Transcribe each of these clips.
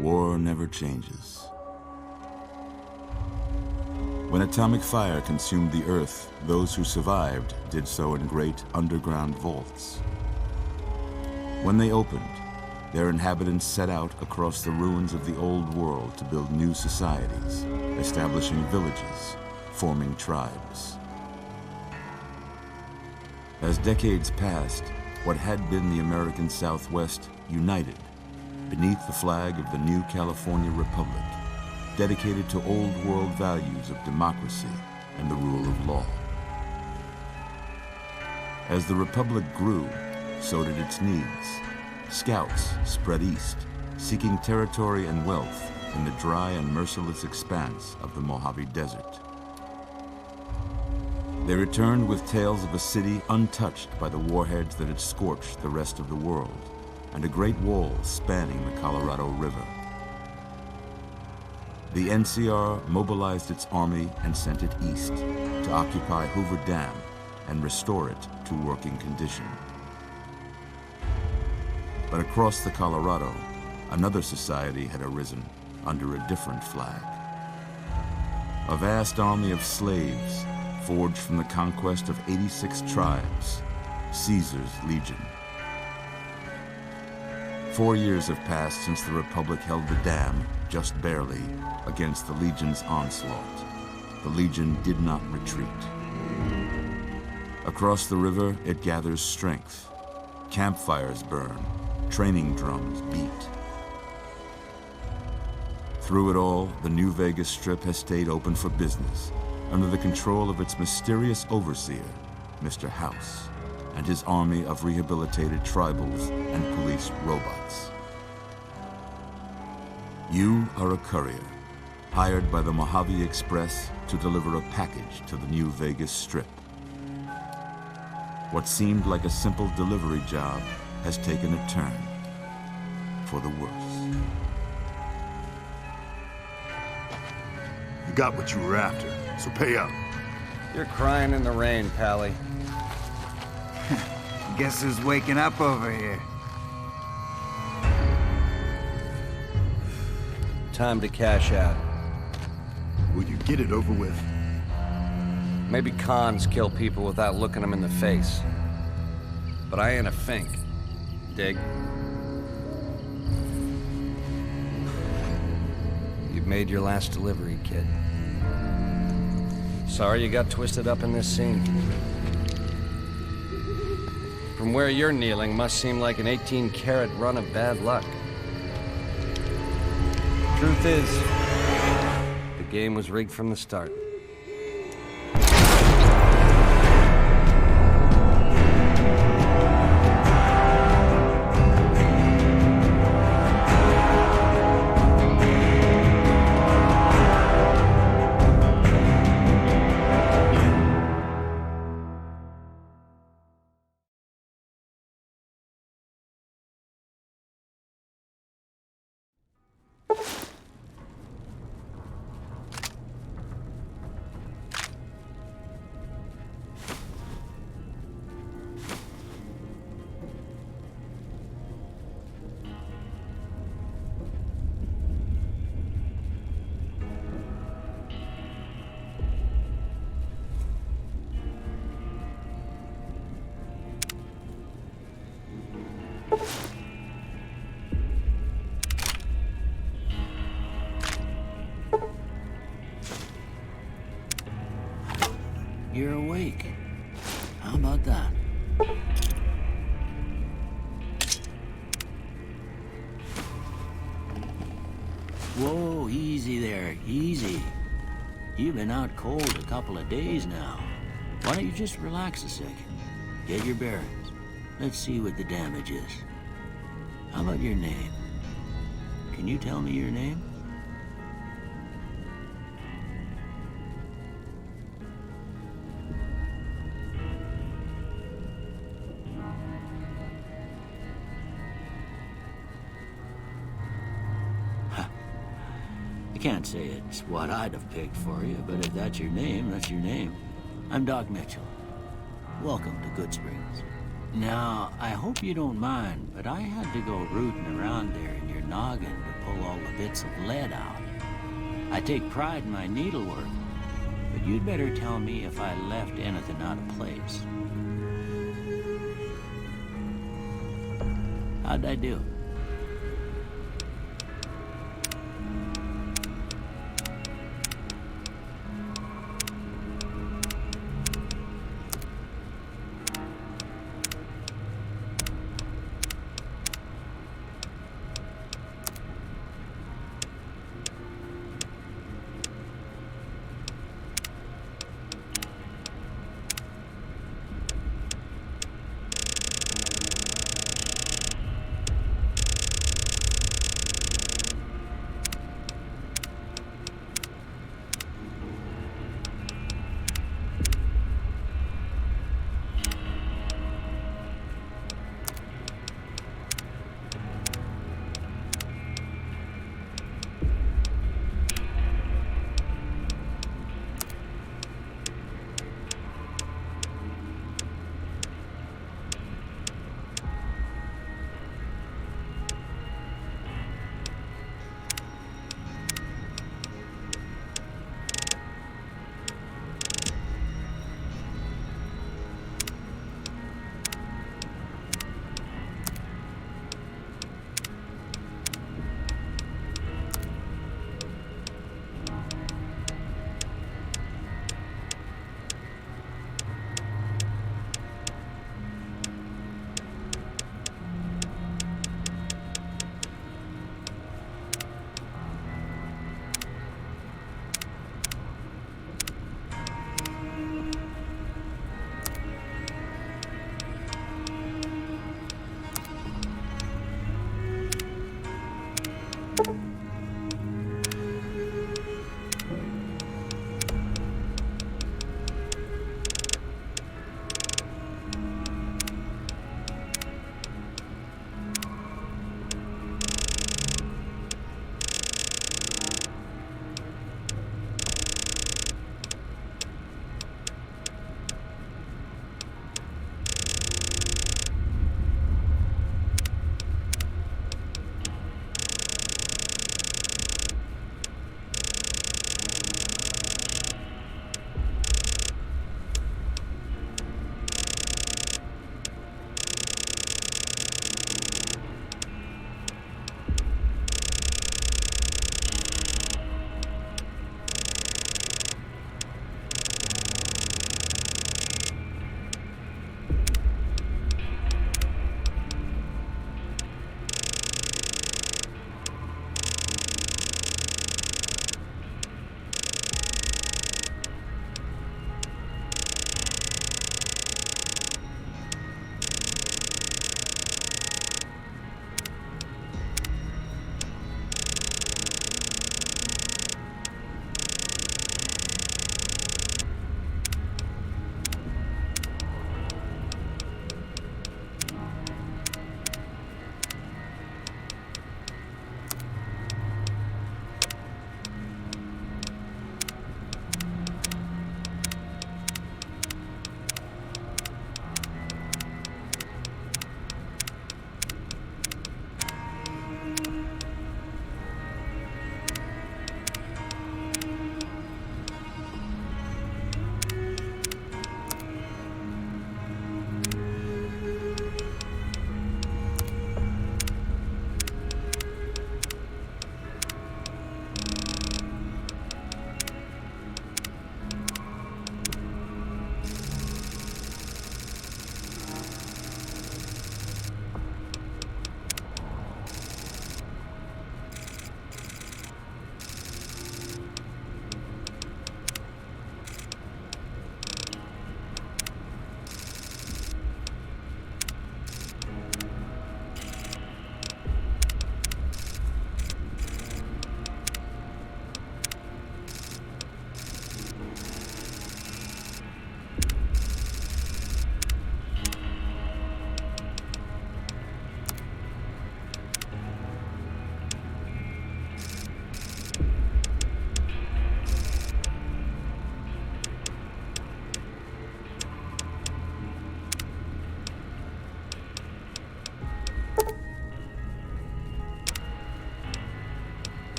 War never changes. When atomic fire consumed the Earth, those who survived did so in great underground vaults. When they opened, their inhabitants set out across the ruins of the old world to build new societies, establishing villages, forming tribes. As decades passed, what had been the American Southwest united beneath the flag of the new California Republic, dedicated to old world values of democracy and the rule of law. As the Republic grew, so did its needs. Scouts spread east, seeking territory and wealth in the dry and merciless expanse of the Mojave Desert. They returned with tales of a city untouched by the warheads that had scorched the rest of the world, and a great wall spanning the Colorado River. The NCR mobilized its army and sent it east to occupy Hoover Dam and restore it to working condition. But across the Colorado, another society had arisen under a different flag. A vast army of slaves forged from the conquest of 86 tribes, Caesar's Legion. 4 years have passed since the Republic held the dam, just barely, against the Legion's onslaught. The Legion did not retreat. Across the river, it gathers strength. Campfires burn, training drums beat. Through it all, the New Vegas Strip has stayed open for business, under the control of its mysterious overseer, Mr. House, and his army of rehabilitated tribals and police robots. You are a courier, hired by the Mojave Express to deliver a package to the New Vegas Strip. What seemed like a simple delivery job has taken a turn for the worse. You got what you were after, so pay up. You're crying in the rain, Pally. Guess who's waking up over here? Time to cash out. Will you get it over with? Maybe cons kill people without looking them in the face. But I ain't a fink. Dig? made your last delivery, kid. Sorry you got twisted up in this scene. From where you're kneeling must seem like an 18-carat run of bad luck. Truth is, the game was rigged from the start. You're awake. How about that? Whoa, easy there, easy. You've been out cold a couple of days now. Why don't you just relax a second? Get your bearings. Let's see what the damage is. How about your name? Can you tell me your name? I can't say it's what I'd have picked for you, but if that's your name, that's your name. I'm Doc Mitchell. Welcome to Goodsprings. Now, I hope you don't mind, but I had to go rooting around there in your noggin to pull all the bits of lead out. I take pride in my needlework, but you'd better tell me if I left anything out of place. How'd I do?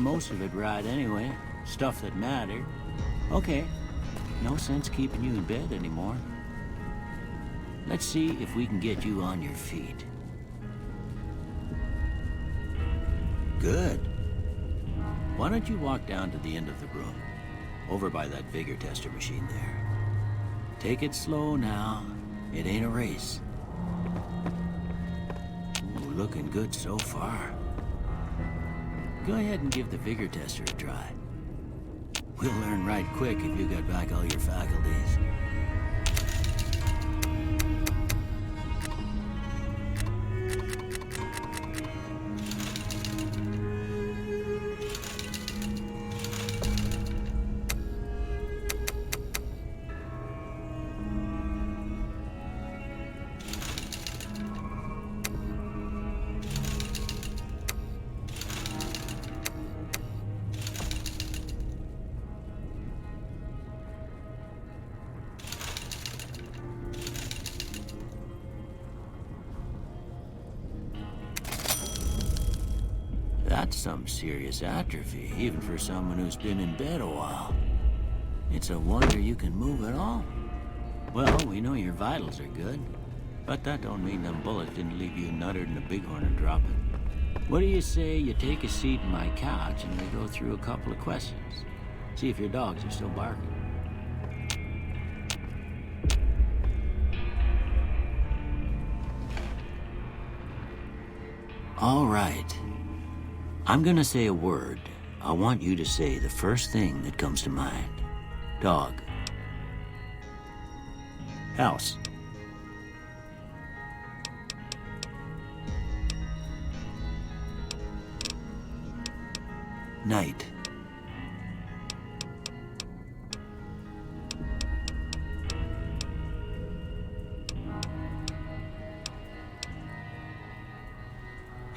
most of it right anyway. Stuff that mattered. Okay, no sense keeping you in bed anymore. Let's see if we can get you on your feet. Good. Why don't you walk down to the end of the room, over by that vigor tester machine there. Take it slow now. It ain't a race. Ooh, looking good so far. Go ahead and give the vigor tester a try. We'll learn right quick if you got back all your faculties. That's some serious atrophy, even for someone who's been in bed a while. It's a wonder you can move at all. Well, we know your vitals are good, but that don't mean them bullets didn't leave you nuttered and a bighorn dropping. What do you say you take a seat in my couch and we go through a couple of questions? See if your dogs are still barking. All right. I'm gonna say a word. I want you to say the first thing that comes to mind. Dog. House. Night.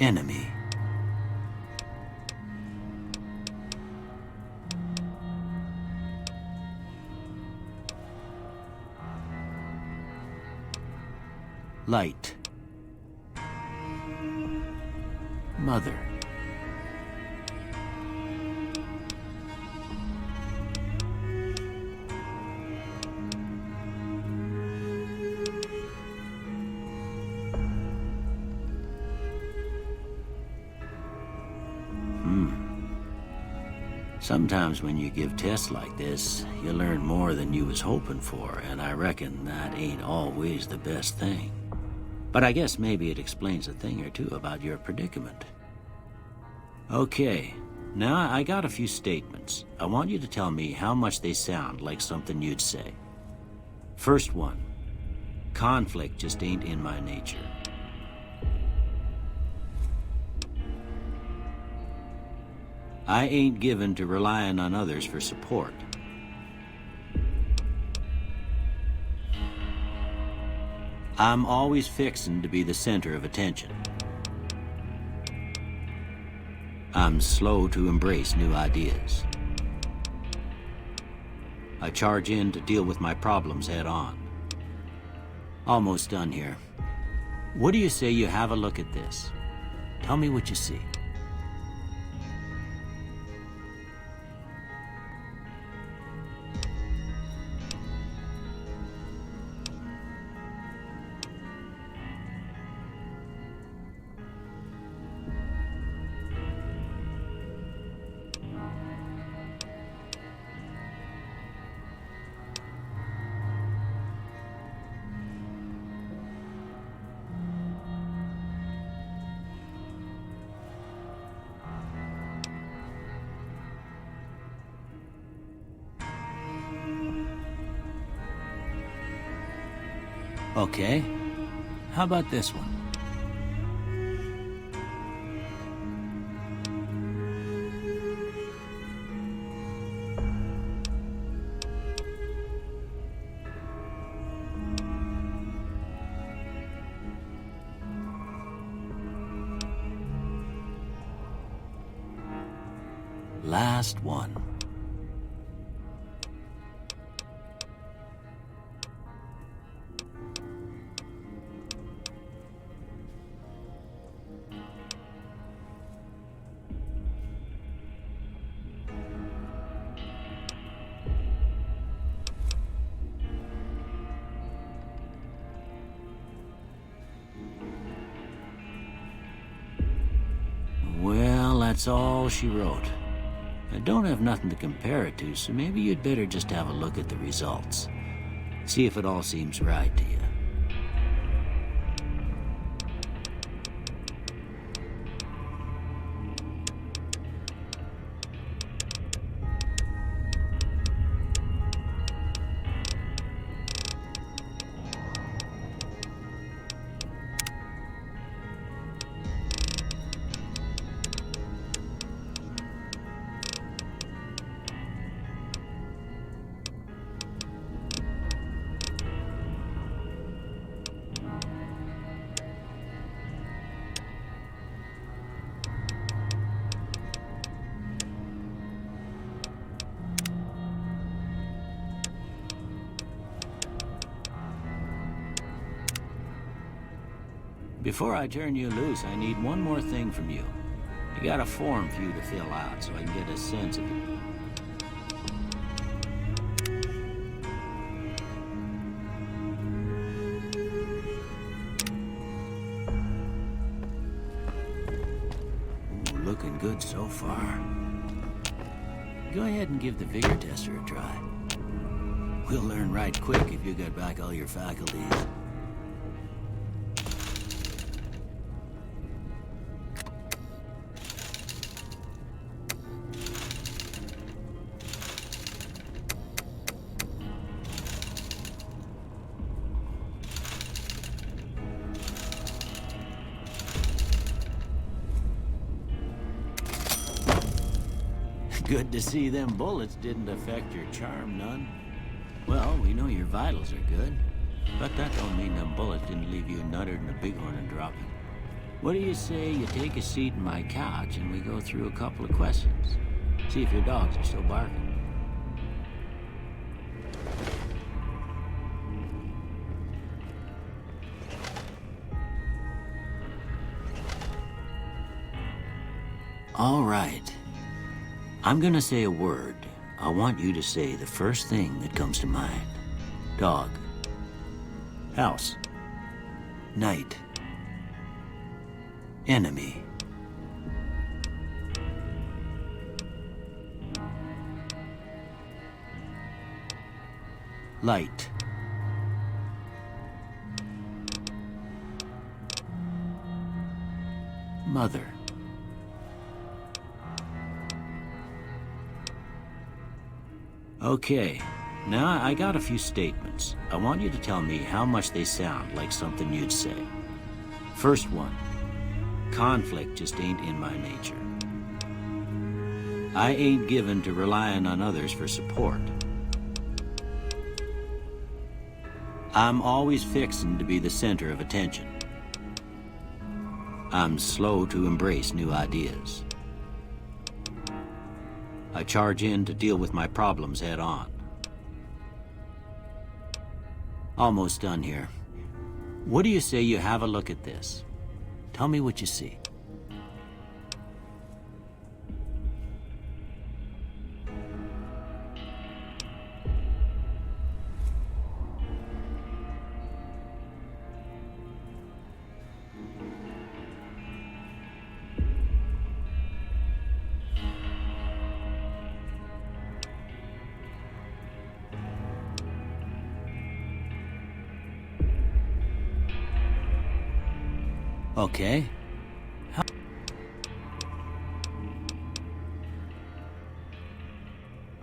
Enemy. Light. Mother. Sometimes when you give tests like this, you learn more than you was hoping for, and I reckon that ain't always the best thing. But I guess maybe it explains a thing or two about your predicament. Okay, now I got a few statements. I want you to tell me how much they sound like something you'd say. First one, conflict just ain't in my nature. I ain't given to relying on others for support. I'm always fixin' to be the center of attention. I'm slow to embrace new ideas. I charge in to deal with my problems head on. Almost done here. What do you say you have a look at this? Tell me what you see. Okay, how about this one? Last one. that's all she wrote. I don't have nothing to compare it to, so maybe you'd better just have a look at the results. See if it all seems right to you. Before I turn you loose, I need one more thing from you. I got a form for you to fill out so I can get a sense of it. Ooh, looking good so far. Go ahead and give the vigor tester a try. We'll learn right quick if you get back all your faculties. Good to see them bullets didn't affect your charm none. Well, we know your vitals are good, but that don't mean them bullets didn't leave you nuttered and a bighorn and dropping. What do you say you take a seat in my couch and we go through a couple of questions? See if your dogs are still barking. All right. I'm gonna say a word. I want you to say the first thing that comes to mind. Dog. House. Night. Enemy. Light. Mother. Okay, now I got a few statements. I want you to tell me how much they sound like something you'd say. First one, conflict just ain't in my nature. I ain't given to relying on others for support. I'm always fixin' to be the center of attention. I'm slow to embrace new ideas. I charge in to deal with my problems head on. Almost done here. What do you say you have a look at this? Tell me what you see. Okay.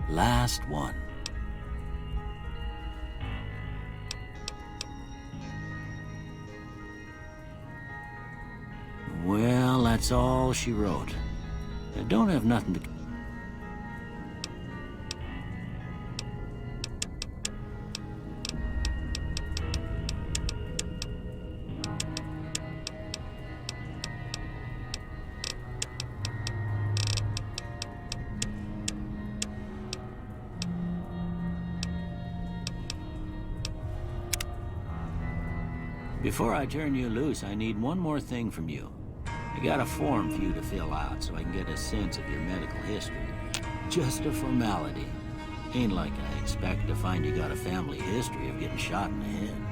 Last one. Well, that's all she wrote. I don't have nothing to... Before I turn you loose, I need one more thing from you. I got a form for you to fill out so I can get a sense of your medical history. Just a formality. Ain't like I expect to find you got a family history of getting shot in the head.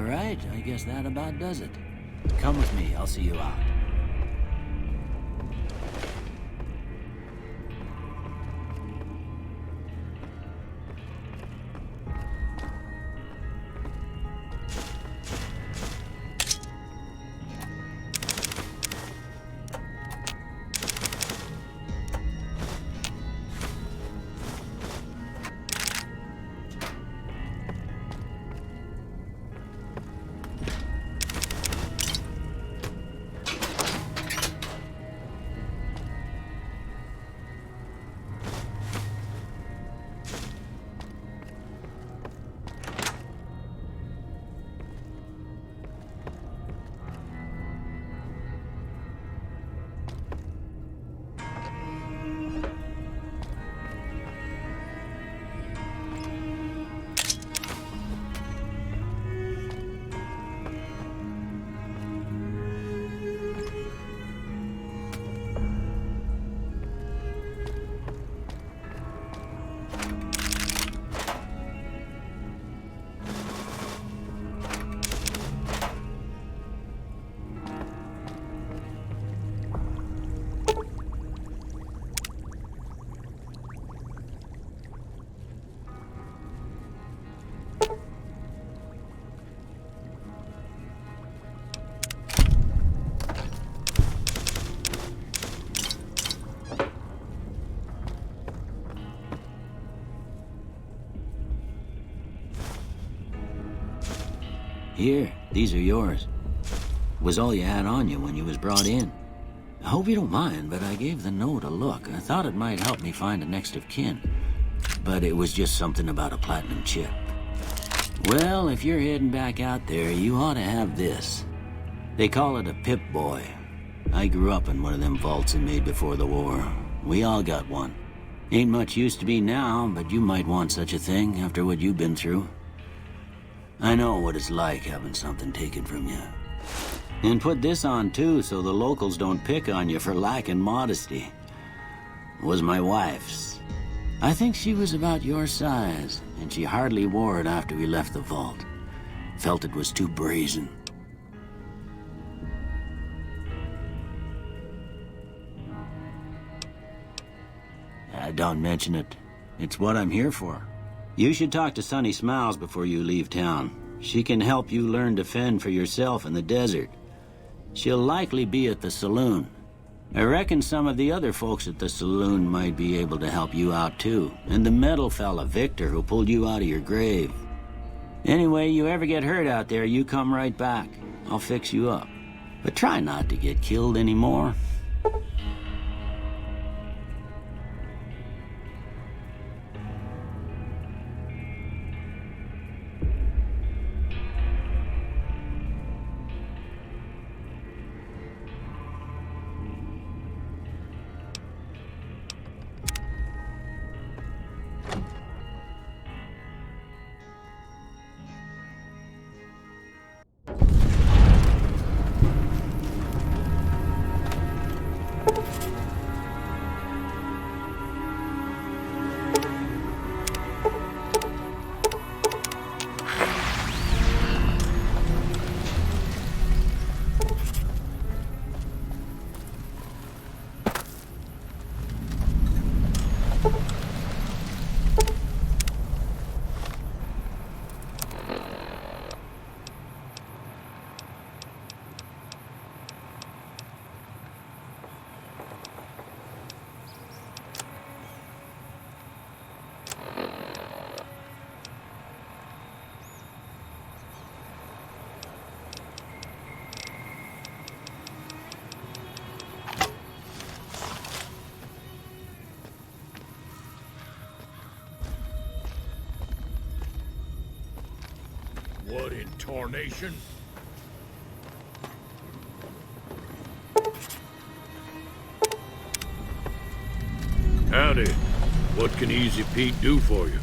All right, I guess that about does it. Come with me, I'll see you out. Here, these are yours. Was all you had on you when you was brought in. I hope you don't mind, but I gave the note a look. I thought it might help me find a next of kin. But it was just something about a platinum chip. Well, if you're heading back out there, you ought to have this. They call it a Pip-Boy. I grew up in one of them vaults they made before the war. We all got one. Ain't much use to me now, but you might want such a thing after what you've been through. I know what it's like having something taken from you. And put this on too, so the locals don't pick on you for lacking modesty. It was my wife's. I think she was about your size, and she hardly wore it after we left the vault. Felt it was too brazen. Don't mention it. It's what I'm here for. You should talk to Sunny Smiles before you leave town. She can help you learn to fend for yourself in the desert. She'll likely be at the saloon. I reckon some of the other folks at the saloon might be able to help you out too. And the metal fella, Victor, who pulled you out of your grave. Anyway, you ever get hurt out there, you come right back. I'll fix you up. But try not to get killed anymore. What in tarnation? Howdy. What can Easy Pete do for you?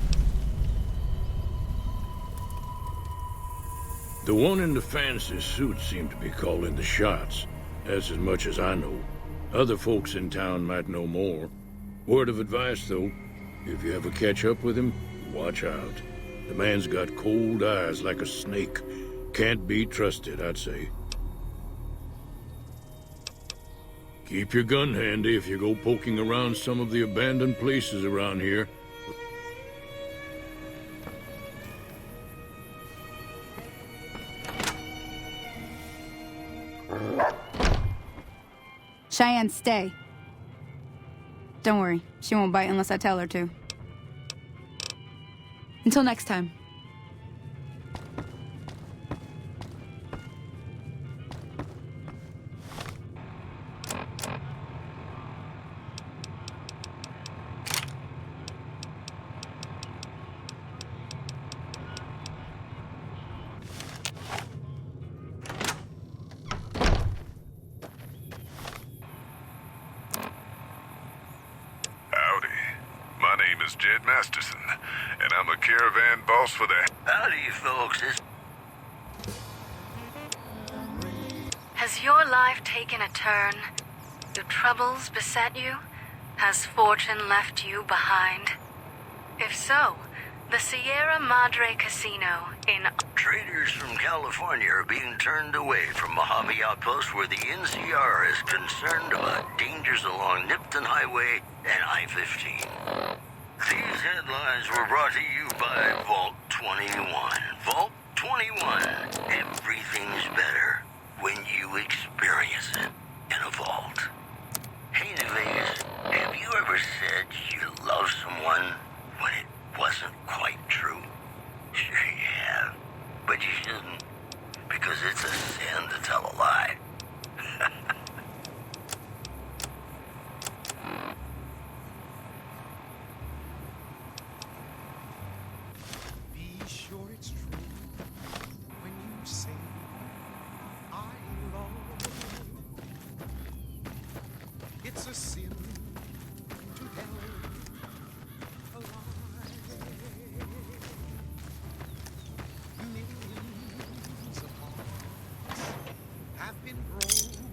The one in the fancy suit seemed to be calling the shots. That's as much as I know. Other folks in town might know more. Word of advice, though. If you ever catch up with him, watch out. The man's got cold eyes like a snake. Can't be trusted, I'd say. Keep your gun handy if you go poking around some of the abandoned places around here. Cheyenne, stay. Don't worry, she won't bite unless I tell her to. Until next time. Jed Masterson, and I'm a caravan boss for the... Howdy, folks. Has your life taken a turn? Do troubles beset you? Has fortune left you behind? If so, the Sierra Madre Casino in... Traders from California are being turned away from Mojave Outpost where the NCR is concerned about dangers along Nipton Highway and I-15. These headlines were brought to you by Vault 21. Vault 21. Everything's better when you experience it in a vault. Hey, New Vegas, have you ever said you love someone when it wasn't quite true? Sure you have, but you shouldn't, because it's a sin to tell a lie. It's a sin to tell a lie. Millions of hearts have been broken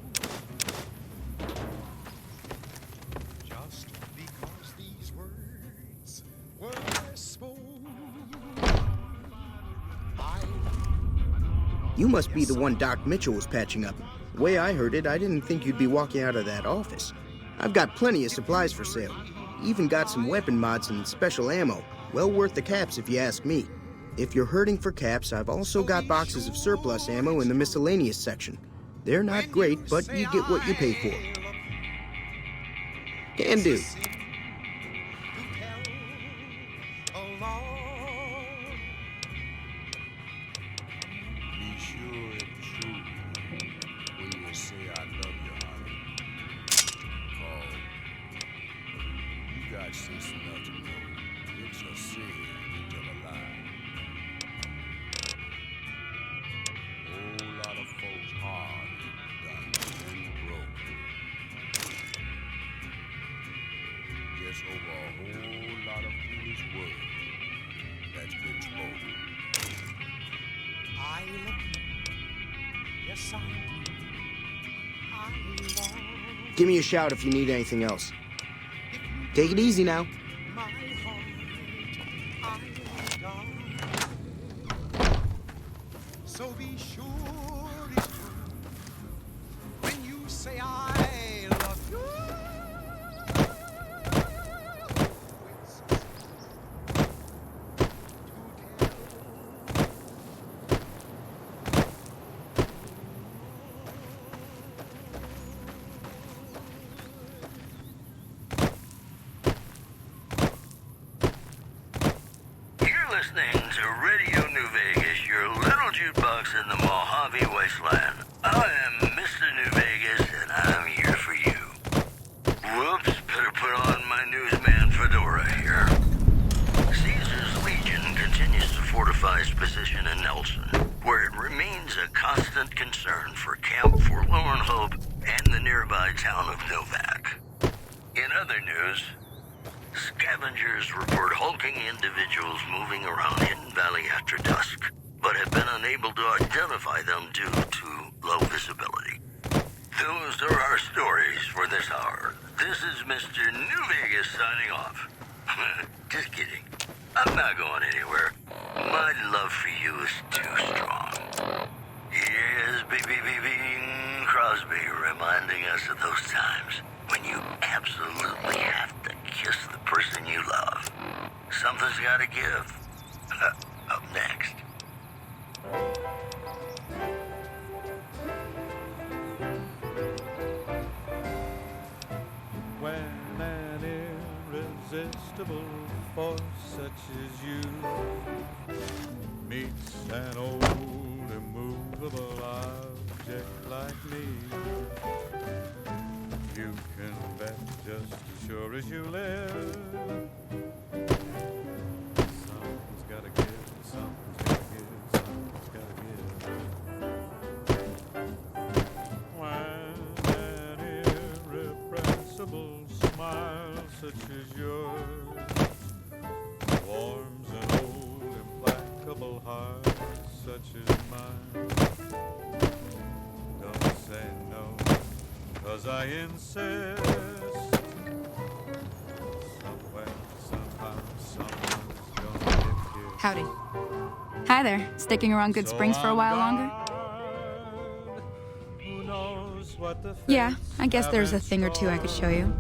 just because these words were spoken. You must be the one Doc Mitchell was patching up. The way I heard it, I didn't think you'd be walking out of that office. I've got plenty of supplies for sale. Even got some weapon mods and special ammo. Well worth the caps if you ask me. If you're hurting for caps, I've also got boxes of surplus ammo in the miscellaneous section. They're not great, but you get what you pay for. Can do. Give me a shout if you need anything else. Take it easy now. So be sure it's true when you say I love you. Listening to Radio New Vegas, your little jukebox in the Mojave Wasteland. I am Mr. New Vegas, and I'm here for you. Whoops, better put on my newsman fedora here. Caesar's Legion continues to fortify its position in Nelson, where it remains a constant concern for Camp Forlorn Hope and the nearby town of Novak. In other news, scavengers report hulking individuals moving around Hidden Valley after dusk, but have been unable to identify them due to low visibility. Those are our stories for this hour. This is Mr. New Vegas signing off. Just kidding. I'm not going anywhere. My love for you is too strong. us of those times when you absolutely have to kiss the person you love. Something's gotta give. Up next. When an irresistible force such as you meets an old immovable object like me, you can bet just as sure as you live, something's gotta give, something's gotta give, something's gotta give. When an irrepressible smile such as yours warms an old implacable heart such as mine, don't say no, 'cause I insist. Somewhere, somehow, someone's gonna get killed. Howdy. Hi there. Sticking around Good Springs for a while longer? Yeah, I guess there's a thing or two I could show you.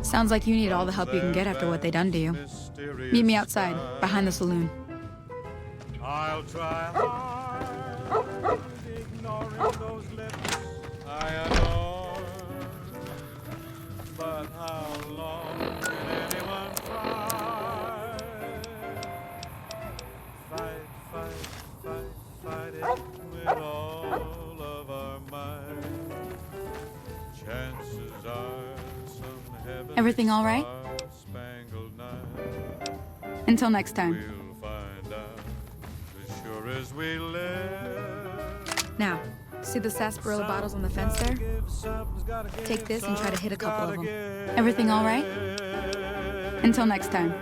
Sounds like you need all the help you can get after what they done to you. Meet me outside, behind the saloon. I'll try hard, ignoring those lips I adore. But how long can anyone try? Fight it with all of our might. Chances are some heavenly Everything all right? star-spangled night. Until next time. We'll find out as sure as we live. Now, see the sarsaparilla bottles on the fence there? Take this and try to hit a couple of them. Everything all right? Until next time.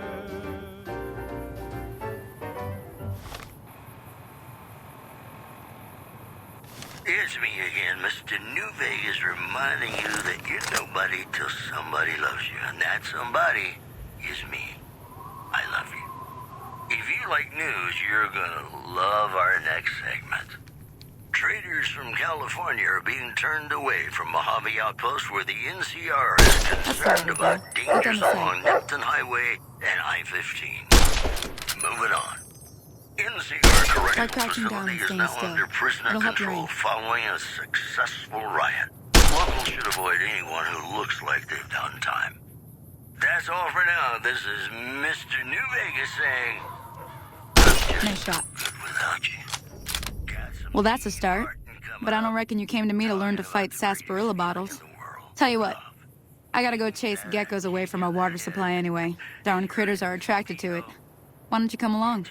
It's me again, Mr. New Vegas, reminding you that you're nobody till somebody loves you, and that somebody is me. I love you. If you like news, you're gonna love our next segment. Traders from California are being turned away from Mojave Outpost where the NCR is concerned about dangers along Neptune Highway and I-15. Moving on. NCR Correctional Facility is now under prisoner control following a successful riot. Locals should avoid anyone who looks like they've done time. That's all for now. This is Mr. New Vegas saying, Nice shot. good without you. Well, that's a start. But I don't reckon you came to me to learn to fight sarsaparilla bottles. Tell you what, I gotta go chase geckos away from our water supply anyway. Darn critters are attracted to it. Why don't you come along?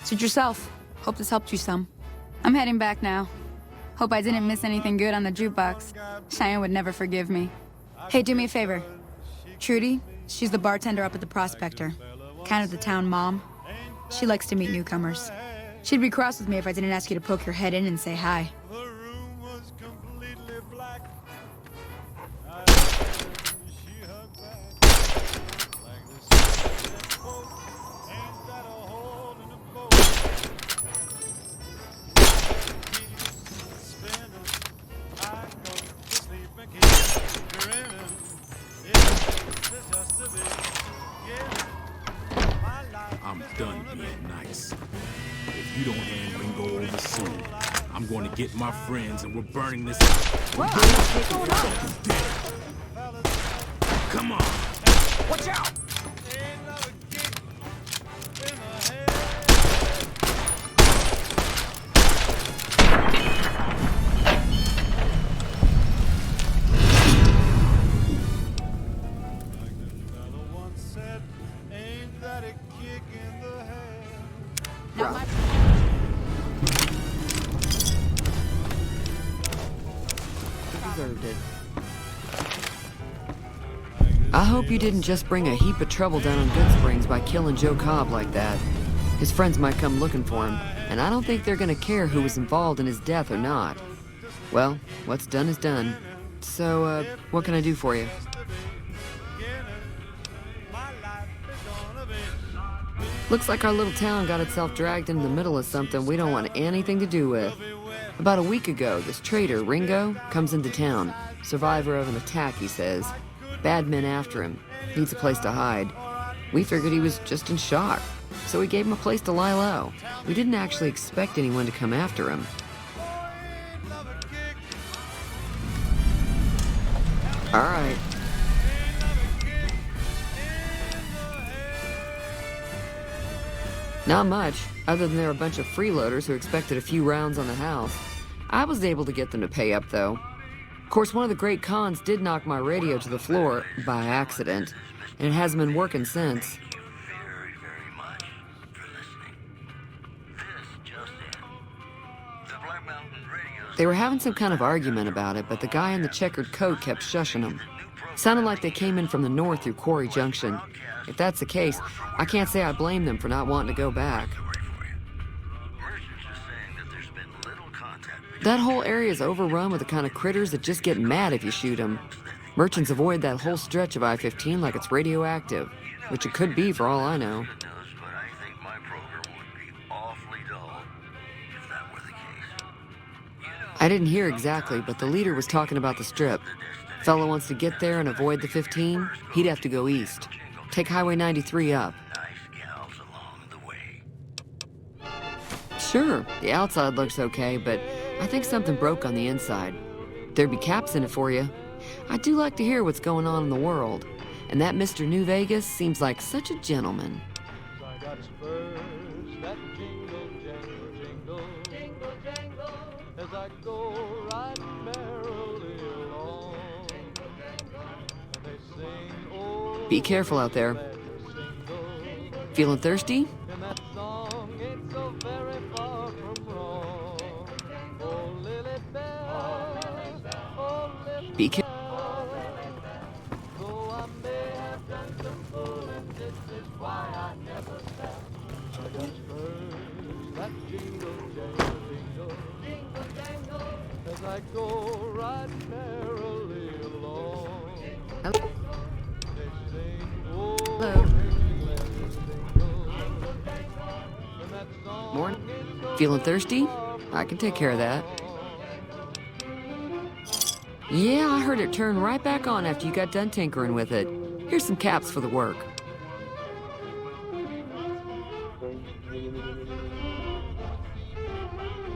Suit yourself. Hope this helped you some. I'm heading back now. Hope I didn't miss anything good on the jukebox. Cheyenne would never forgive me. Hey, do me a favor. Trudy, she's the bartender up at the Prospector. Kind of the town mom. She likes to meet newcomers. She'd be cross with me if I didn't ask you to poke your head in and say hi. I'm done being nice. If you don't hand Ringo over soon, I'm going to get my friends and we're burning this. What's going on? Come on. Watch out! I hope you didn't just bring a heap of trouble down on Good Springs by killing Joe Cobb like that. His friends might come looking for him, and I don't think they're gonna care who was involved in his death or not. Well, what's done is done. So, what can I do for you? Looks like our little town got itself dragged into the middle of something we don't want anything to do with. About a week ago, this trader, Ringo, comes into town. Survivor of an attack, he says. Bad men after him. Needs a place to hide. We figured he was just in shock, so we gave him a place to lie low. We didn't actually expect anyone to come after him. All right. Not much, other than they're a bunch of freeloaders who expected a few rounds on the house. I was able to get them to pay up, though. Of course, one of the great cons did knock my radio to the floor by accident, and it hasn't been working since. They were having some kind of argument about it, but the guy in the checkered coat kept shushing them. Sounded like they came in from the north through Quarry Junction. If that's the case, I can't say I blame them for not wanting to go back. That whole area is overrun with the kind of critters that just get mad if you shoot them. Merchants avoid that whole stretch of I-15 like it's radioactive, which it could be for all I know. I didn't hear exactly, but the leader was talking about the strip. Fella wants to get there and avoid the 15, he'd have to go east. Take Highway 93 up. Sure, the outside looks okay, but I think something broke on the inside. There'd be caps in it for you. I do like to hear what's going on in the world. And that Mr. New Vegas seems like such a gentleman. Be careful out there. Feeling thirsty? Be careful. Hello. Morning. Feeling thirsty? I can take care of that. Yeah, I heard it turn right back on after you got done tinkering with it. Here's some caps for the work.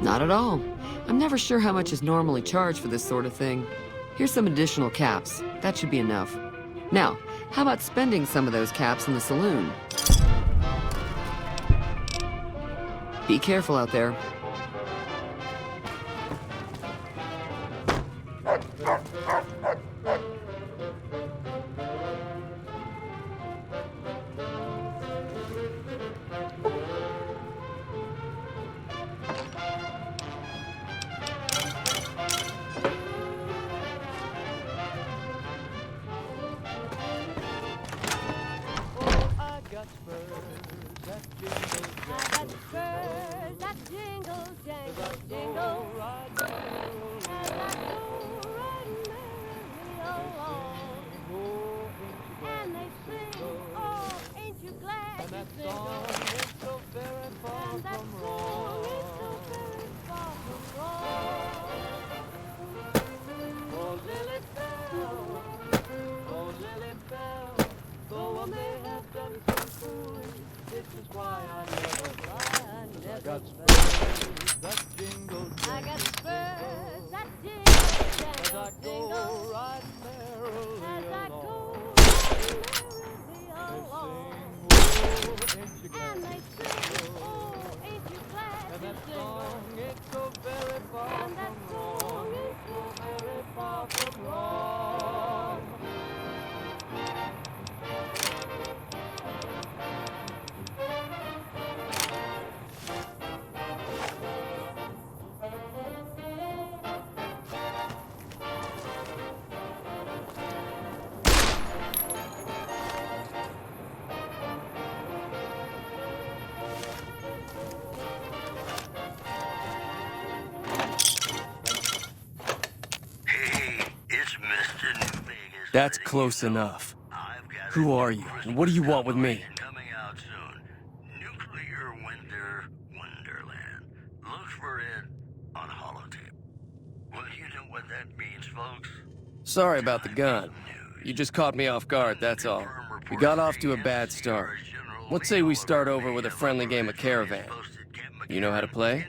Not at all. I'm never sure how much is normally charged for this sort of thing. Here's some additional caps. That should be enough. Now, how about spending some of those caps in the saloon? Be careful out there. That's close enough. Who are you, and what do you want with me? Nuclear winter wonderland. Look for it on holotape. Well, you know what that means, folks. Sorry about the gun. You just caught me off guard, that's all. We got off to a bad start. Let's say we start over with a friendly game of Caravan. You know how to play?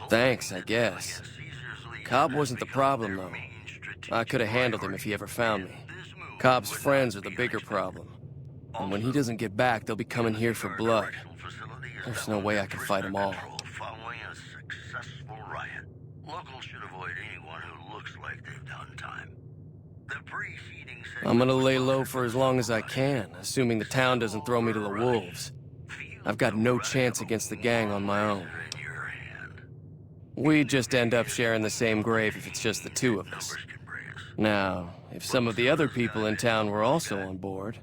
Thanks, I guess. Cobb wasn't the problem, though. I could have handled him if he ever found me. Cobb's friends are the bigger problem. And when he doesn't get back, they'll be coming here for blood. There's no way I can fight them all. Following a successful riot. Locals should avoid anyone who looks like they've done time. The preceding I'm gonna lay low for as long as I can, assuming the town doesn't throw me to the wolves. I've got no chance against the gang on my own. We just end up sharing the same grave if it's just the two of us. Now, if some of the other people in town were also on board...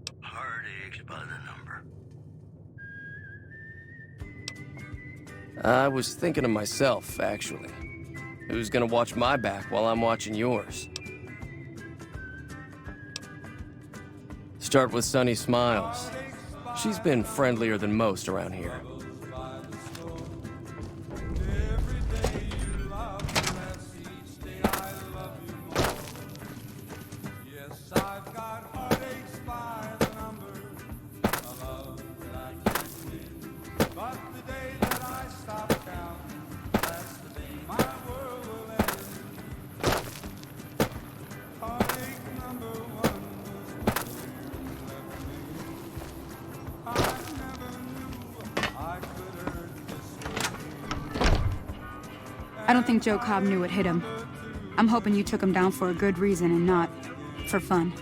I was thinking of myself, actually. Who's gonna watch my back while I'm watching yours? Start with Sunny Smiles. She's been friendlier than most around here. I don't think Joe Cobb knew what hit him. I'm hoping you took him down for a good reason and not for fun.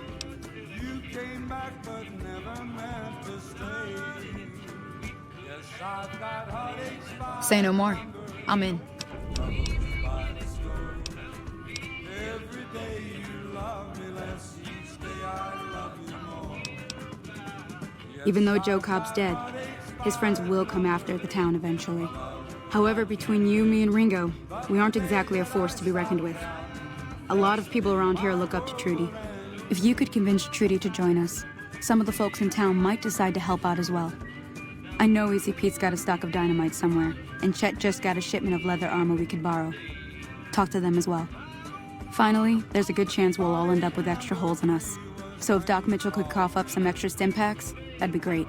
Say no more. I'm in. Even though Joe Cobb's dead, his friends will come after the town eventually. However, between you, me, and Ringo, we aren't exactly a force to be reckoned with. A lot of people around here look up to Trudy. If you could convince Trudy to join us, some of the folks in town might decide to help out as well. I know Easy Pete's got a stock of dynamite somewhere, and Chet just got a shipment of leather armor we could borrow. Talk to them as well. Finally, there's a good chance we'll all end up with extra holes in us. So if Doc Mitchell could cough up some extra stim packs, that'd be great.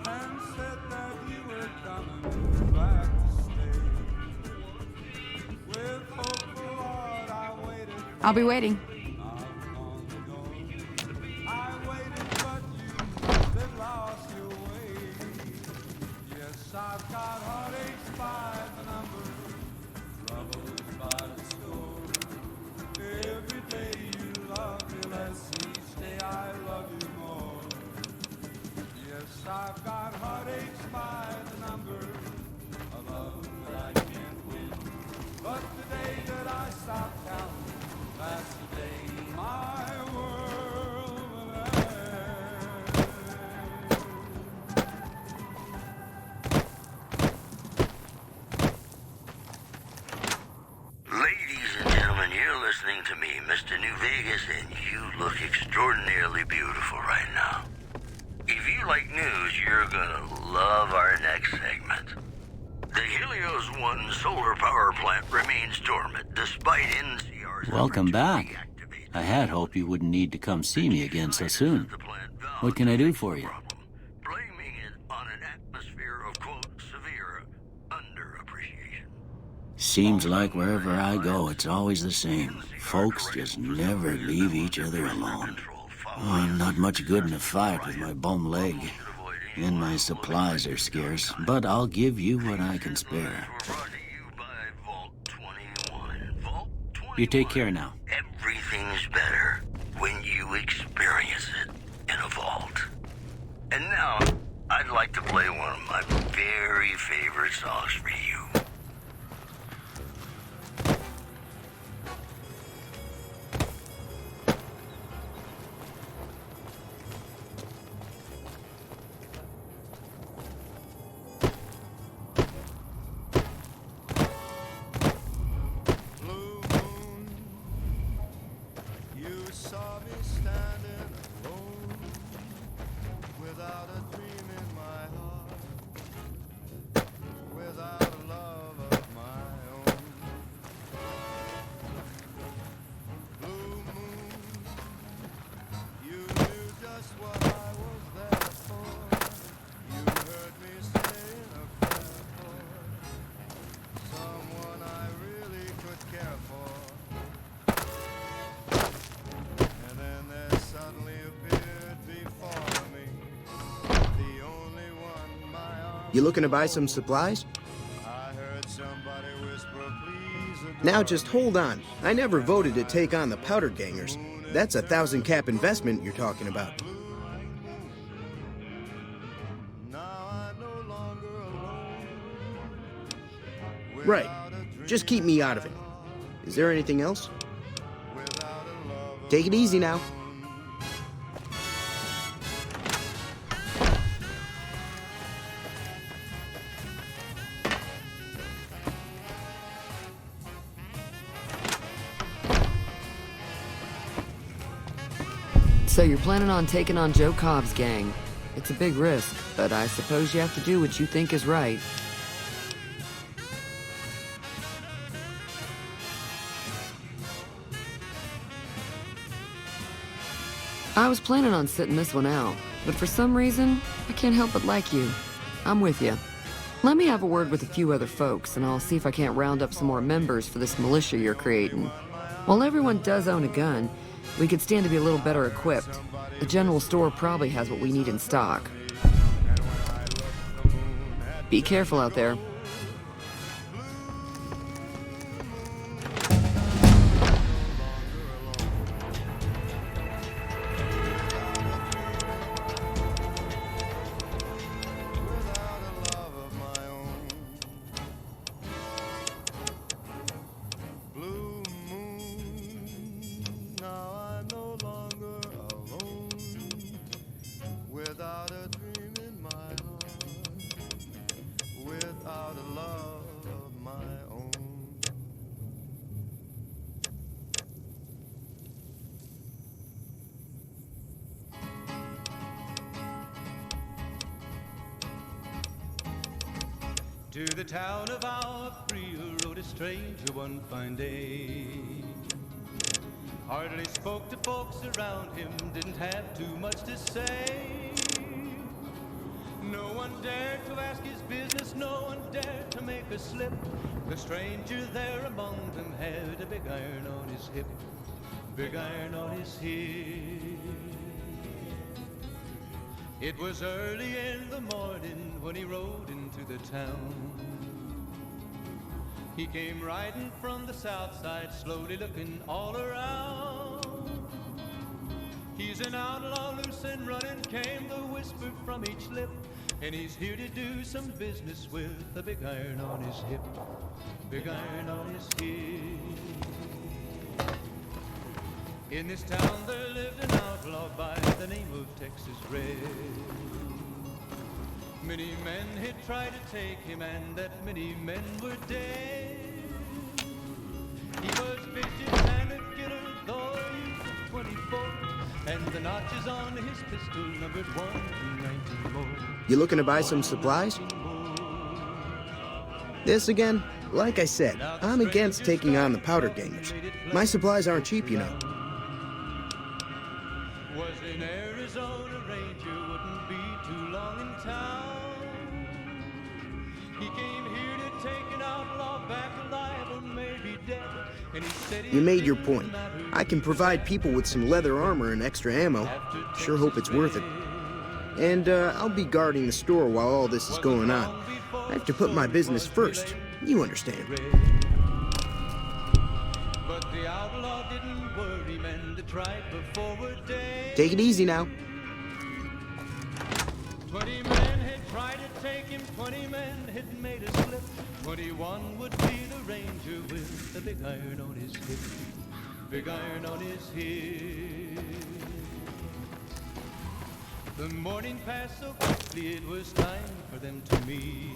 I'll be waiting. I've got heartaches by the number, a love that I can't win. But the day that I stop counting, that's the day my world will end. Ladies and gentlemen, you're listening to me, Mr. New Vegas, and you look extraordinarily beautiful right now. If you like news, you're gonna love our next segment. The Helios 1 solar power plant remains dormant despite NCR's... Welcome back. I had hoped you wouldn't need to come see me again so soon. What can I do for you? Blaming it on an atmosphere of, quote, severe underappreciation. Seems like wherever I go, it's always the same. Folks just never leave each other alone. Oh, I'm not much good in a fight with my bum leg. And my supplies are scarce, but I'll give you what I can spare. You take care now. Everything's better when you experience it in a vault. And now, I'd like to play one of my very favorite songs for you. You looking to buy some supplies? Now just hold on. I never voted to take on the Powder Gangers. That's a 1,000-cap investment you're talking about. Right. Just keep me out of it. Is there anything else? Take it easy now. So you're planning on taking on Joe Cobb's gang. It's a big risk, but I suppose you have to do what you think is right. I was planning on sitting this one out, but for some reason, I can't help but like you. I'm with you. Let me have a word with a few other folks, and I'll see if I can't round up some more members for this militia you're creating. While everyone does own a gun, we could stand to be a little better equipped. The general store probably has what we need in stock. Be careful out there. To the town of our free rode a stranger one fine day. Hardly spoke to folks around him, didn't have too much to say. No one dared to ask his business, no one dared to make a slip. The stranger there among them had a big iron on his hip, big iron on his hip. It was early in the morning when he rode into the town. He came riding from the south side, slowly looking all around. He's an outlaw, loose and running, came the whisper from each lip. And he's here to do some business with a big iron on his hip, big iron on his hip. In this town there lived an outlaw by the name of Texas Red. Many men had tried to take him, and that many men were dead. He was vicious and a killer, though a youth of 24, and the notches on his pistol numbered 1 to 19 more. You looking to buy some supplies? This again? Like I said, I'm against taking on the Powder Gangers. My supplies aren't cheap, you know. Was in Arizona, Ranger wouldn't be too long in town. He came here to take an outlaw back alive or maybe dead. And he said You made your point. I can provide people with some leather armor and extra ammo. Sure hope it's worth it. And I'll be guarding the store while all this is going on. I have to put my business first. You understand. But the outlaw didn't worry, men that tried before were dead. Take it easy now. 20 men had tried to take him, 20 men had made a slip. 21 would be the ranger with the big iron on his hip, big iron on his hip. The morning passed so quickly, it was time for them to meet.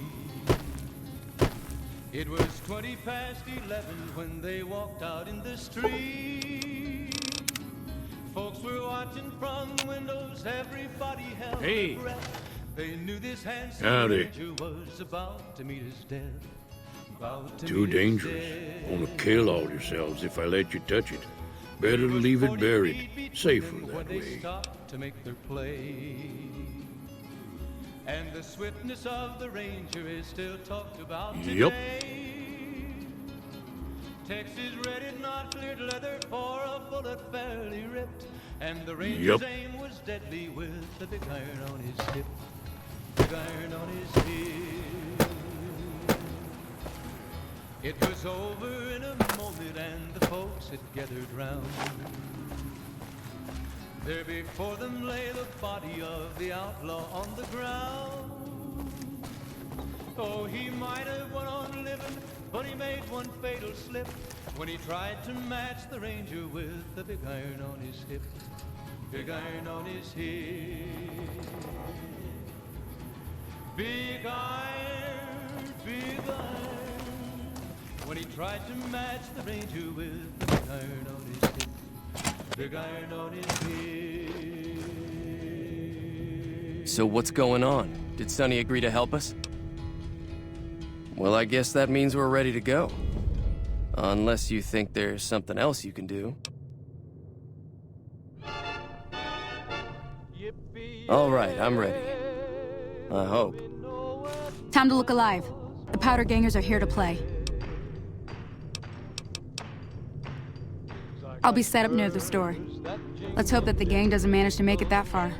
It was 20 past 11 when they walked out in the street. Folks were watching from the windows, everybody held their breath. They knew this handsome ranger was about to meet his death. Too dangerous. Gonna kill all yourselves if I let you touch it. Better to leave it buried. Safer that way. To make their play. And the swiftness of the ranger is still talked about today. Texas Red had not cleared leather for a bullet fairly ripped. And the ranger's aim was deadly with the big iron on his hip. big iron on his head. It was over in a moment and the folks had gathered round. There before them lay the body of the outlaw on the ground. Oh, he might have went on living, but he made one fatal slip when he tried to match the ranger with the big iron on his hip. Big iron on his hip. Big iron, big iron. When he tried to match the ranger with the big iron on his hip. Big iron on his hip. So what's going on? Did Sonny agree to help us? Well, I guess that means we're ready to go. Unless you think there's something else you can do. All right, I'm ready. I hope. Time to look alive. The powder gangers are here to play. I'll be set up near the store. Let's hope that the gang doesn't manage to make it that far.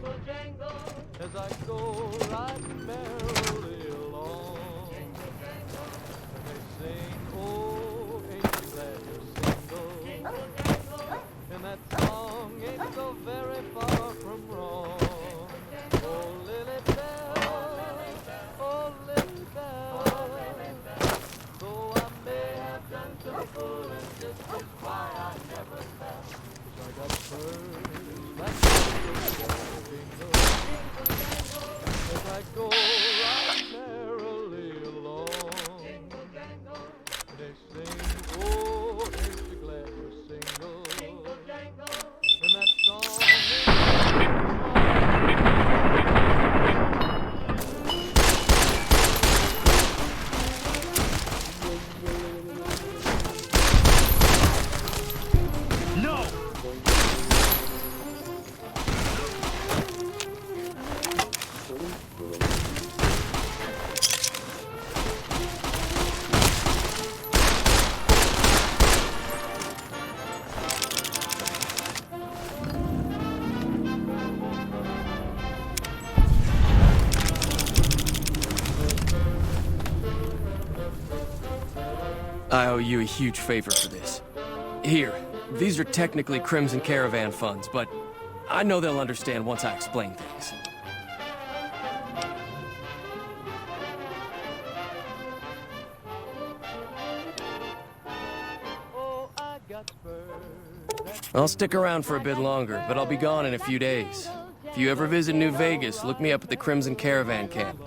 I owe you a huge favor for this. Here, these are technically Crimson Caravan funds, but I know they'll understand once I explain things. I'll stick around for a bit longer, but I'll be gone in a few days. If you ever visit New Vegas, look me up at the Crimson Caravan camp.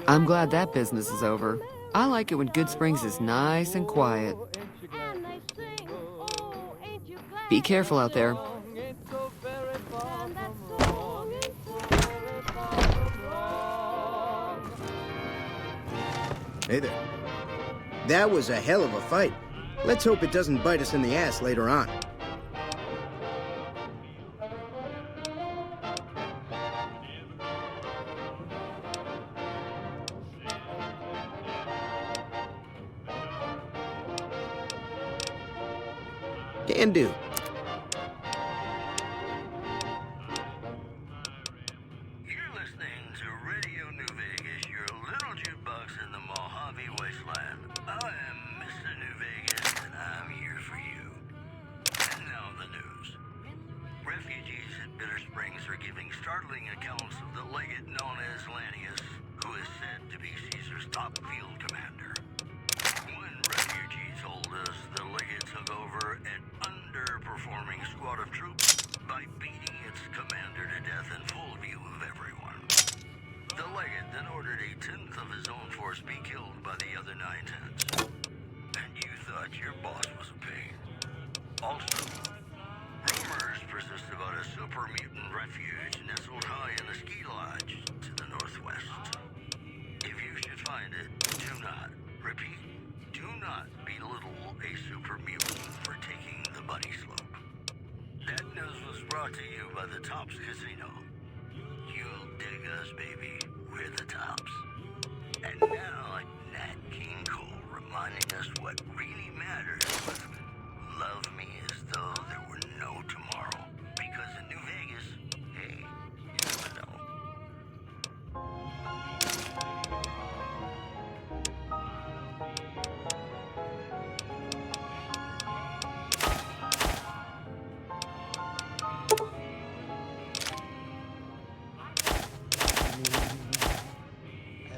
I'm glad that business is over. I like it when Good Springs is nice and quiet. Be careful out there. Hey there. That was a hell of a fight. Let's hope it doesn't bite us in the ass later on. Can do. You're listening to Radio New Vegas, your little jukebox in the Mojave Wasteland. I am Mr. New Vegas, and I'm here for you. And now the news. Refugees at Bitter Springs are giving startling accounts of the legate known as Lannius, who is said to be Caesar's top field commander. When refugees told us the legate took over an underperforming squad of troops by beating its commander to death in full view of everyone. The legate then ordered a tenth of his own force be killed by the other 9/10. And you thought your boss was a pig. Also, rumors persists about a super mutant refuge nestled high in the ski lodge to the northwest. If you should find it, do not, repeat, do not belittle a super mutant for taking the bunny slope. That news was brought to you by the Tops Casino. You'll dig us, baby. We're the Tops. And now, Nat King Cole reminding us what really matters was love me as though there were no tomorrow. Because in New Vegas, hey, you never know.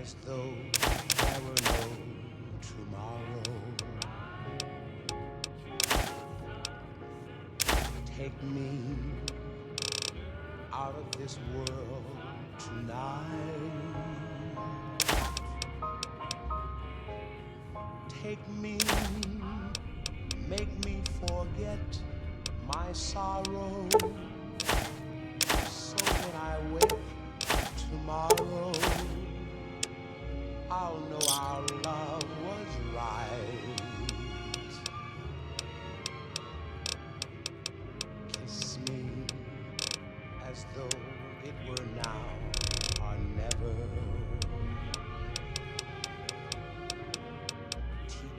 As though there were no tomorrow. Take me out of this world tonight. Take me, make me forget my sorrow. So when I wake tomorrow, I'll know our love was right. Kiss me as though it were now or never.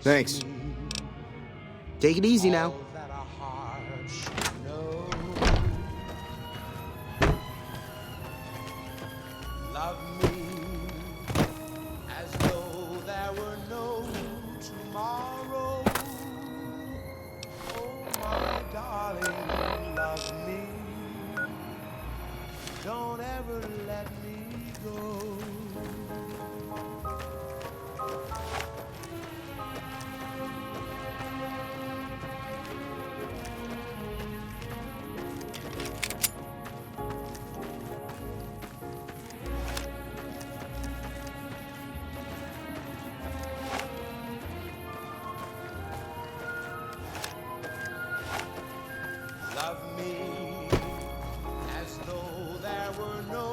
Thanks. Take it easy now. All that a heart should know. Love me as though there were no tomorrow. Oh, my darling, love me. Don't ever let me go. Love me as though there were no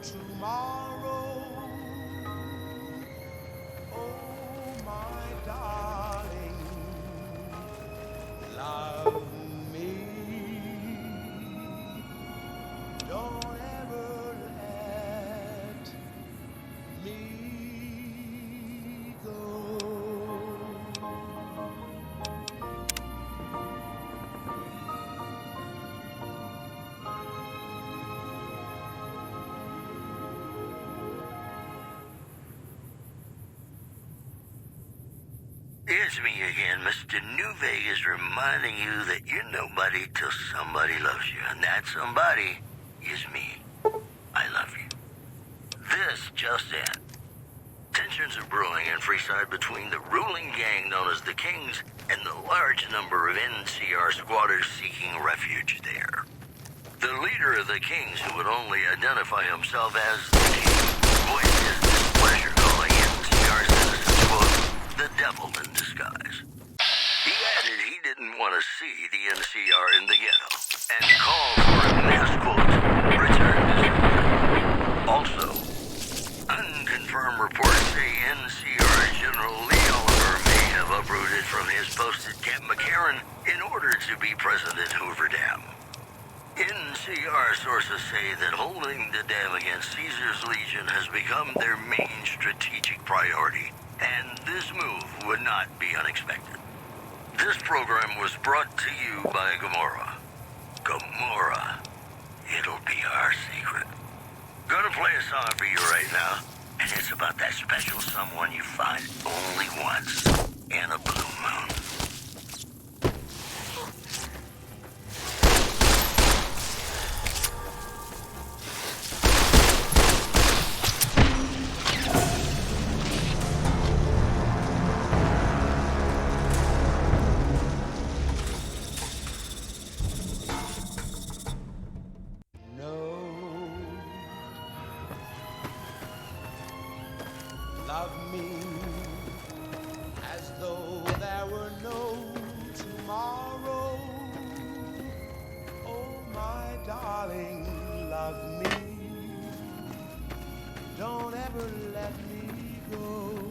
tomorrow. Oh, my darling, love me. Don't ever let me go. It's me again, Mr. New Vegas, reminding you that you're nobody till somebody loves you, and that somebody is me. I love you. This just in. Tensions are brewing in Freeside between the ruling gang known as the Kings and the large number of NCR squatters seeking refuge there. The leader of the Kings, who would only identify himself as the King, voiced his displeasure, calling NCR citizens, quote, the devil in disguise. He added he didn't want to see the NCR in the ghetto, and called for a mass, quote, return to Japan. Also, unconfirmed reports say NCR General Lee Oliver may have uprooted from his post at Camp McCarran in order to be present at Hoover Dam. NCR sources say that holding the dam against Caesar's Legion has become their main strategic priority, and this move would not be unexpected. This program was brought to you by Gomorrah. Gomorrah. It'll be our secret. Gonna play a song for you right now, and it's about that special someone you find only once in a blue moon. Love me as though there were no tomorrow. Oh, love me. Don't ever let me go.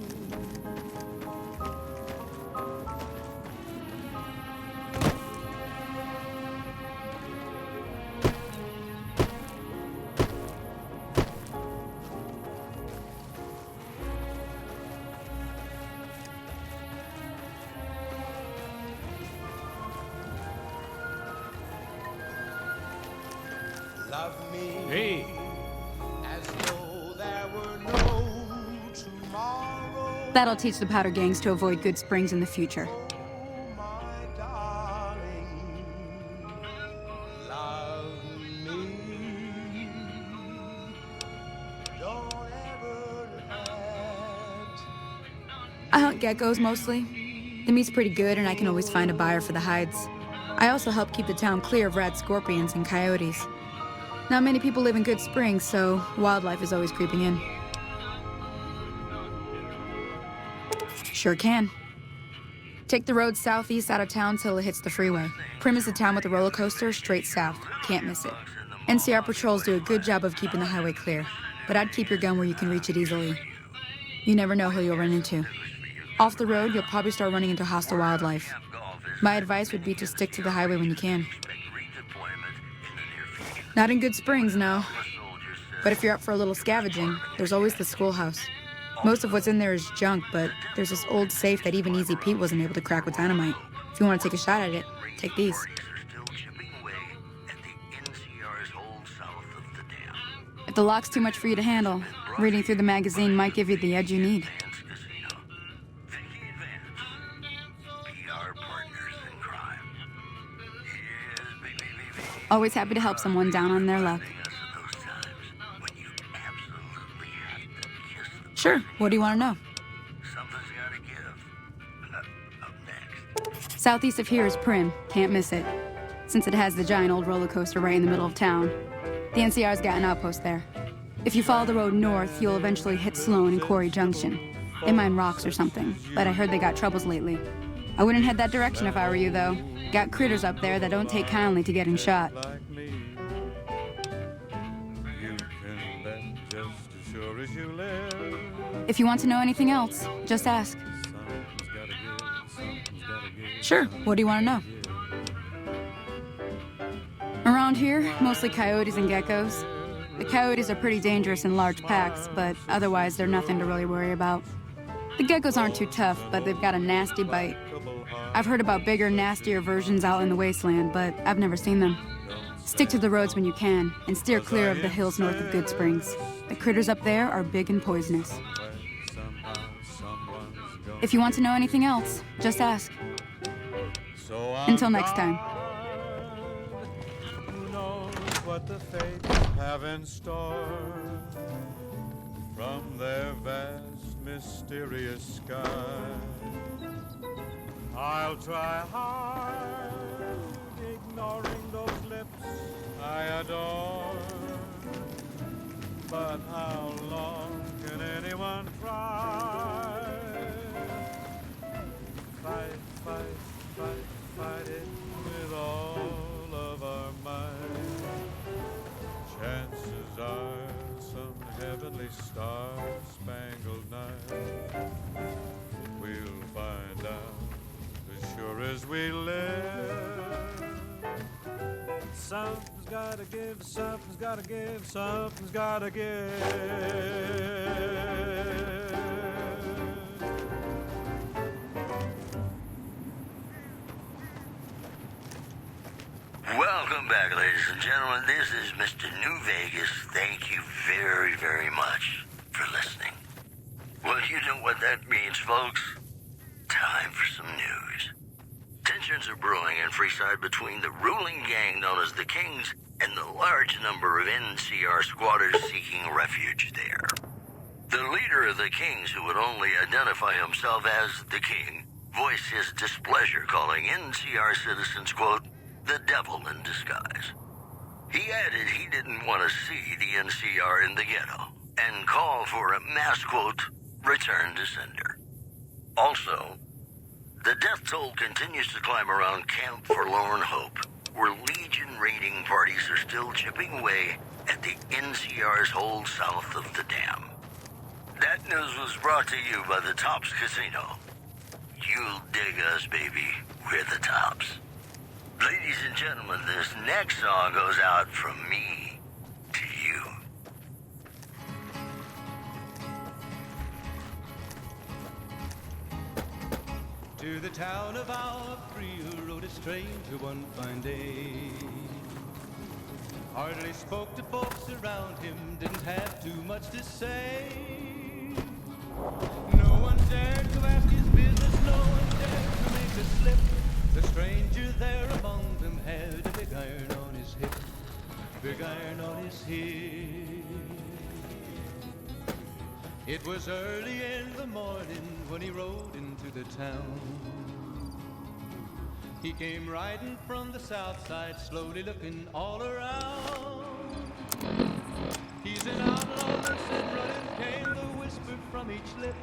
Love me. Hey. As though there were no tomorrow. That'll teach the Powder gangs to avoid Good Springs in the future. My darling, love me. Don't ever let. I hunt geckos mostly. The meat's pretty good and I can always find a buyer for the hides. I also help keep the town clear of rat scorpions and coyotes. Not many people live in Good Springs, so wildlife is always creeping in. Sure can. Take the road southeast out of town till it hits the freeway. Prim is the town with the roller coaster straight south. Can't miss it. NCR patrols do a good job of keeping the highway clear, but I'd keep your gun where you can reach it easily. You never know who you'll run into. Off the road, you'll probably start running into hostile wildlife. My advice would be to stick to the highway when you can. Not in Good Springs, no. But if you're up for a little scavenging, there's always the schoolhouse. Most of what's in there is junk, but there's this old safe that even Easy Pete wasn't able to crack with dynamite. If you want to take a shot at it, take these. If the lock's too much for you to handle, reading through the magazine might give you the edge you need. Always happy to help someone down on their luck. Sure, what do you want to know? Southeast of here is Prim, can't miss it. Since it has the giant old roller coaster right in the middle of town. The NCR's got an outpost there. If you follow the road north, you'll eventually hit Sloan and Quarry Junction. They mine rocks or something, but I heard they got troubles lately. I wouldn't head that direction if I were you, though. Got critters up there that don't take kindly to getting shot. If you want to know anything else, just ask. Sure, what do you want to know? Around here, mostly coyotes and geckos. The coyotes are pretty dangerous in large packs, but otherwise they're nothing to really worry about. The geckos aren't too tough, but they've got a nasty bite. I've heard about bigger, nastier versions out in the wasteland, but I've never seen them. Stick to the roads when you can, and steer clear of the hills north of Good Springs. The critters up there are big and poisonous. If you want to know anything else, just ask. Until next time. Who knows what the fates have in store from their vast, mysterious sky. I'll try hard, ignoring those lips I adore. But how long can anyone try? Fight, fight, fight, fight it with all of our might. Chances are some heavenly star-spangled night we'll find out as sure as we live. Something's gotta give, something's gotta give, something's gotta give. Welcome back, ladies and gentlemen. This is Mr. New Vegas. Thank you very, very much for listening. Well, you know what that means, folks. Time for some news. Tensions are brewing in Freeside between the ruling gang known as the Kings and the large number of NCR squatters seeking refuge there. The leader of the Kings, who would only identify himself as the King, voiced his displeasure, calling NCR citizens, quote, the devil in disguise. He added he didn't want to see the NCR in the ghetto and called for a mass, quote, return to sender. Also, the death toll continues to climb around Camp Forlorn Hope, where Legion raiding parties are still chipping away at the NCR's hold south of the dam. That news was brought to you by the Tops Casino. You'll dig us, baby. We're the Tops. Ladies and gentlemen, this next song goes out from me to you. To the town of our Free rode a stranger one fine day. Hardly spoke to folks around him, didn't have too much to say. No one dared to ask his business, no one dared to make a slip. The stranger there among them had a big iron on his hip, big iron on his hip. It was early in the morning when he rode into the town. He came riding from the south side, slowly looking all around. He's an outlaw, listen, running, came the whisper from each lip.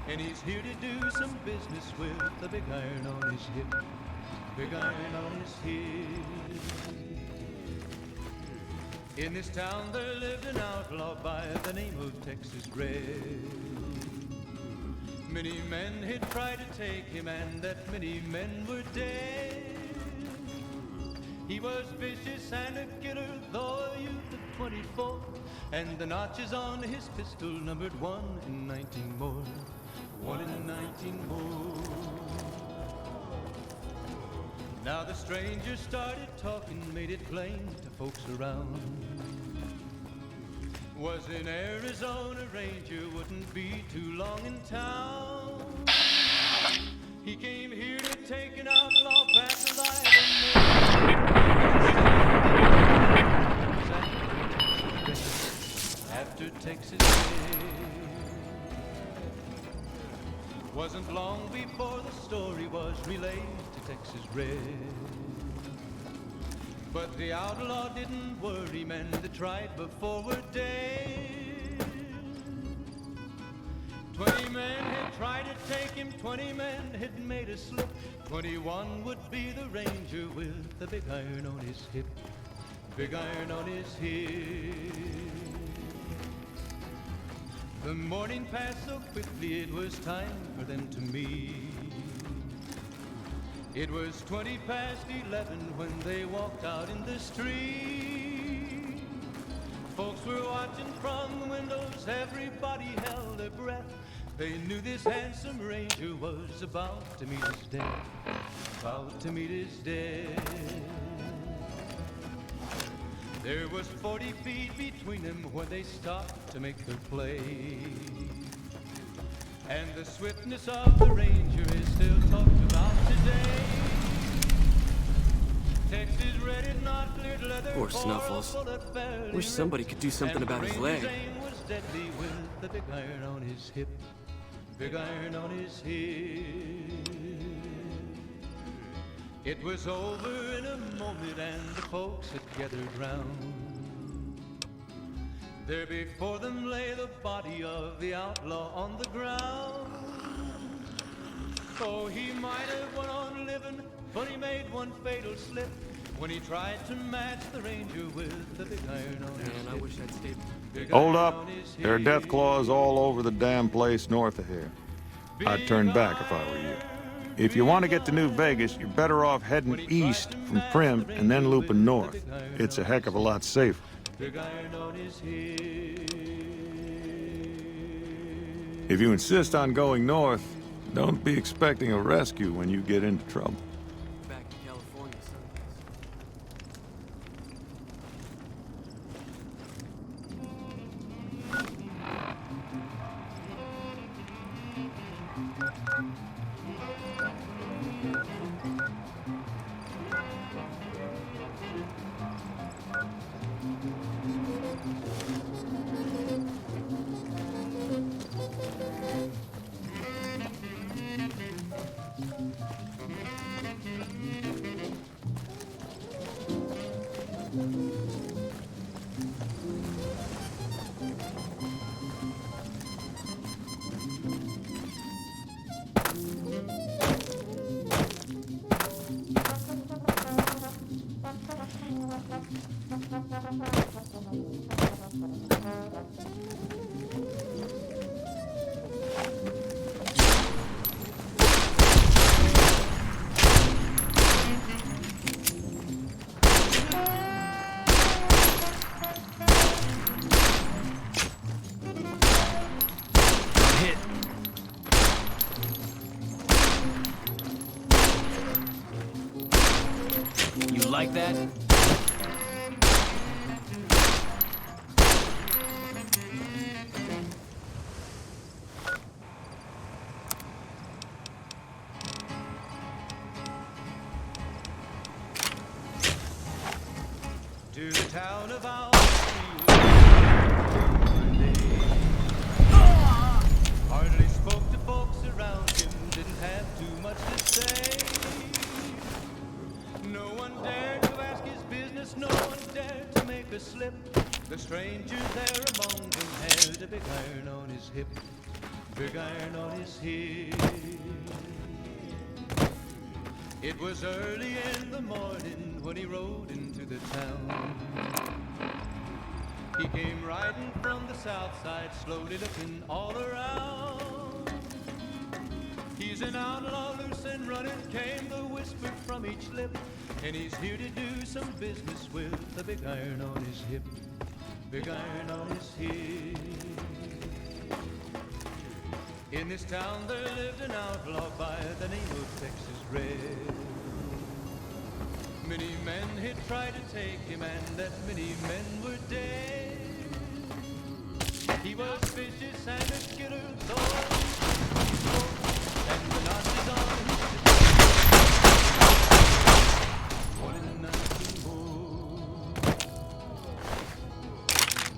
And he's here to do some business with the big iron on his hip, big iron on his hip. In this town there lived an outlaw by the name of Texas Red. Many men had tried to take him, and that many men were dead. He was vicious and a killer, though a youth of 24, and the notches on his pistol numbered 1 in 19 more, 1 in 19 more. Now the stranger started talking, made it plain to folks around. Was an Arizona Ranger, wouldn't be too long in town. He came here to take an outlaw back alive and after Texas Day. Wasn't long before the story was relayed to Texas Red. But the outlaw didn't worry, men that tried before were dead. 20 men had tried to take him, 20 men had made a slip. 21 would be the ranger with the big iron on his hip, big iron on his hip. The morning passed so quickly, it was time for them to meet. It was 20 past 11 when they walked out in the street. Folks were watching from the windows, everybody held their breath. They knew this handsome ranger was about to meet his death, about to meet his death. There was 40 feet between them when they stopped to make their play. And the swiftness of the ranger is still talked about today. Texas Red had not cleared leather. Poor Snuffles. Wish somebody could do something about his leg. Aim was deadly with the big iron on his hip, big iron on his hip. It was over in a moment and the folks had gathered round. There before them lay the body of the outlaw on the ground. Oh, he might have went on living, but he made one fatal slip when he tried to match the ranger with the big iron on his hip. Man, I wish I'd stayed. Hold up. There are death claws all over the damn place north of here. I'd turn back if I were you. If you want to get to New Vegas, you're better off heading east from Prim and then looping north. It's a heck of a lot safer. Big iron on his hip. If you insist on going north, don't be expecting a rescue when you get into trouble. Back to California Sundays. You like that? To the town of our hardly spoke to folks around him, didn't have too much to say. No one dared to ask his business, no one dared to make a slip. The stranger there among them had a big iron on his hip, big iron on his hip. It was early in the morning when he rode into the town. He came riding from the south side, slowly looking all around. He's an outlaw, loose and running, came the whisper from each lip. And he's here to do some business with a big iron on his hip, big iron on his hip. In this town there lived an outlaw by the name of Texas Red. Many men had tried to take him, and that many men were dead. He was vicious and a killer, and the Nazis on his one in 19 more.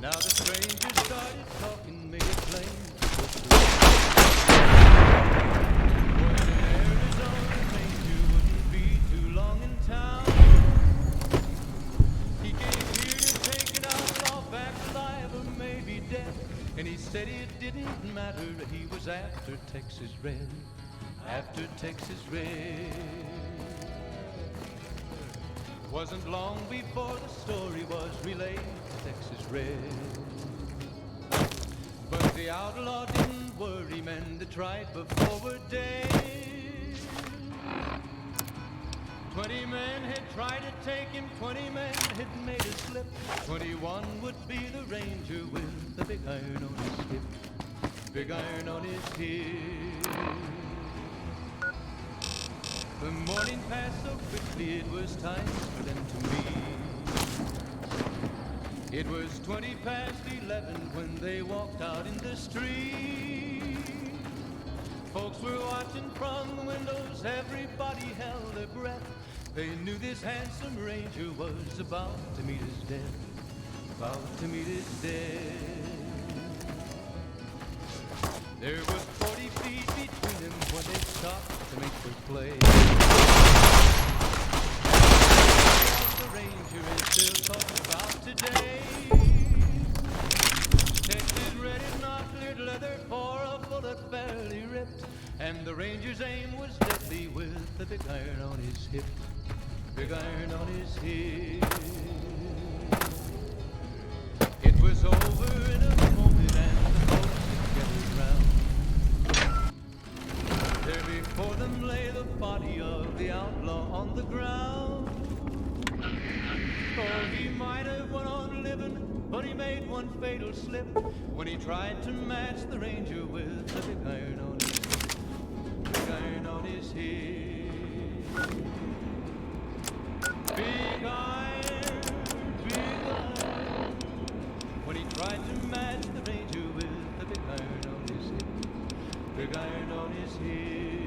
Now the stranger started talking, made it plain. When an Arizona ranger wouldn't be too long in town. He came here to take an outlaw back alive or maybe dead. And he said it didn't matter, he was after Texas Red, after Texas Red. Wasn't long before the story was relayed to Texas Red. But the outlaw didn't worry, men that tried before were dead. 20 men had tried to take him, 20 men had made a slip. 21 would be the ranger with the big iron on his hip, big iron on his hip. The morning passed so quickly, it was time for them to meet. It was 20 past 11 when they walked out in the street. Folks were watching from the windows, everybody held their breath. They knew this handsome ranger was about to meet his death, about to meet his death. There was 40 feet between them when they stopped to make their play. The ranger is still talking about today. Texas Red is not cleared leather for a bullet fairly ripped, and the ranger's aim was deadly with the big iron on his hip, big iron on his hip. It was over in a moment and the folks had gathered round. There before them lay the body of the outlaw on the ground. Oh, he might have went on living, but he made one fatal slip when he tried to match the ranger with the big iron on his hip, big iron on his hip. Big iron, when he tried to match the ranger with the big iron on his hip, big iron on his hip.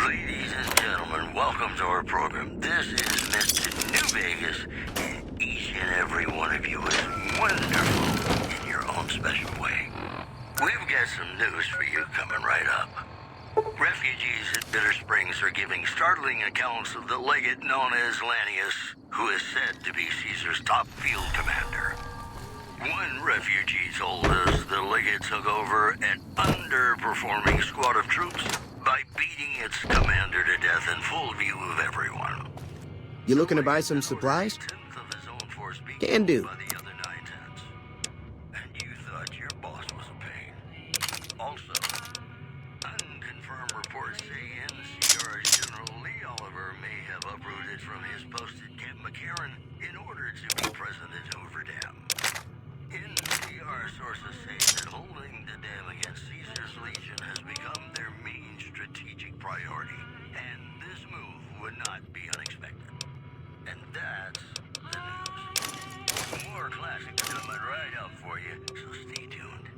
Ladies and gentlemen, welcome to our program. This is Mr. New Vegas, and each and every one of you is wonderful in your own special way. We've got some news for you coming right up. Refugees at Bitter Springs are giving startling accounts of the legate known as Lanius, who is said to be Caesar's top field commander. One refugee told us the Legate took over an underperforming squad of troops by beating its commander to death in full view of everyone. You looking to buy some supplies? Can do. And you thought your boss was a pain. Also, unconfirmed reports say NCR's General Lee Oliver may have uprooted from his post at Camp McCarran in order to be present at Hoover Dam. NCR sources say that holding the dam against Caesar's Legion has become their main strategic priority, and this move would not be unexpected. And that's the news. More classics coming right up for you, so stay tuned.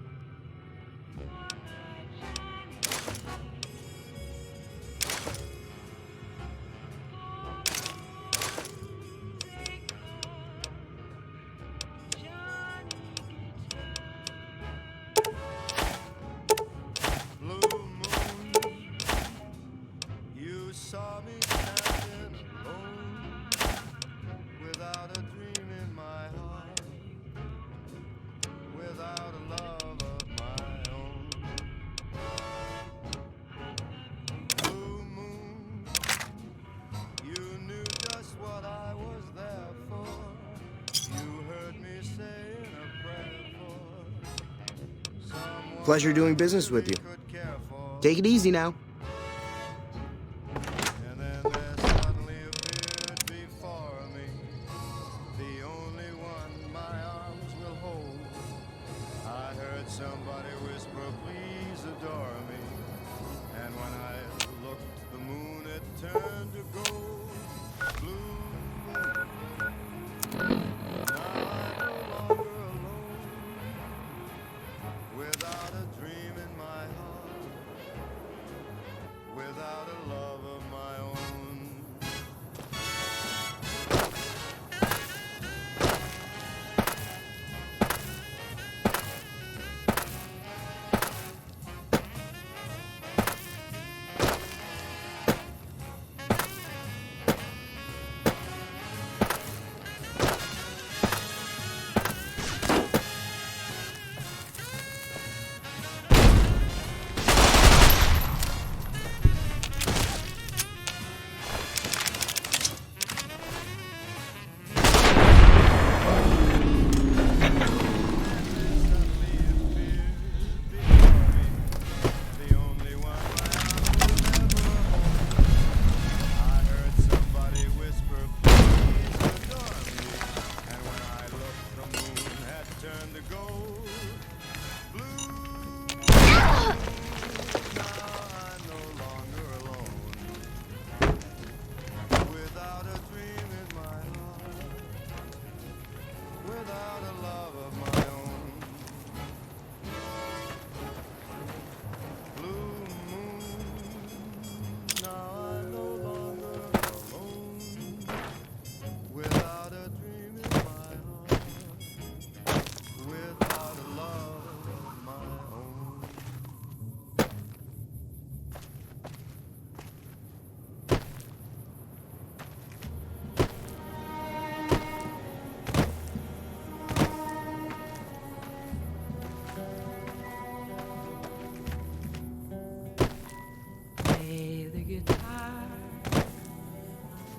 You saw me standing alone, without a dream in my heart, without a love of my own. Blue moon, you knew just what I was there for. You heard me saying a prayer for someone Pleasure doing business with you. Take it easy now. And then there suddenly appeared before me the only one my arms will hold. I heard somebody whisper, please adore me. And when I looked, the moon had turned to gold. Blue moon, now I'm no longer alone, without a dream in my heart, without a love of my own.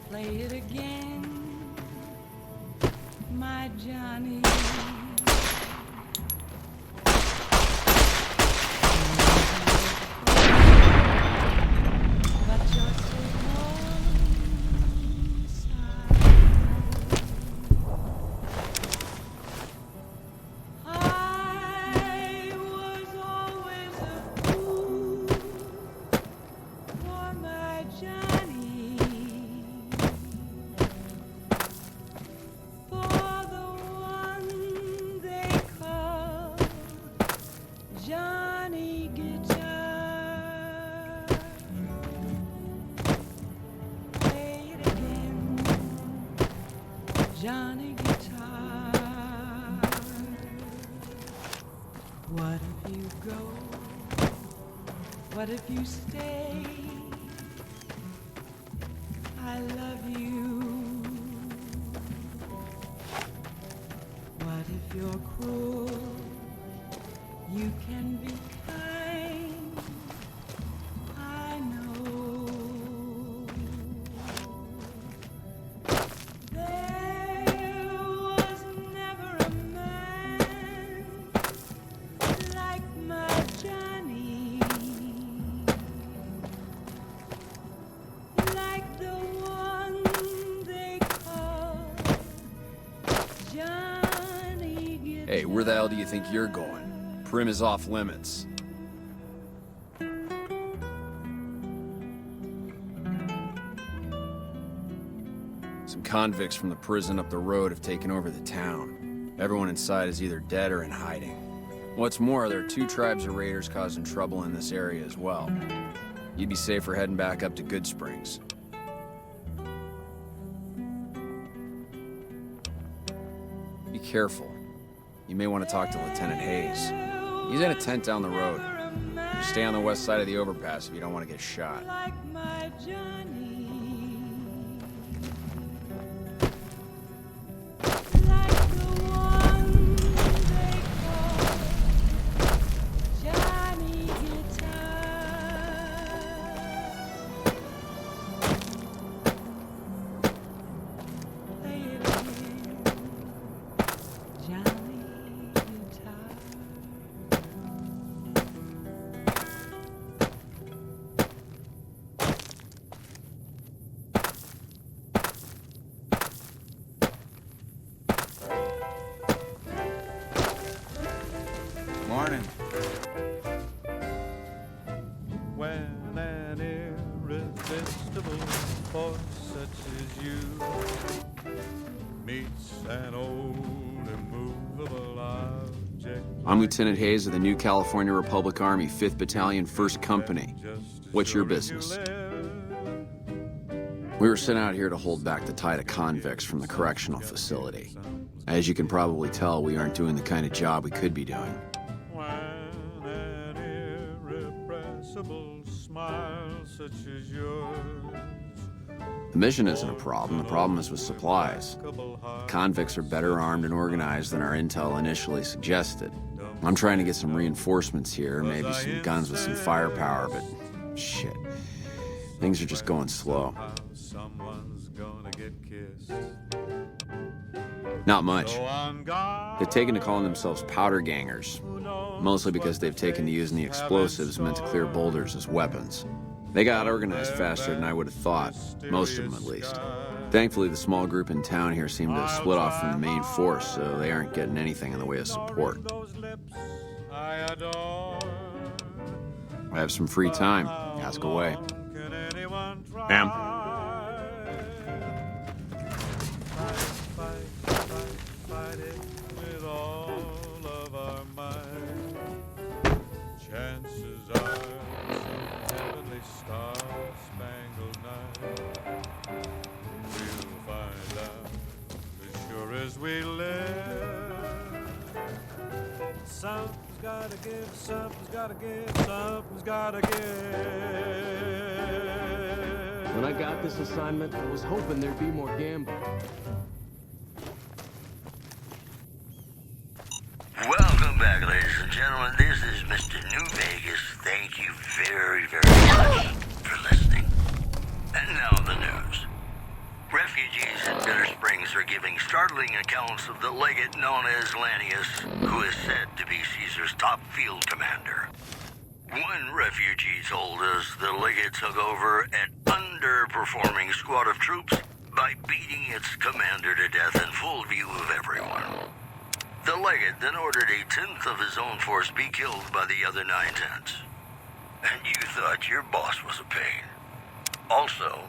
Play it again, my Johnny. But you're so I was always a fool for my Johnny. For the one they call Johnny Guitar. Play it again, Johnny Guitar. What if you go? What if you stay? I love you. What if you're cruel, you can be kind. I know. There was never a man like my Johnny, like the one they call Johnny. Hey, where the hell do you think you're going? Prim is off limits. Some convicts from the prison up the road have taken over the town. Everyone inside is either dead or in hiding. What's more, there are 2 tribes of raiders causing trouble in this area as well. You'd be safer heading back up to Good Springs. Be careful. You may want to talk to Lieutenant Hayes. He's in a tent down the road. Just stay on the west side of the overpass if you don't want to get shot. Like my Johnny, like the one they call Johnny Guitar. Play it again, Johnny Guitar. Morning. When an irresistible force such as you meets an old immovable object. I'm Lieutenant Hayes of the New California Republic Army, 5th Battalion, 1st Company. What's your business? We were sent out here to hold back the tide of convicts from the correctional facility. As you can probably tell, we aren't doing the kind of job we could be doing. An irrepressible smile such as yours. The mission isn't a problem. The problem is with supplies. Convicts are better armed and organized than our intel initially suggested. I'm trying to get some reinforcements here, maybe some guns with some firepower, but shit. Things are just going slow. Someone's gonna get kissed. Not much. They've taken to calling themselves powder gangers, mostly because they've taken to using the explosives meant to clear boulders as weapons. They got organized faster than I would have thought, most of them at least. Thankfully, the small group in town here seem to have split off from the main force, so they aren't getting anything in the way of support. I adore. I have some free time. Ask away. Ma'am. Fight it with all of our might. Chances are some heavenly star-spangled night we'll find out as sure as we live. Something's gotta give, something's gotta give, something's gotta give. When I got this assignment, I was hoping there'd be more gambling. Welcome back, ladies and gentlemen. This is Mr. New Vegas. Thank you very, very much for listening. And now the news. Refugees in Bitter Springs are giving startling accounts of the legate known as Lannius, who is said to be Caesar's top field commander. One refugee told us the legate took over an underperforming squad of troops by beating its commander to death in full view of everyone. The legate then ordered a 10th of his own force be killed by the other 9/10. And you thought your boss was a pain. Also,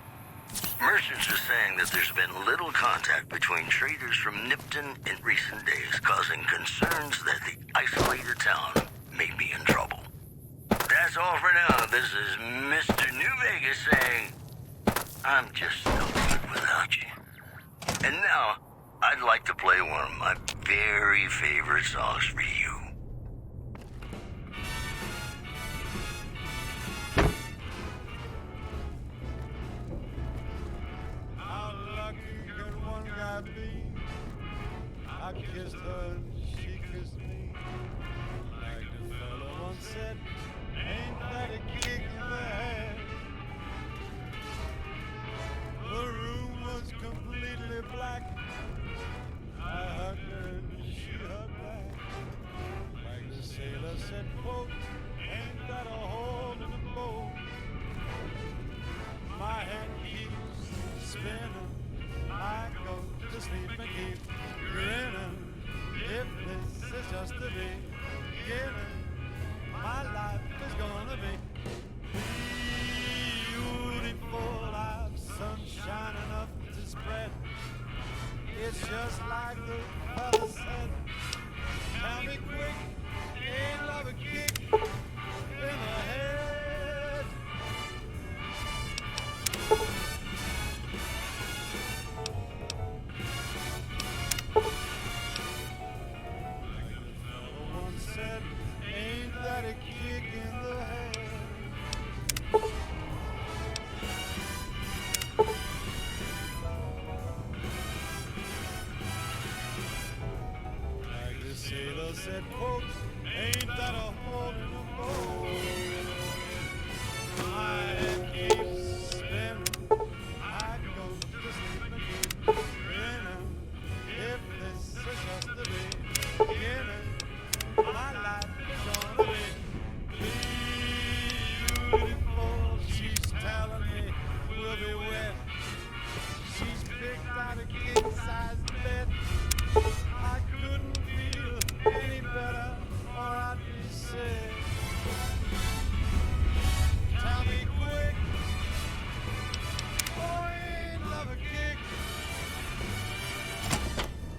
merchants are saying that there's been little contact between traders from Nipton in recent days, causing concerns that the isolated town may be in trouble. That's all for now. This is Mr. New Vegas saying, I'm just no good without you. And now, I'd like to play one of my very favorite songs for you. How lucky could one guy be? I kissed her and said, quote, ain't that a hole in the boat? My head keeps spinning. I go to sleep and keep grinning. If this is just the beginning, my life is gonna be beautiful. I've sunshine enough to spread. It's just like the fella said. Tell me quick, ain't love a kick in the head? One said, ain't that a kick in the head? Like the sailor said, quote, ain't that a hole in the boat? My head keeps spinning. I go to sleep and keep grinning. If this is just the beginning, my life is gonna be beautiful. She's telling me we'll be wet. She's picked out a king-size bed. I couldn't feel any better, or I'd be sick. Tell me quick, oh, ain't love a kick?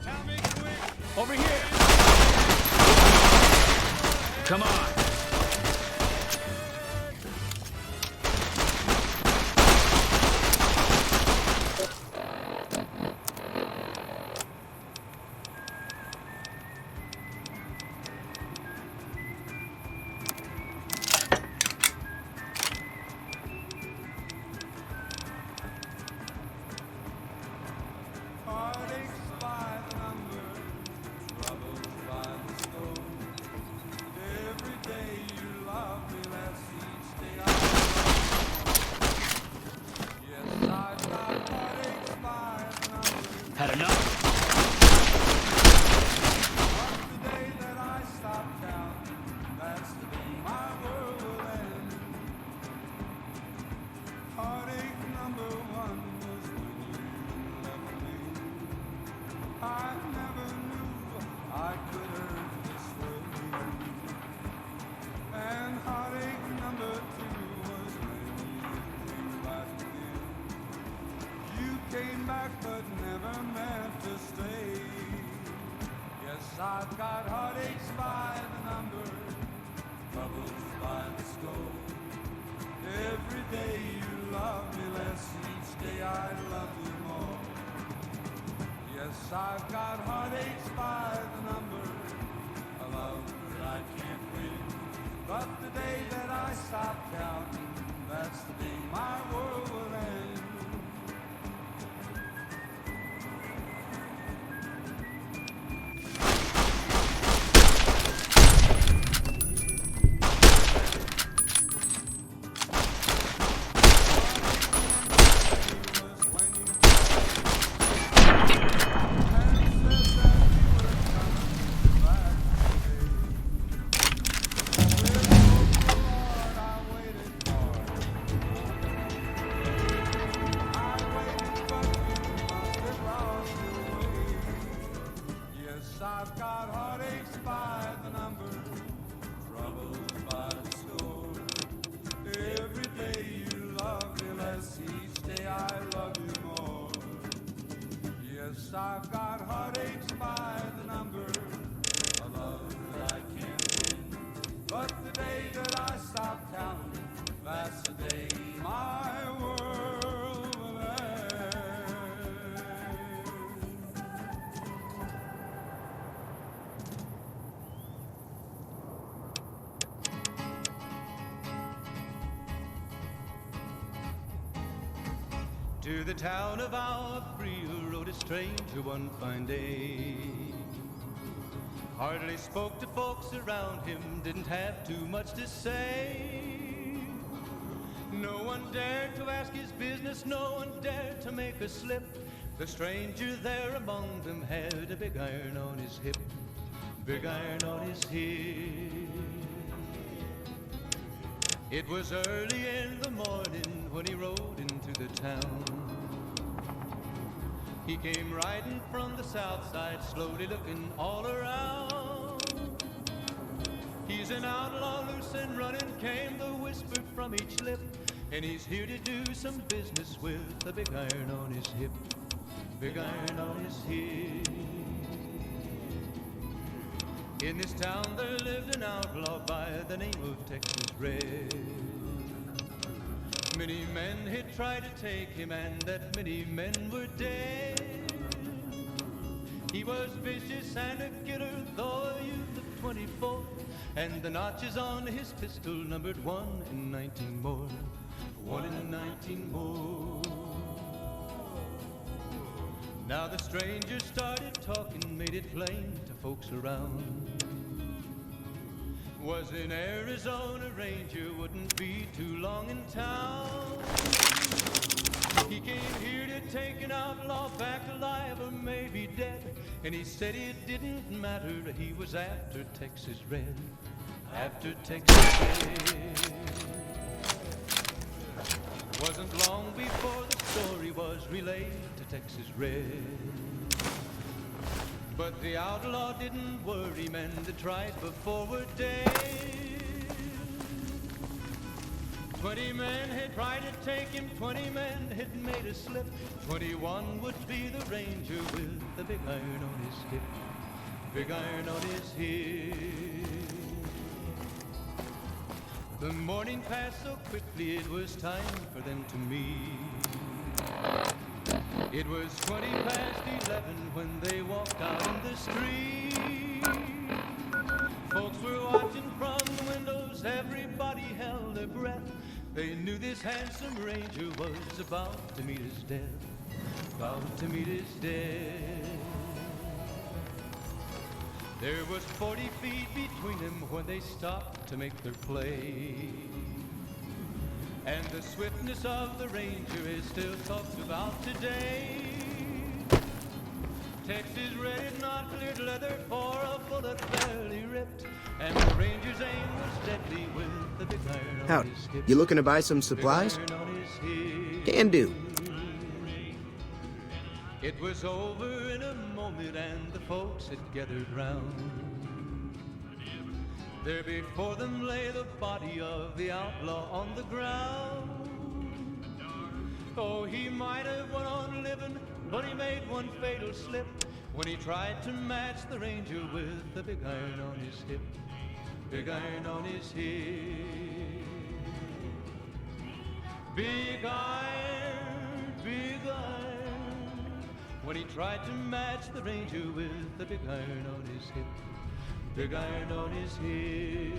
Tell me quick. Over here! Come on! Heartaches by the number, troubles by the score. Every day you love me less, each day I love you more. Yes, I've got heartaches by the number. Had enough? But the day that I stop counting, that's the day my world will end. Heartache number one was when you left me. I never knew I could hurt this way. And heartache number two was when you came back again. You came back but never meant to stay. Yes, I've got heartaches by the number, troubles by the score. Every day you love me less, each day I love you more. Yes, I've got heartaches by the number, a love that I can't win. But the day that I stop counting, that's the day my world will end. I've got heartaches by the number, troubles by the score. Every day you love me less, each day I love you more. Yes, I've got heartaches by the number, a love that I can't win. But the day that I stop counting, that's the day my world will end. To the town of Aprio rode a stranger one fine day. Hardly spoke to folks around him, didn't have too much to say. No one dared to ask his business, no one dared to make a slip. The stranger there among them had a big iron on his hip, big iron on his hip. It was early in the morning when he rode into the town. He came riding from the south side, slowly looking all around. He's an outlaw, loose and running, came the whisper from each lip. And he's here to do some business with a big iron on his hip. Big iron on his hip. In this town there lived an outlaw by the name of Texas Red. Many men had tried to take him, and that many men were dead. He was vicious and a killer, though a youth of 24. And the notches on his pistol numbered 1 in 19 more. 1 in 19 more. Now the stranger started talking, made it plain to folks around. Was an Arizona Ranger, wouldn't be too long in town. He came here to take an outlaw back alive or maybe dead. And he said it didn't matter, he was after Texas Red. After Texas Red. Wasn't long before the story was relayed to Texas Red. But the outlaw didn't worry, men that tried before were dead. 20 men had tried to take him, 20 men had made a slip. 21 would be the ranger with the big iron on his hip. Big iron on his hip. The morning passed so quickly, it was time for them to meet. It was 20 past 11 when they walked out in the street. Folks were watching from the windows, everybody held their breath. They knew this handsome ranger was about to meet his death. About to meet his death. There was 40 feet between them when they stopped to make their play. And the swiftness of the ranger is still talked about today. Texas Red had not cleared leather for a bullet barely ripped. And the ranger's aim was deadly with the big iron on Howdy. his hip. You looking to buy some supplies? Big iron on his hip. Can do. It was over in a moment and the folks had gathered round. There before them lay the body of the outlaw on the ground. Oh, he might have went on living, but he made one fatal slip when he tried to match the ranger with the big iron on his hip. Big iron on his hip. Big iron, big iron. When he tried to match the ranger with the big iron on his hip. Big iron on his hip.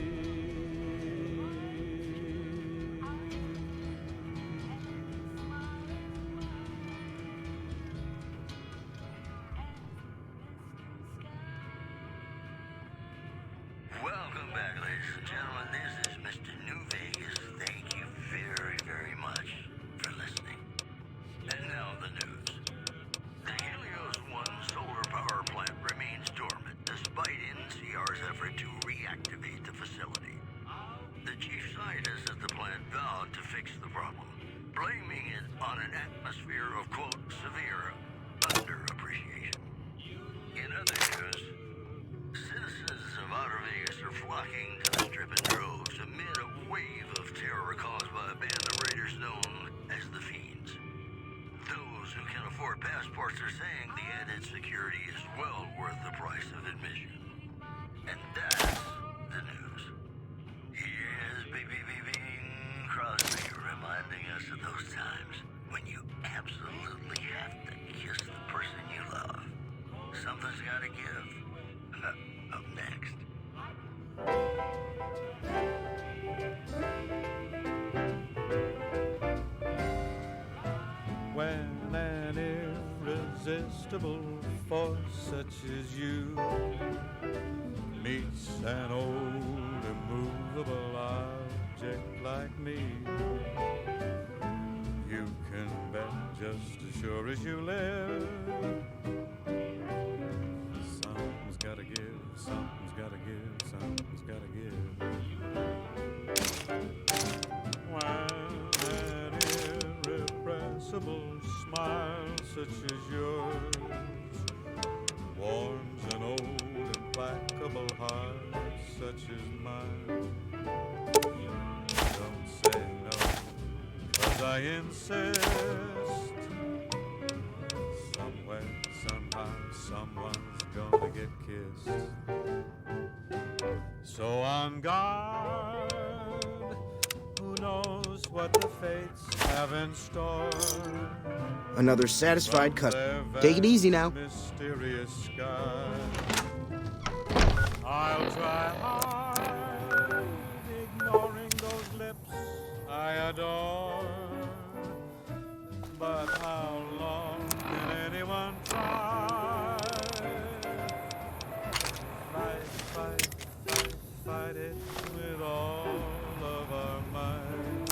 Welcome back, ladies and gentlemen. This is Mr. New Vegas. Thank you very, very much for listening. And now the news. The Helios 1 solar power plant remains dormant despite NCR's effort to reactivate the facility. The chief scientist at the plant vowed to fix the problem, blaming it on an atmosphere of, quote, severe underappreciation. In other news, citizens of Outer Vegas are flocking to the Strip in droves amid a wave of terror caused by a band of raiders known as the Fiends. Those who can afford passports are saying the added security is well worth the price of admission. And that's the news. Here's Bing Crosby reminding us of those times when you absolutely have to kiss the person you love. Something's gotta give. Up next. When an irresistible force such as you meets an old immovable object like me, you can bet just as sure as you live, something's gotta give, something's gotta give, something's gotta give. irreplaceable smile such as yours warms an old implacable heart such as mine. Don't say no, 'cause I insist. Somewhere, somehow, someone's gonna get kissed. So on guard, who knows what the fates have in store? Another satisfied customer. Take it easy now. Mysterious sky. I'll try hard, ignoring those lips I adore. But how long can anyone try? Fight, fight, fight, fight it with all of our might.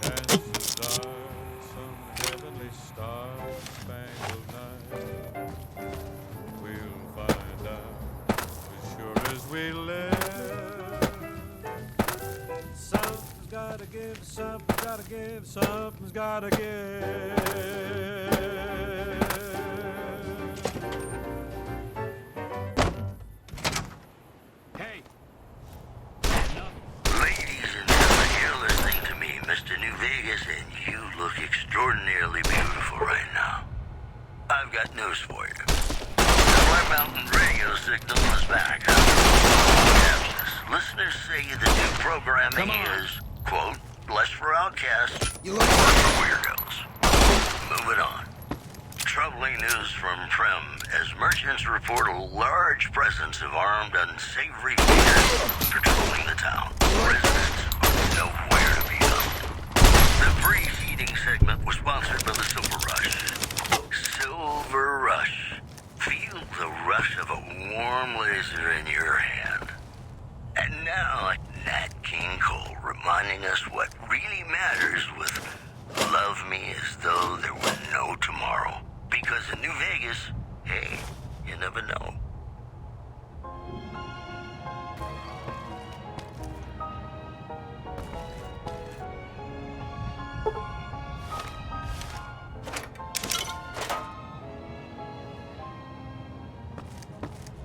Dance the stars, some heavenly star-spangled night. We'll find out as sure as we live. Something's gotta give, something's gotta give, something's gotta give. Hey! Ladies and gentlemen, you're listening to me, Mr. New Vegas, and you look extraordinarily beautiful right now. I've got news for you. The Black Mountain radio signal is back. Listeners say the new programming is, quote, less for outcasts, more for weirdos. Moving on. Troubling news from Prim as merchants report a large presence of armed, unsavory figures patrolling the town. Residents are nowhere to be found. The preceding segment was sponsored by the Silver Rush. Silver Rush. Feel the rush of a warm laser in your hand. And now, Nat King Cole reminding us what really matters with Love Me As Though There Were No Tomorrow. Because in New Vegas, hey, you never know.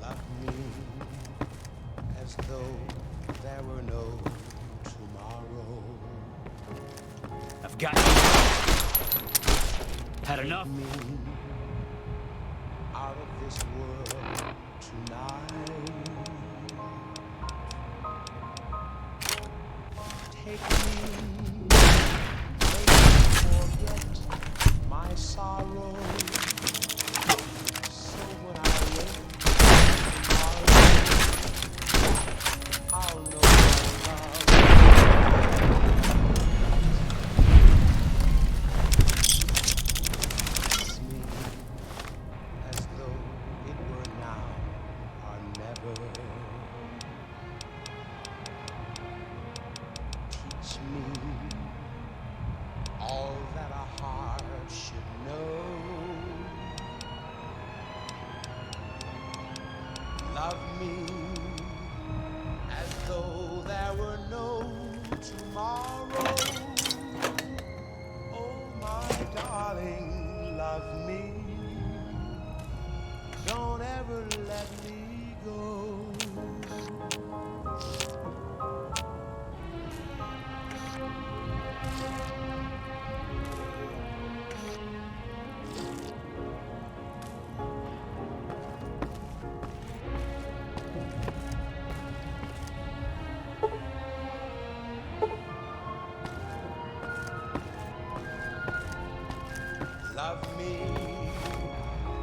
Love me as though there were no tomorrow. I've got you. Had enough? Me out of this world tonight. Take me, make me forget my sorrow. So when I wake tomorrow, I'll know my love. Love me as though there were no tomorrow. Oh, my darling, love me. Don't ever let me go. Love me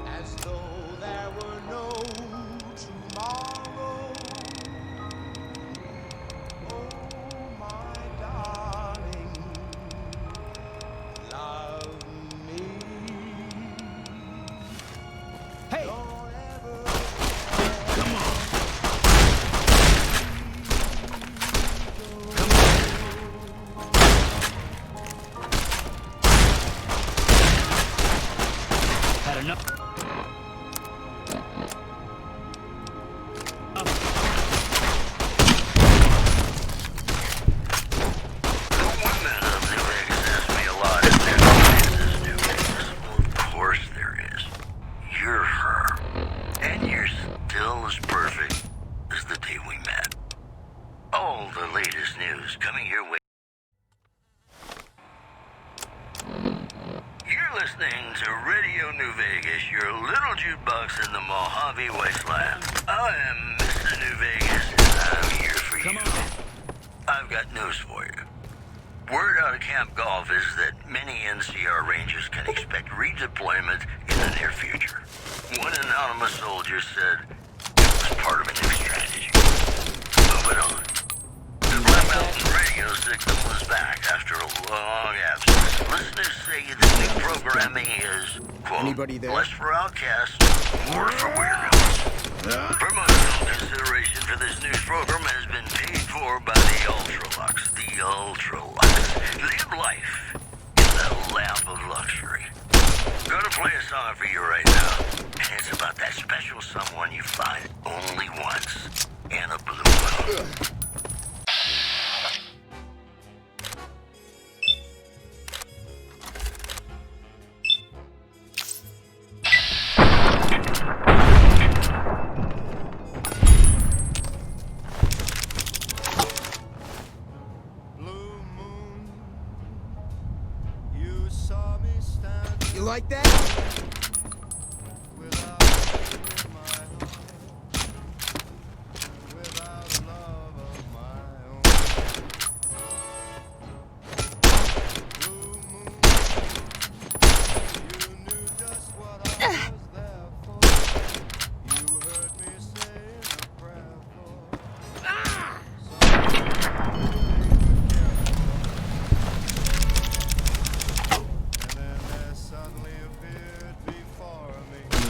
as though there were no tomorrow. Oh, my darling, love me. Hey! Don't ever come on. All the latest news coming your way. You're listening to Radio New Vegas, your little jukebox in the Mojave Wasteland. I am Mr. New Vegas, and I'm here for you. I've got news for you. Word out of Camp Golf is that many NCR Rangers can expect redeployment in the near future. One anonymous soldier said it was part of a new strategy. Moving on. The Black Mountain radio signal is back after a long absence. Listeners say the new programming is, quote, Anybody there? less for outcasts, more for weirdos. Promotional consideration for this news program has been paid for by the Ultralux. The Ultralux. Live life in the lap of luxury. Gonna play a song for you right now. And it's about that special someone you find only once in a blue moon. You like that?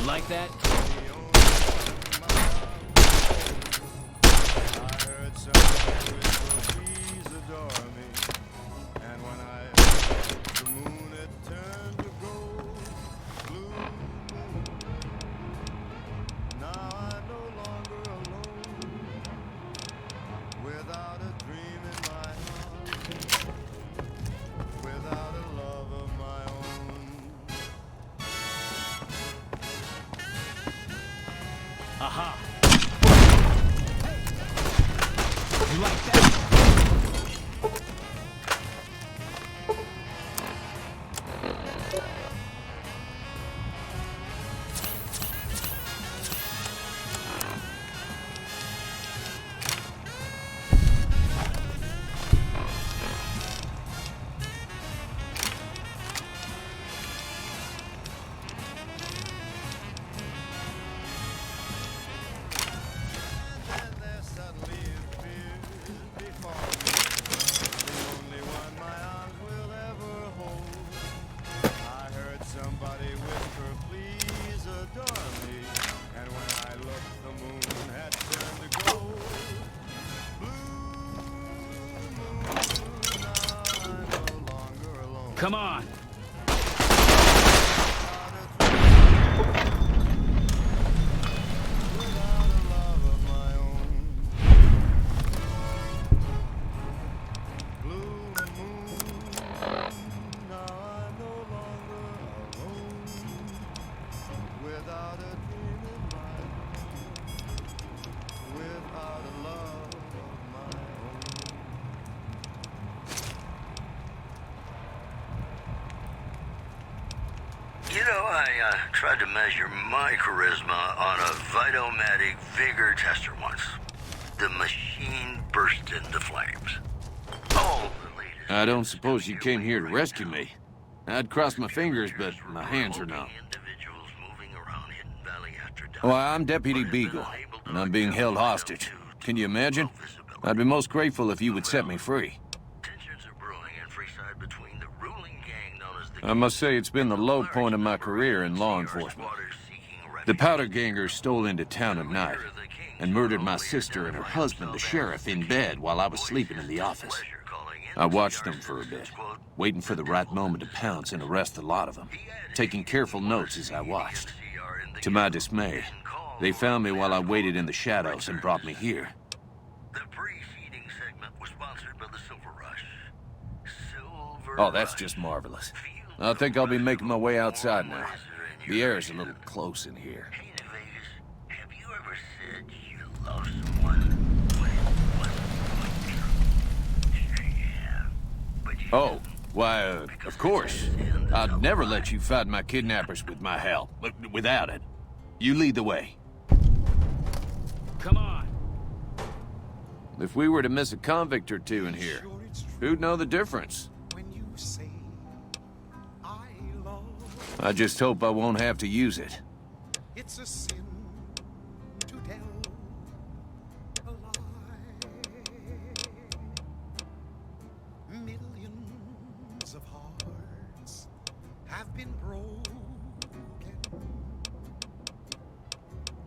Like that? Aha! You like that? Come on! You know, I tried to measure my charisma on a Vitomatic vigor tester once. The machine burst into flames. Oh, I don't suppose you came here to rescue me. I'd cross my fingers, but my hands are numb. Well, I'm Deputy Beagle, and I'm being held hostage. Can you imagine? I'd be most grateful if you would set me free. I must say it's been the low point of my career in law enforcement. The powder gangers stole into town at night and murdered my sister and her husband, the sheriff, in bed while I was sleeping in the office. I watched them for a bit, waiting for the right moment to pounce and arrest the lot of them, taking careful notes as I watched. To my dismay, they found me while I waited in the shadows and brought me here. Oh, that's just marvelous. I think I'll be making my way outside now. The air is a little close in here. Oh, why, of course. I'd never let you fight my kidnappers with my help, without it. You lead the way. Come on. If we were to miss a convict or two in here, who'd know the difference? I just hope I won't have to use it. It's a sin to tell a lie. Millions of hearts have been broken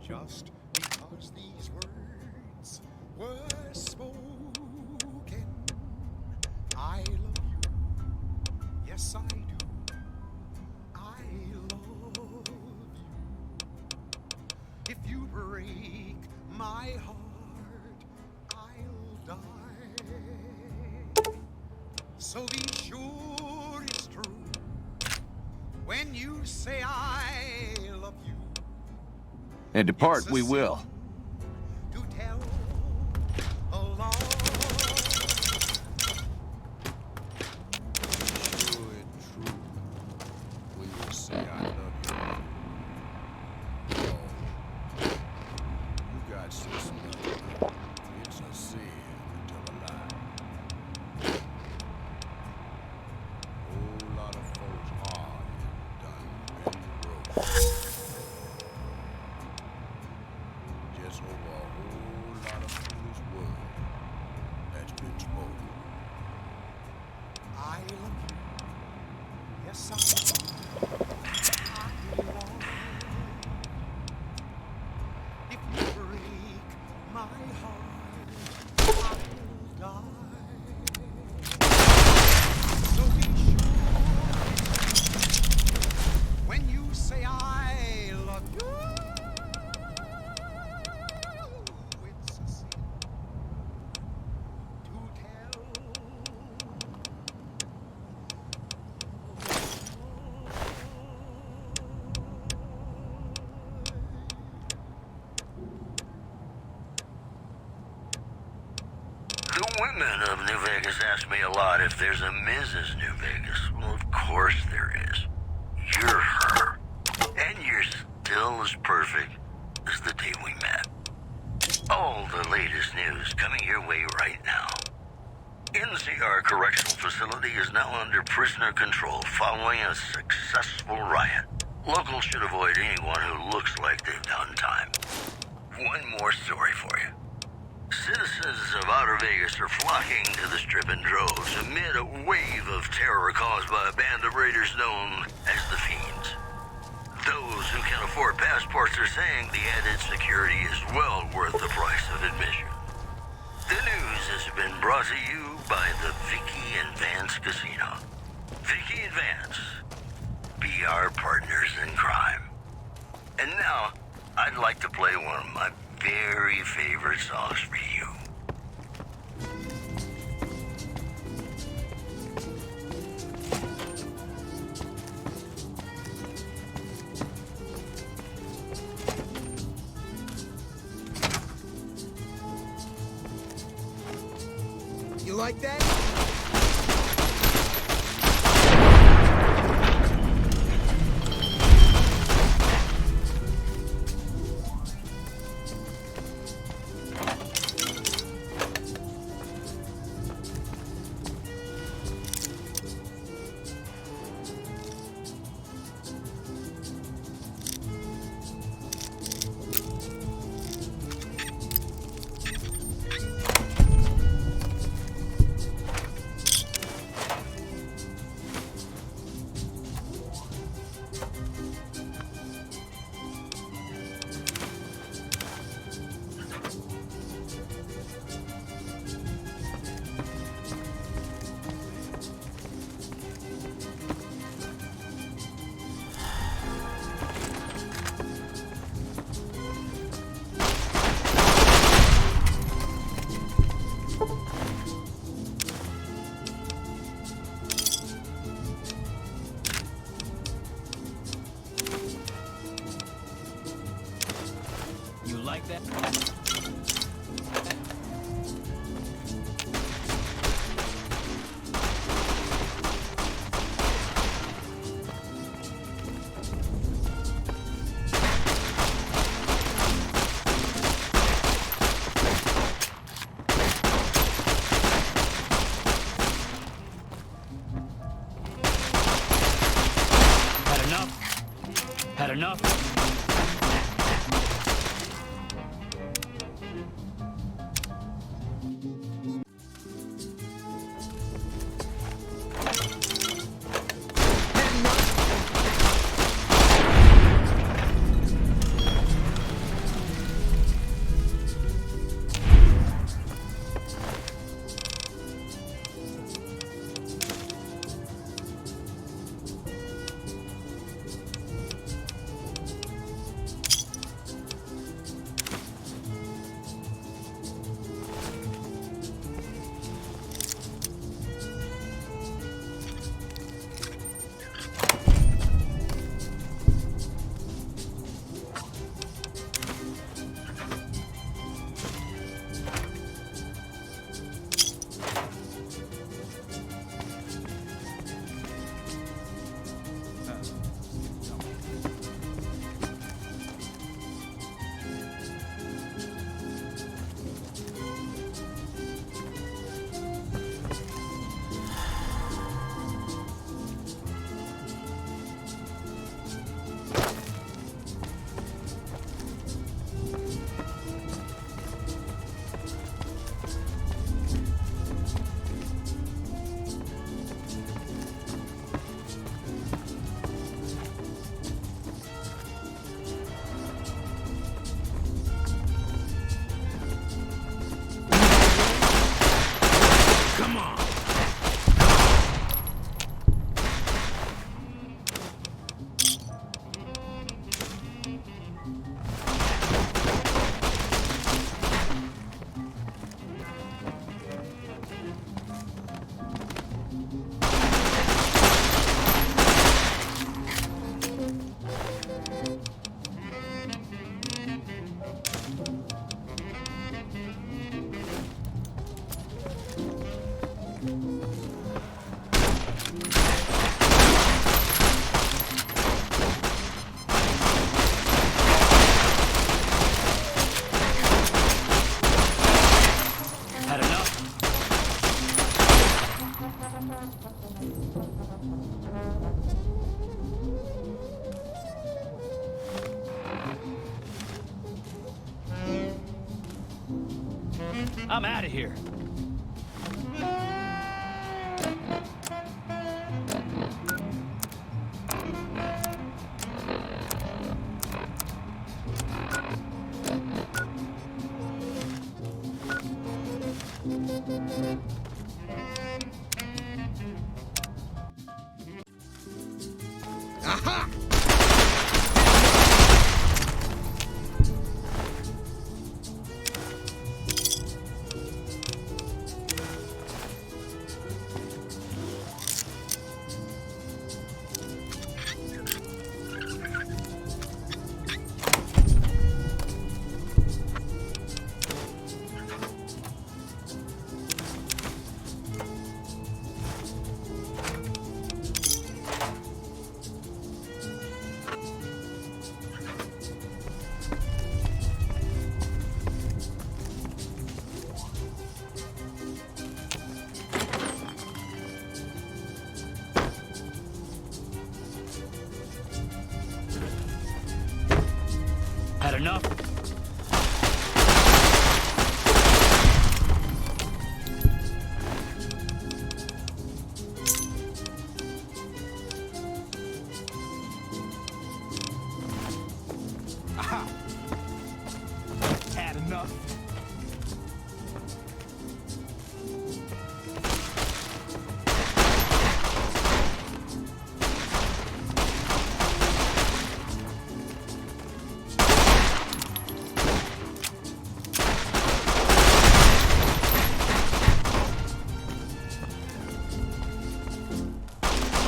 just because these words were spoken. I love you, yes I do. I love you. If you break my heart, I'll die. So be sure it's true when you say I love you. And depart we will. To tell a lie. Sure and true when you say I love you. Oh, you got sense enough. It's a sin to tell a lie. Whole lot of folks hard and done been broke. Just over a whole lot of foolish words that's been spoken. I love you. Yes, I do. I love you. If you break my heart, I'll die. So be sure when you say I love you. It's a sin to tell. The women of New Vegas ask me a lot if there's a Mrs. New Vegas. Well, of course there is. You're her. And you're still as perfect as the day we met. All the latest news coming your way right now. NCR Correctional Facility is now under prisoner control following a successful riot. Locals should avoid anyone who looks like they've done time. One more story for you. Citizens of Outer Vegas are flocking to the Strip in droves amid a wave of terror caused by a band of raiders known as the Fiends. Those who can afford passports are saying the added security is well worth the price of admission. The news has been brought to you by the Vicky and Vance Casino. Vicky and Vance, be our partners in crime. And now, I'd like to play one of my very favorite songs for you. You like that? enough? I'm out of here. Aha! Had enough? Aha! Had enough?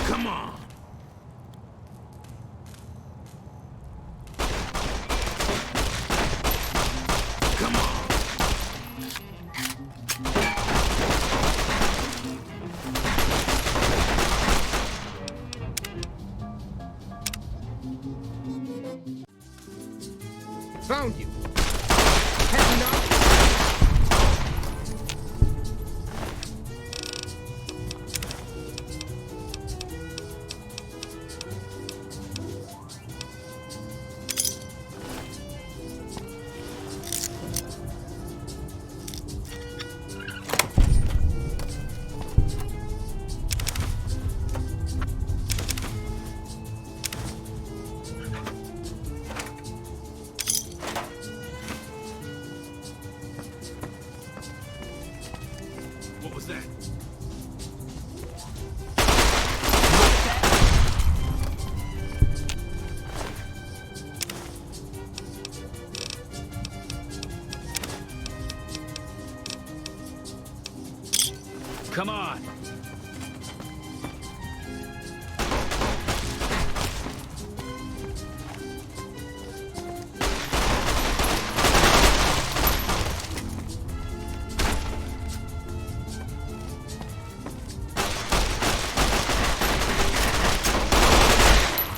Come on. Come on. Found you. Had enough? was that? Come on.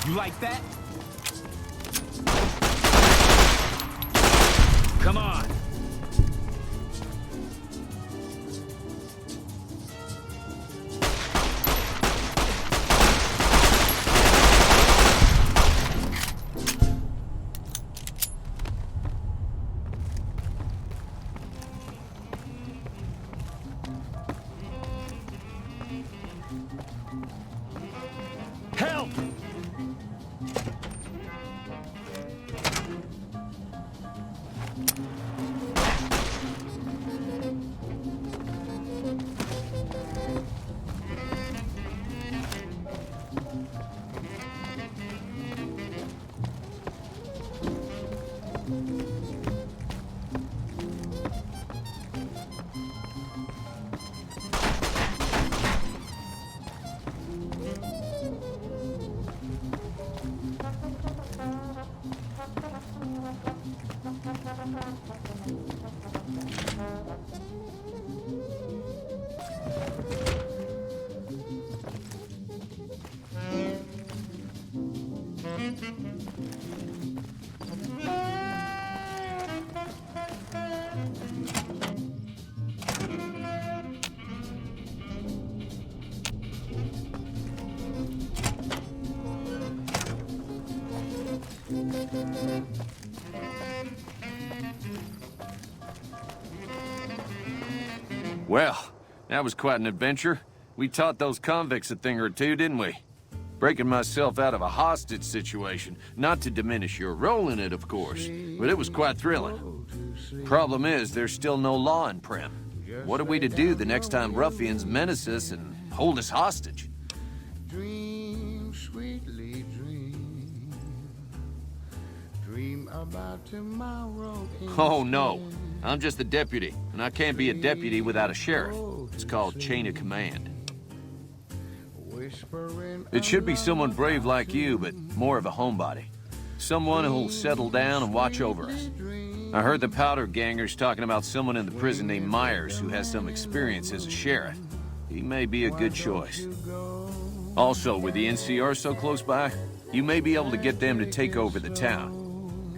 You like that? Come on. Help! Well, that was quite an adventure. We taught those convicts a thing or two, didn't we? Breaking myself out of a hostage situation. Not to diminish your role in it, of course, but it was quite thrilling. Problem is, there's still no law in Prim. What are we to do the next time ruffians menace us and hold us hostage? Dream, sweetly dream. Dream about tomorrow. Oh, no. I'm just the deputy, and I can't be a deputy without a sheriff. It's called chain of command. It should be someone brave like you, but more of a homebody. Someone who'll settle down and watch over us. I heard the powder gangers talking about someone in the prison named Myers who has some experience as a sheriff. He may be a good choice. Also, with the NCR so close by, you may be able to get them to take over the town.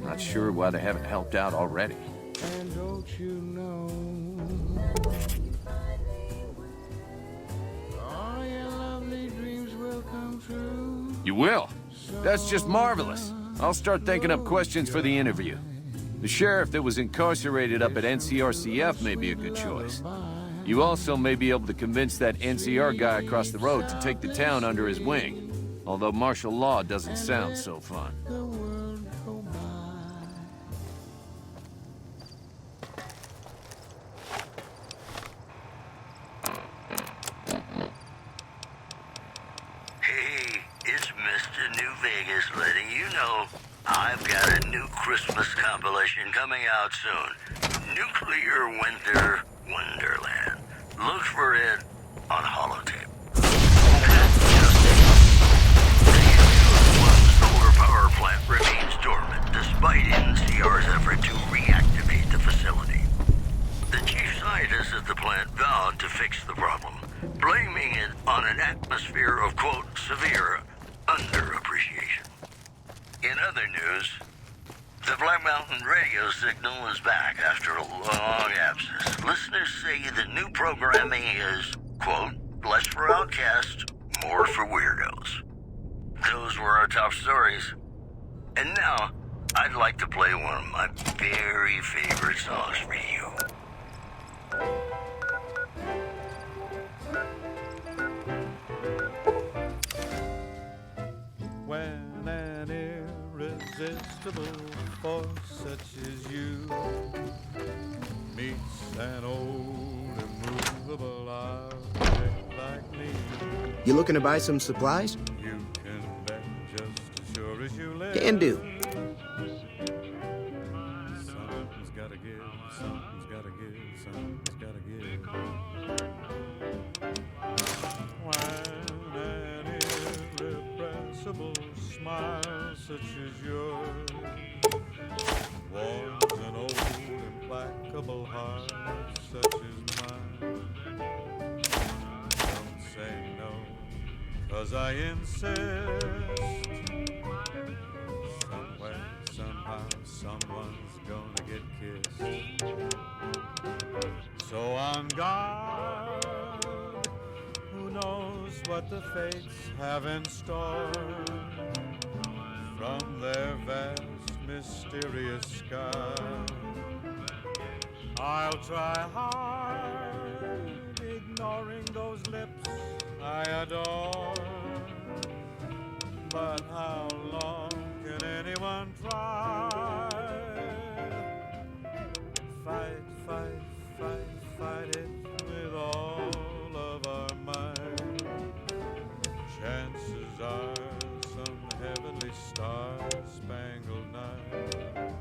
Not sure why they haven't helped out already. And don't you know, all your lovely dreams will come true. You will? That's just marvelous. I'll start thinking up questions for the interview. The sheriff that was incarcerated up at NCRCF may be a good choice. You also may be able to convince that NCR guy across the road to take the town under his wing. Although martial law doesn't sound so fun. Hey, it's Mr. New Vegas letting you know I've got a new Christmas compilation coming out soon. Nuclear Winter Wonderland. Look for it on holotape. That's just it. The solar power plant remains dormant despite NCR's effort to reactivate the facility. The chief scientist at the plant vowed to fix the problem, blaming it on an atmosphere of, quote, severe underappreciation. In other news, the Black Mountain radio signal is back after a long absence. Listeners say the new programming is, quote, less for outcasts, more for weirdos. Those were our top stories. And now, I'd like to play one of my very favorite songs for you. When an irresistible force such as you meets an old immovable eye. You looking to buy some supplies? You can bet just as sure as you live. Can do. Something's gotta give, something's gotta give, something's gotta give. When an irrepressible smile such as yours warms an old implacable heart such as mine, don't say no, 'cause I insist. Somewhere, somehow, someone's gonna get kissed. So on guard, who knows what the fates have in store from their vast, mysterious sky. I'll try hard, ignoring those lips I adore. But how long can anyone try? Fight, fight, fight, fight it with all of our might. Chances are some heavenly star-spangled night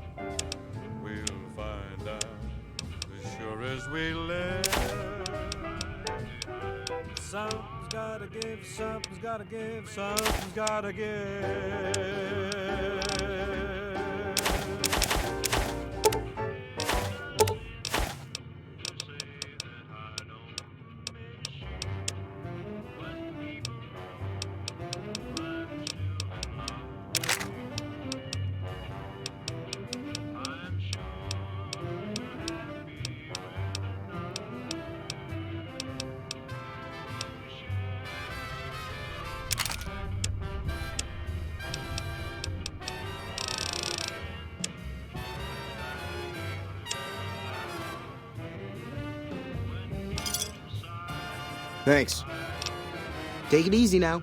we'll find out as sure as we live. Something's gotta give, something's gotta give, something's gotta give. Thanks. Take it easy now.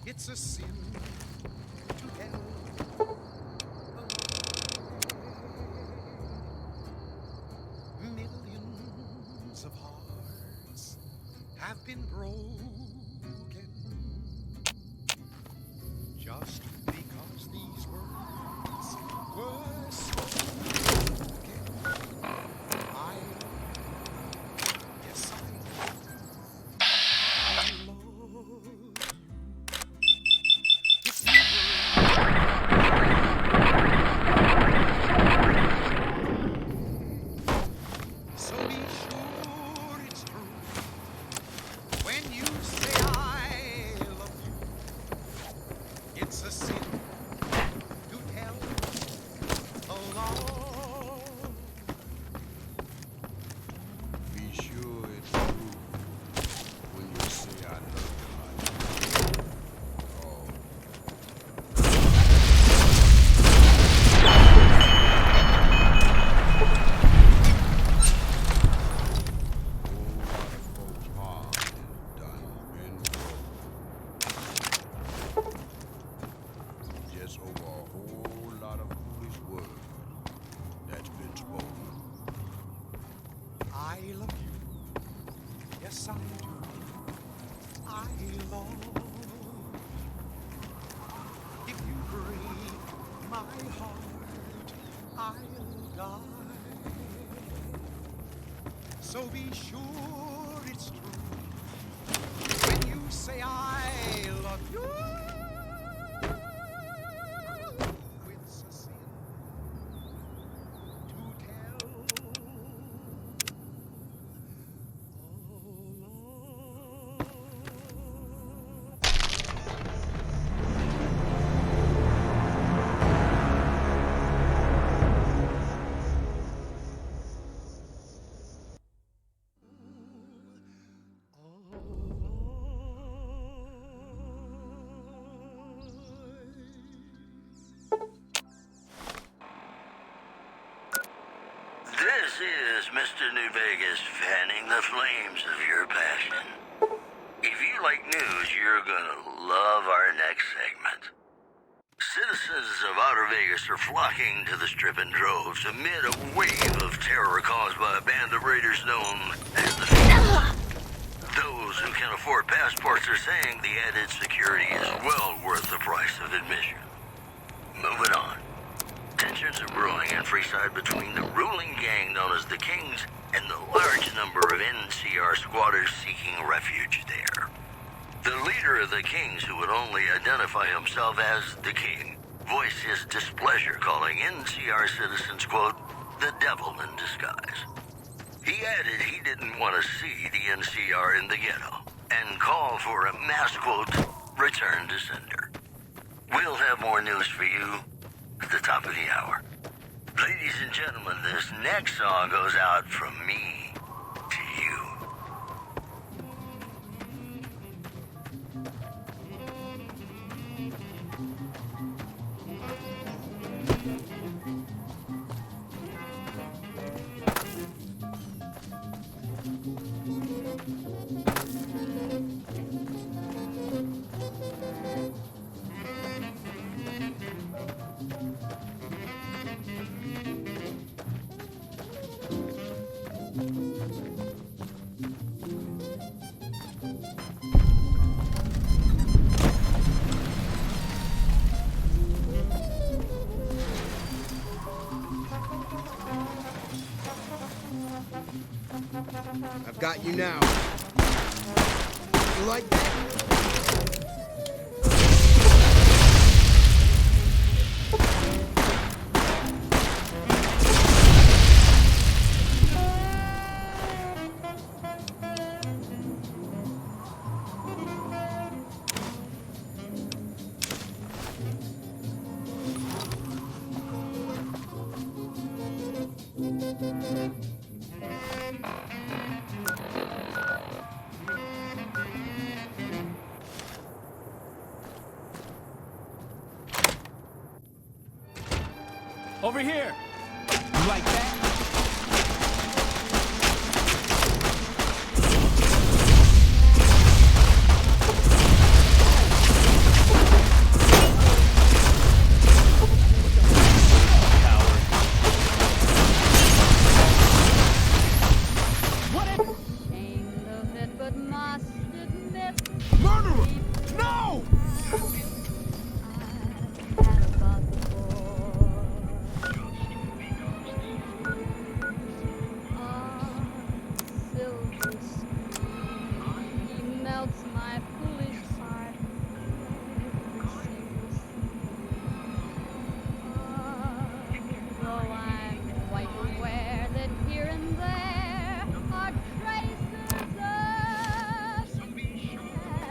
It's a sin to hell. Millions of hearts have been broken just because these words were spoken. I yes, I love. So be sure it's true when you say Yes, I do. I long. If you break my heart, I'll die. So be sure it's true when you say I love you. It's a sin to tell. This is Mr. New Vegas fanning the flames of your passion. If you like news, you're gonna love our next segment. Citizens of Outer Vegas are flocking to the Strip in droves amid a wave of terror caused by a band of raiders known as the Vagas. Those who can afford passports are saying the added security is well worth the price of admission. Moving on. Tensions are brewing in Freeside between the ruling gang known as the Kings and the large number of NCR squatters seeking refuge there. The leader of the Kings, who would only identify himself as the King, voiced his displeasure, calling NCR citizens, quote, the devil in disguise. He added he didn't want to see the NCR in the ghetto and called for a mass, quote, return to sender. We'll have more news for you at the top of the hour. Ladies and gentlemen, this next song goes out from me to you. I've got you now. You like that? Over here! You like that? Ashamed of it, but must admit. Murderer! No! Had about the boy. Silver screen, he melts my foolish heart. Though I'm quite aware that here and there are traces of sad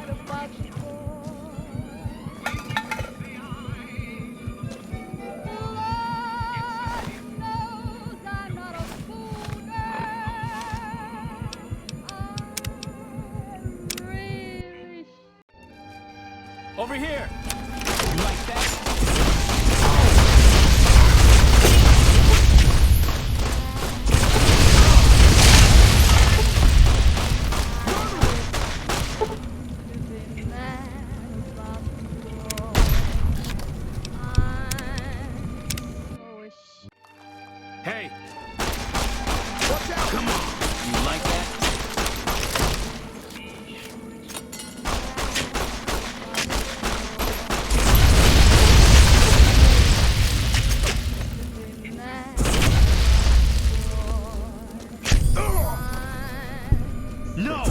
about the Lord knows I'm not a fool, girl. Really. Over here! You like that? Hey! Watch out! Come on! You like that? No!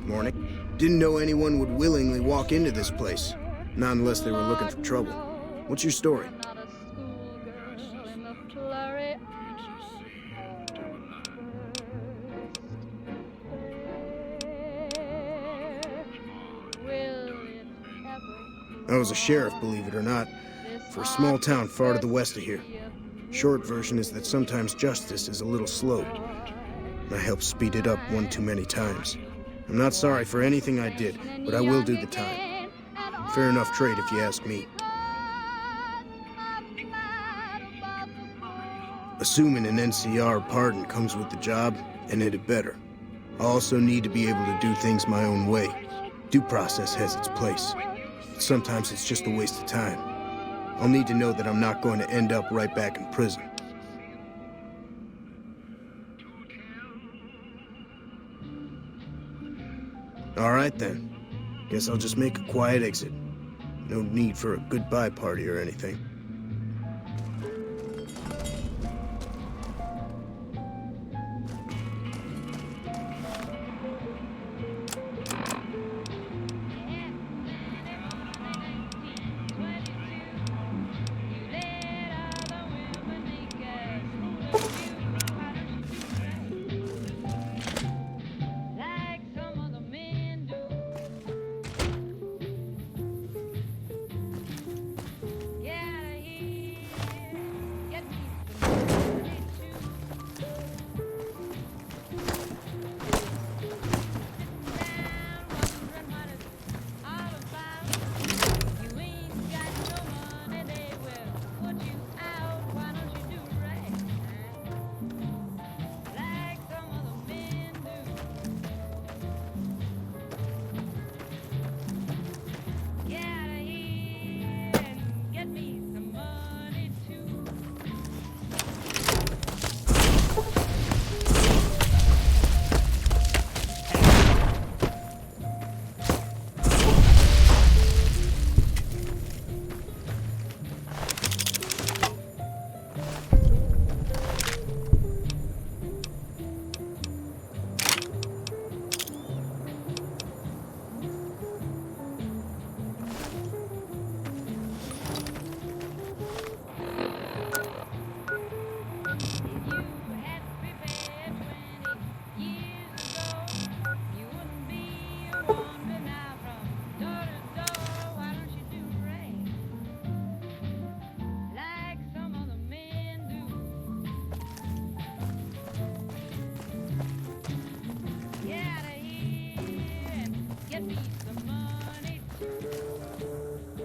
Morning. Didn't know anyone would willingly walk into this place. Not unless they were looking for trouble. What's your story? I was a sheriff, believe it or not, for a small town far to the west of here. Short version is that sometimes justice is a little slow. I helped speed it up one too many times. I'm not sorry for anything I did, but I will do the time. Fair enough trade if you ask me. Assuming an NCR pardon comes with the job, and it had better. I also need to be able to do things my own way. Due process has its place. But sometimes it's just a waste of time. I'll need to know that I'm not going to end up right back in prison. All right, then. Guess I'll just make a quiet exit. No need for a goodbye party or anything.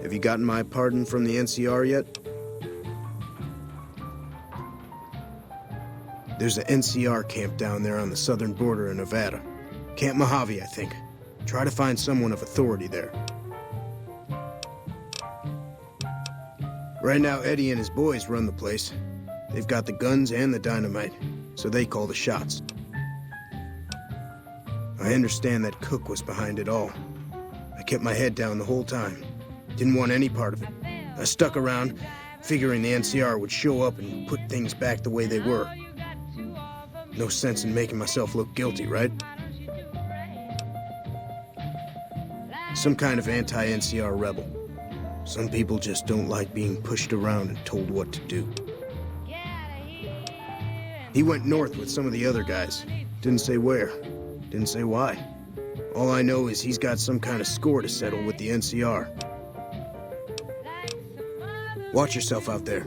Have you gotten my pardon from the NCR yet? There's an NCR camp down there on the southern border of Nevada. Camp Mojave, I think. Try to find someone of authority there. Right now, Eddie and his boys run the place. They've got the guns and the dynamite, so they call the shots. I understand that Cook was behind it all. I kept my head down the whole time. Didn't want any part of it. I stuck around, figuring the NCR would show up and put things back the way they were. No sense in making myself look guilty, right? Some kind of anti-NCR rebel. Some people just don't like being pushed around and told what to do. He went north with some of the other guys. Didn't say where. Didn't say why. All I know is he's got some kind of score to settle with the NCR. Watch yourself out there.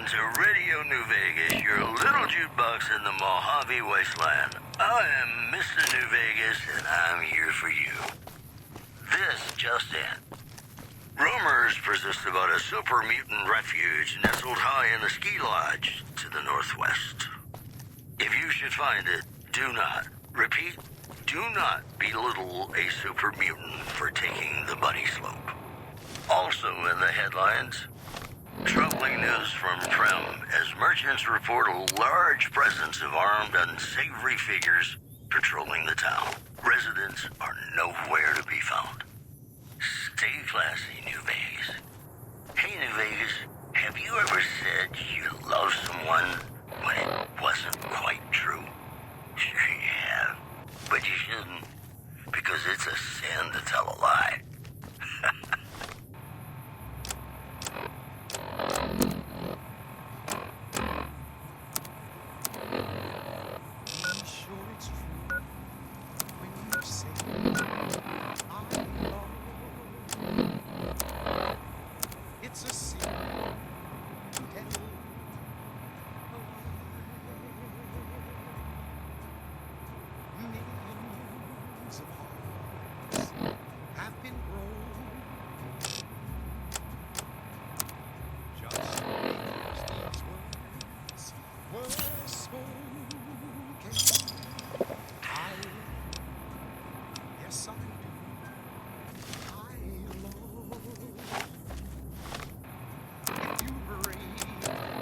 to Radio New Vegas, your little jukebox in the Mojave Wasteland. I am Mr. New Vegas, and I'm here for you. This just in. Rumors persist about a super mutant refuge nestled high in the ski lodge to the northwest. If you should find it, do not, repeat, do not belittle a super mutant for taking the bunny slope. Also in the headlines, troubling news from Prim as merchants report a large presence of armed, unsavory figures patrolling the town. Residents are nowhere to be found. Stay classy, New Vegas. Hey, New Vegas, have you ever said you love someone when it wasn't quite true? Sure you have, but you shouldn't, because it's a sin to tell a lie. It's a sin to tell. Millions of hearts have been broken just because these words were spoken. Yes, I do. I love. If you break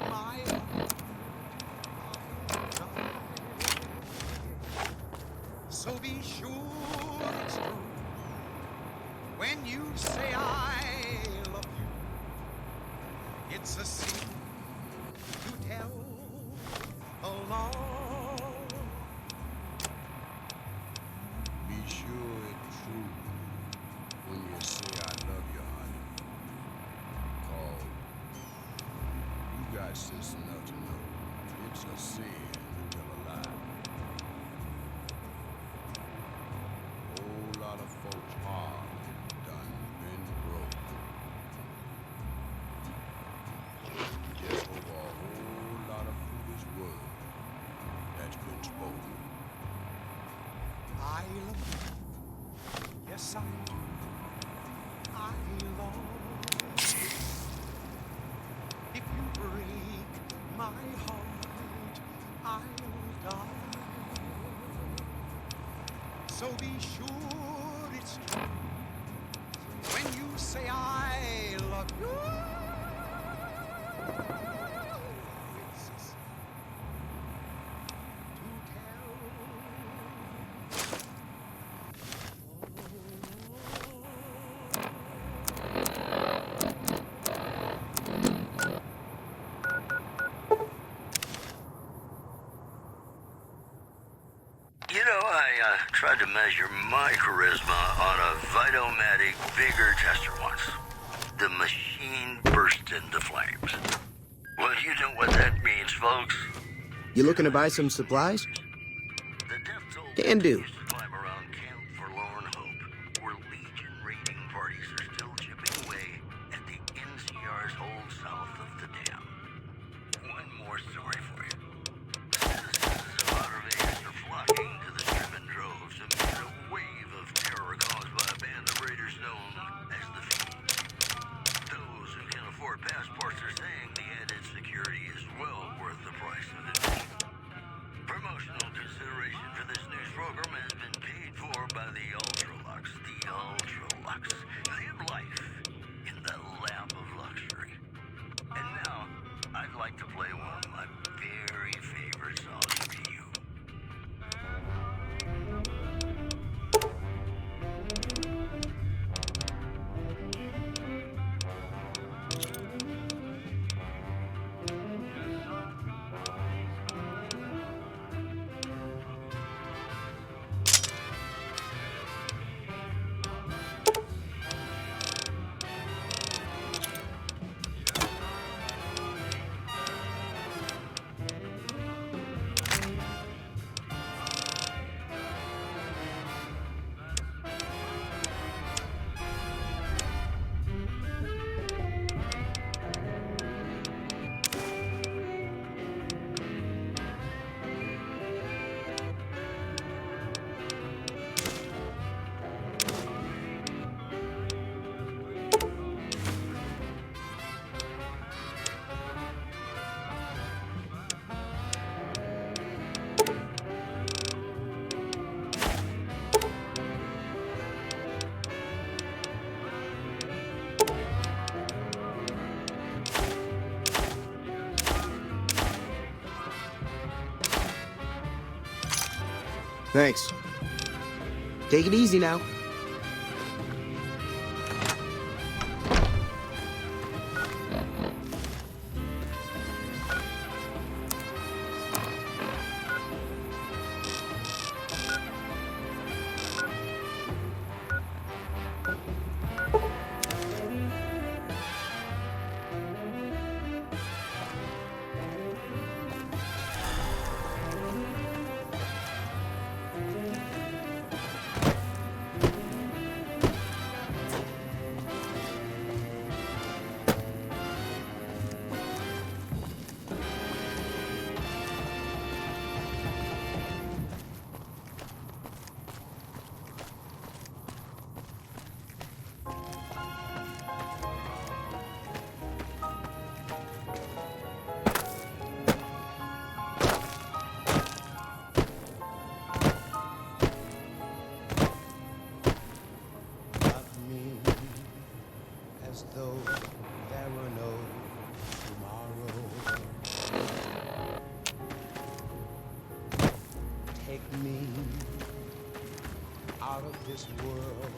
my heart, I'll die. So be sure it's true when you say I love you. It's a sin to tell a lie. Be sure it's true when you say I love you, honey. Cause you got sense enough to know it's a sin to tell a lie. Whole lot of folks' heart done been broke. Just over a whole lot of foolish words that's been spoken. I love you. Yes, I do. I love you. If you break my heart, I'll die. So be sure it's true when you say I love you. It's a sin to tell. You know, I tried to measure my charisma on a Vitomatic Vigor tester once. The machine burst into flames. Well, you know what that means, folks. You looking to buy some supplies? Can do. Used to climb around Camp Forlorn Hope, where Legion raiding parties are still chipping away at the NCR's hold south of the dam. One more story for you. Citizens of Outer Vegas are flocking to the strip in droves amid a wave of terror caused by a band of raiders known as the Fiends. Those who can afford passports are saying the added security is well worth the price of admission. Promotional consideration for this news program has Thanks. Take it easy now. As though there were no tomorrow. Take me out of this world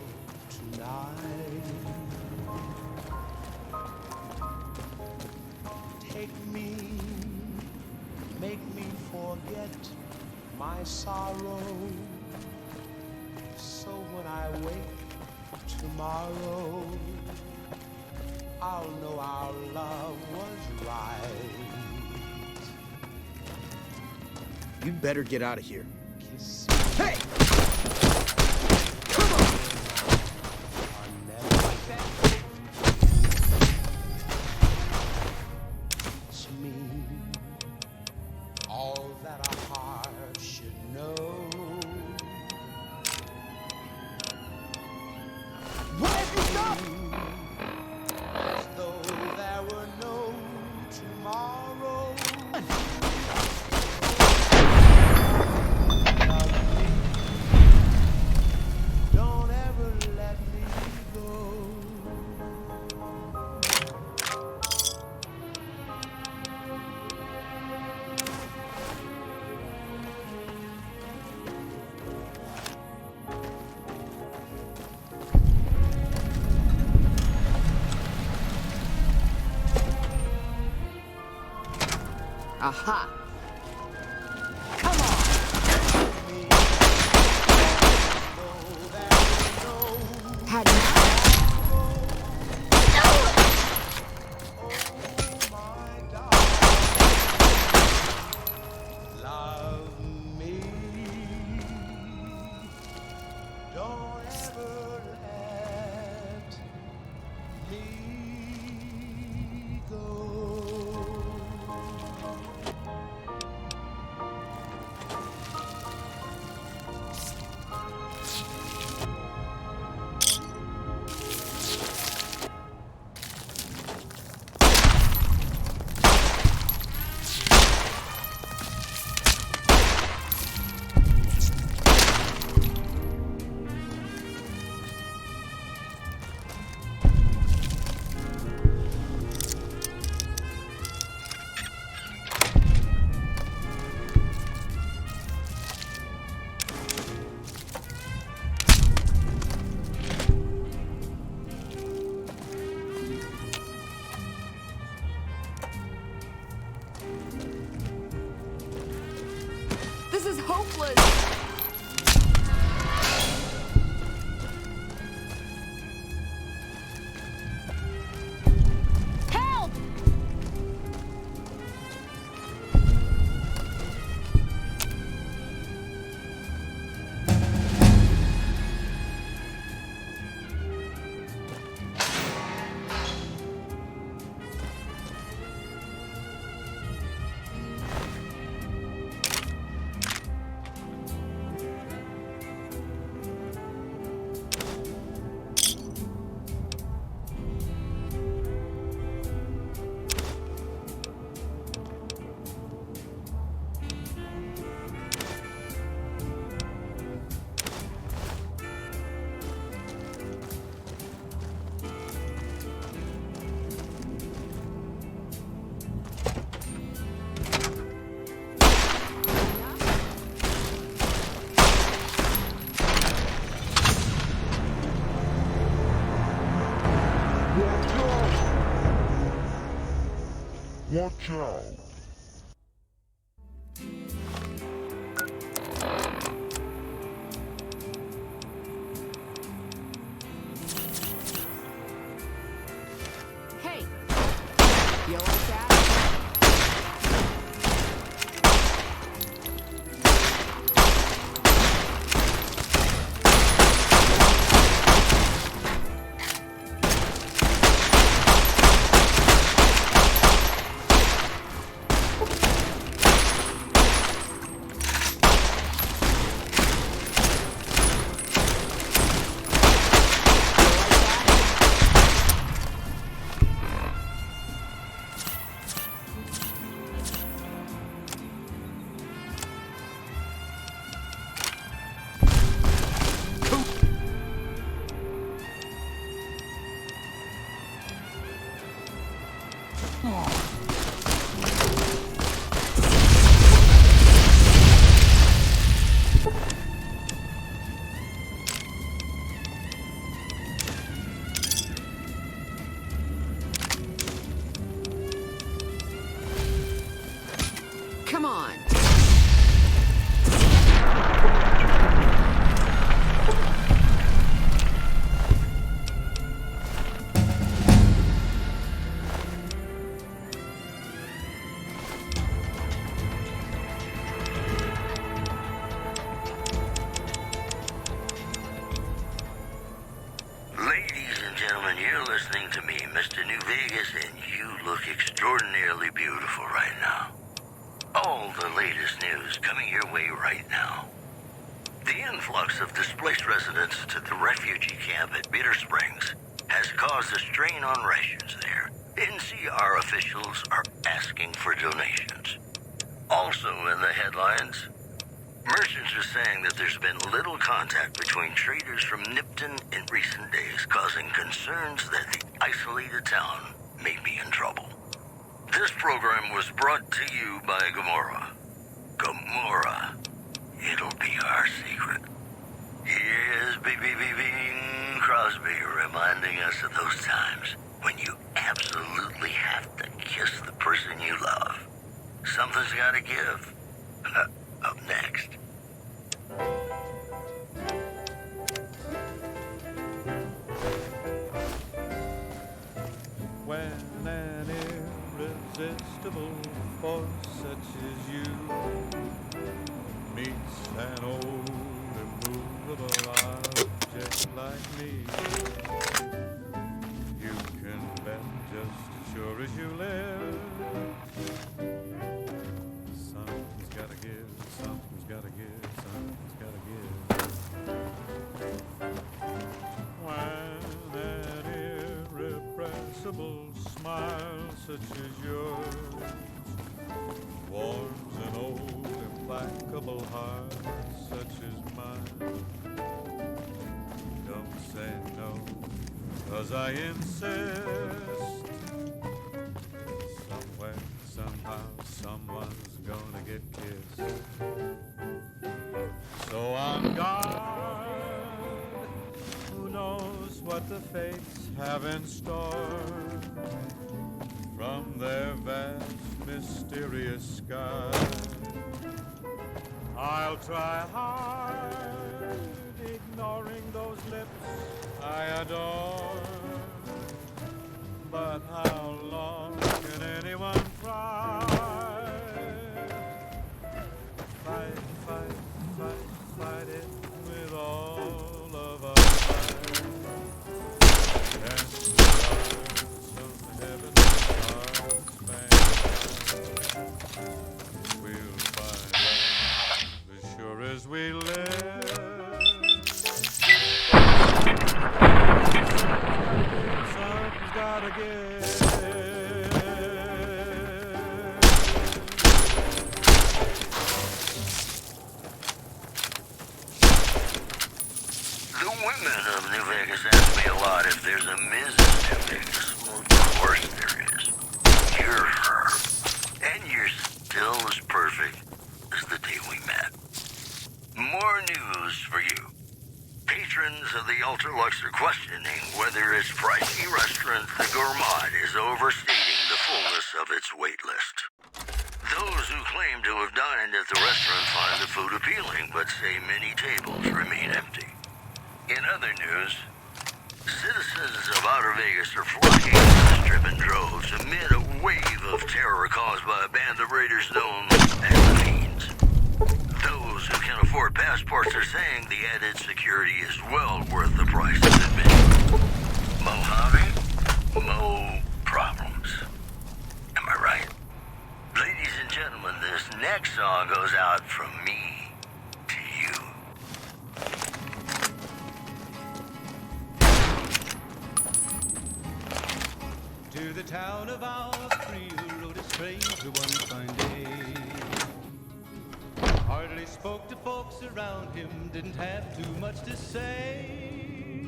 tonight. Take me, make me forget my sorrow. So when I wake tomorrow, I'll know our love was right. You'd better get out of here. Kiss Hey! me all that a heart should know. Why have you stopped? As though there were no tomorrow. Don't ever let me go. Aha! Love me. Don't ever let me go. This is hopeless! Help! Watch out. Hey! You like that? Come on. Ladies and gentlemen, you're listening to me, Mr. New Vegas, and you look extraordinarily beautiful right now. All the latest news coming your way right now. The influx of displaced residents to the refugee camp at Bitter Springs has caused a strain on rations there. NCR officials are asking for donations. Also in the headlines, merchants are saying that there's been little contact between traders from Nipton in recent days, causing concerns that the isolated town may be in trouble. This program was brought to you by Gamora. Gamora. It'll be our secret. Here's Bing Crosby reminding us of those times when you absolutely have to kiss the person you love. Something's gotta give. Up next. When an irresistible force such as you meets an old immovable object like me, you can bet just as sure as you live, something's gotta give, something's gotta give, something's gotta give. When an irrepressible smile such as yours warms an old implacable heart such as mine, don't say no, 'cause I insist. Somewhere, somehow, someone's gonna get kissed. So on guard, who knows what the fates have in store from their vast, mysterious sky. I'll try hard, ignoring those lips I adore. But how long can anyone try? Fight, fight, fight, fight it with all of our might. And the stars of heaven are spanned. We'll find out as sure as we live. Something's gotta give. The women of New Vegas ask me a lot if there's a Mrs. New Vegas. Well, of course there is. You're her. And you're still as perfect as the day we met. More news for you. Patrons of the Ultra Lux are questioning whether its pricey restaurant, the Gourmand, is overstating the fullness of its wait list. Those who claim to have dined at the restaurant find the food appealing, but say many tables remain empty. In other news, citizens of Outer Vegas are flocking to the Strip in droves amid a wave of terror caused by a band of raiders known as the Fiends. Those who can afford passports are saying the added security is well worth the price of admission. Mojave, mo problems. Am I right? Ladies and gentlemen, this next song goes out from me to you. To the town of Owlsbury rode a stranger one fine day. Hardly spoke to folks around him, didn't have too much to say.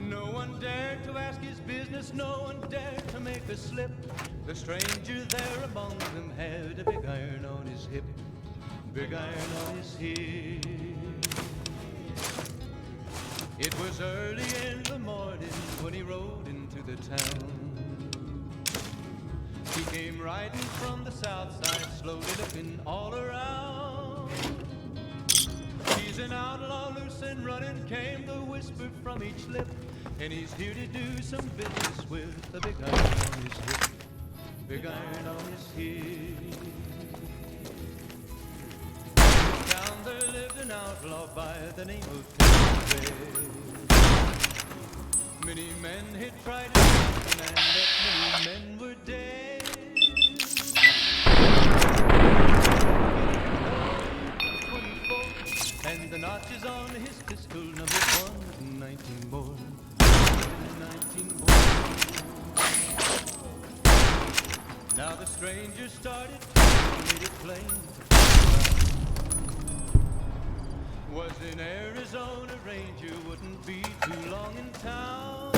No one dared to ask his business, no one dared to make a slip. The stranger there among them had a big iron on his hip, big iron on his hip. It was early in the morning when he rode into the town. He came riding from the south side, slowly looking all around. He's an outlaw, loose and running, came the whisper from each lip. And he's here to do some business with a big iron on his hip, big iron on his hip. In this town there lived an outlaw by the name of Ted. Many men had tried to kill him, and that many men were dead. And the notches on his pistol, number 1 and 19 more. 19 more. Now the stranger started, made it plain. Was in Arizona Ranger, wouldn't be too long in town.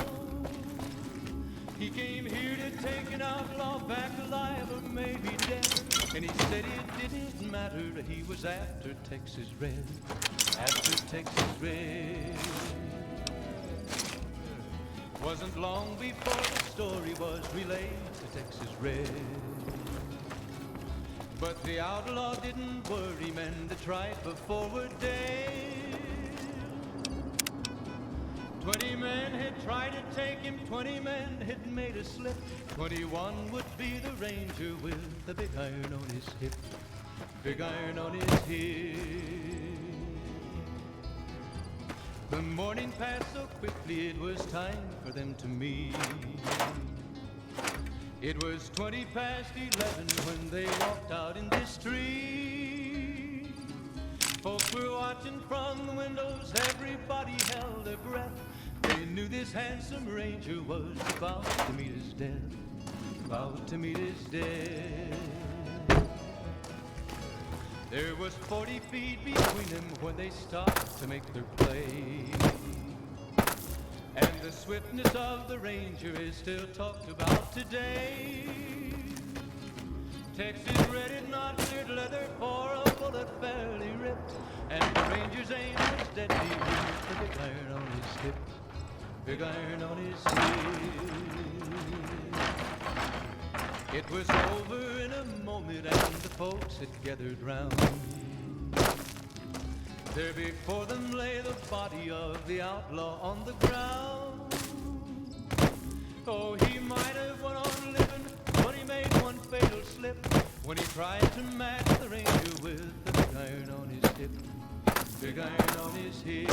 He came here to take an outlaw back alive or maybe dead. And he said it didn't matter, he was after Texas Red, after Texas Red. Wasn't long before the story was relayed to Texas Red. But the outlaw didn't worry, men that tried before were dead. 20 men had tried to take him, 20 men had made a slip. 21 would be the ranger with the big iron on his hip, big iron on his hip. The morning passed so quickly, it was time for them to meet. It was 20 past 11 when they walked out in the street. Folks were watching from the windows, everybody held their breath. They knew this handsome ranger was about to meet his death, about to meet his death. There was 40 feet between them when they stopped to make their play. And the swiftness of the ranger is still talked about today. Texas Red had not cleared leather for a bullet fairly ripped. And the ranger's aim was deadly with the big iron on his hip, big iron on his hip. It was over in a moment and the folks had gathered round. There before them lay the body of the outlaw on the ground. Oh, he might have went on living, but he made one fatal slip when he tried to match the ranger with the big iron on his hip, big iron on his hip.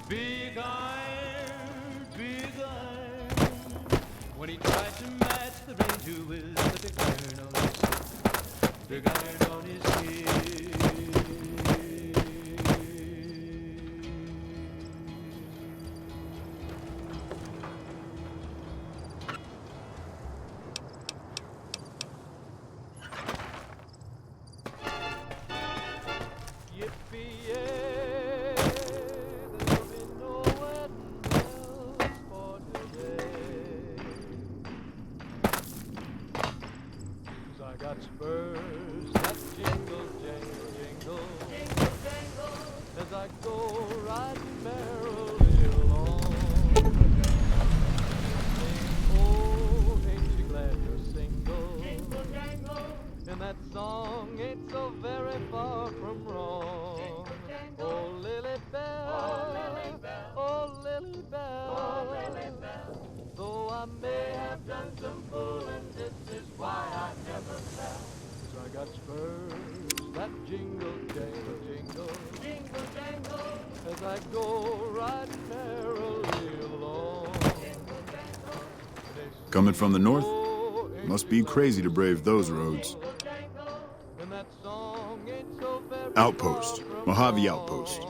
Big iron, big iron, when he tried to match the ranger with the big iron on his hip, big iron on his hip. I got spurs that song ain't so very far from wrong. Oh, Lily Bell, oh, Lily Bell, oh, Lily Bell. Though I may have done some fooling, this is why I never fell. 'Cause I got spurs that jingle, jangle, jingle, jingle, jangle, as I go riding merrily along. Coming from the north? Must be crazy to brave those roads. Outpost. Mojave Outpost.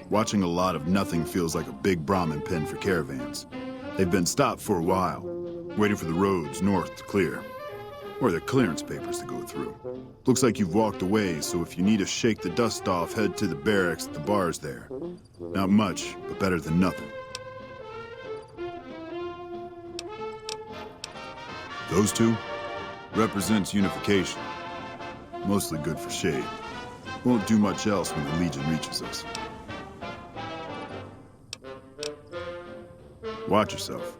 Watching a lot of nothing feels like a big Brahmin pen for caravans. They've been stopped for a while, waiting for the roads north to clear. Or their clearance papers to go through. Looks like you've walked away, so if you need to shake the dust off, head to the barracks at the bars there. Not much, but better than nothing. Those two represents unification. Mostly good for shade. Won't do much else when the Legion reaches us. Watch yourself.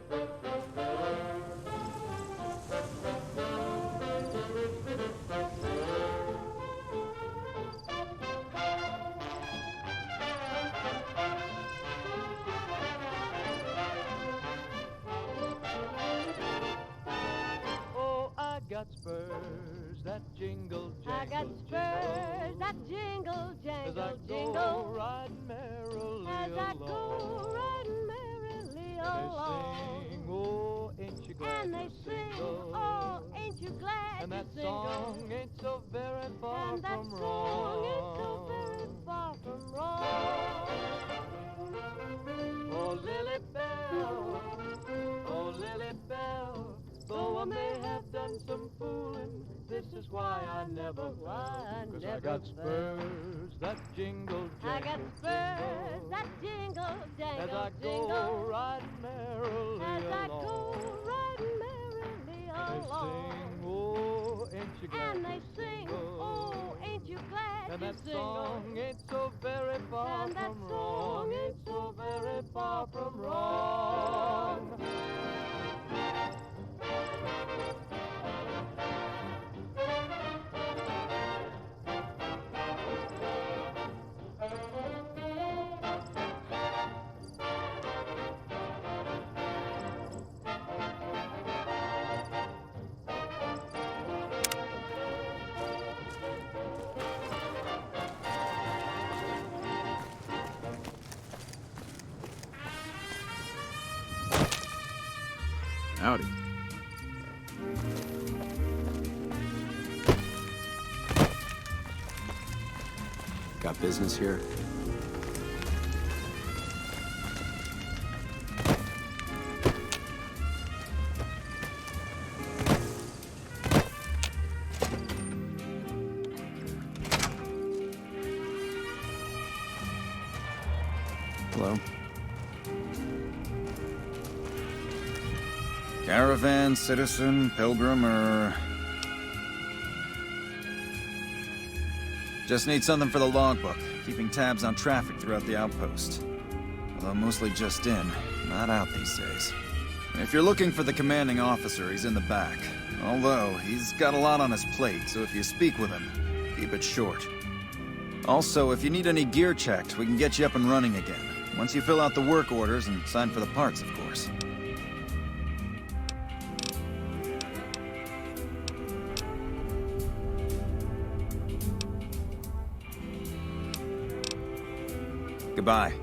Got spurs that jingle, jangle, I got spurs that jingle, jangle, jingle, riding merrily as I along. go riding merrily along. They sing, oh, ain't you glad And they to sing, single? oh, ain't you glad And to that single? song ain't so very far And that from song wrong. ain't so very far from wrong. Oh, Lily Bell, oh, Lily Bell, though I may have done some fooling, this is why I never fell. 'Cause I got spurs that jingle, jangle, I got spurs that jingle, jangle, as I jingle, go riding merrily as I along. go riding merrily They along. sing, oh, ain't you glad And to they sing, single? oh, ain't you glad And to that single? song ain't so very far And that from song wrong. ain't Ain't so very far from wrong. Howdy. Got business here? Hello. Caravan, citizen, pilgrim, or... Just need something for the logbook, keeping tabs on traffic throughout the outpost. Although mostly just in, not out these days. If you're looking for the commanding officer, he's in the back. Although, he's got a lot on his plate, so if you speak with him, keep it short. Also, if you need any gear checked, we can get you up and running again. Once you fill out the work orders and sign for the parts, of course. Goodbye.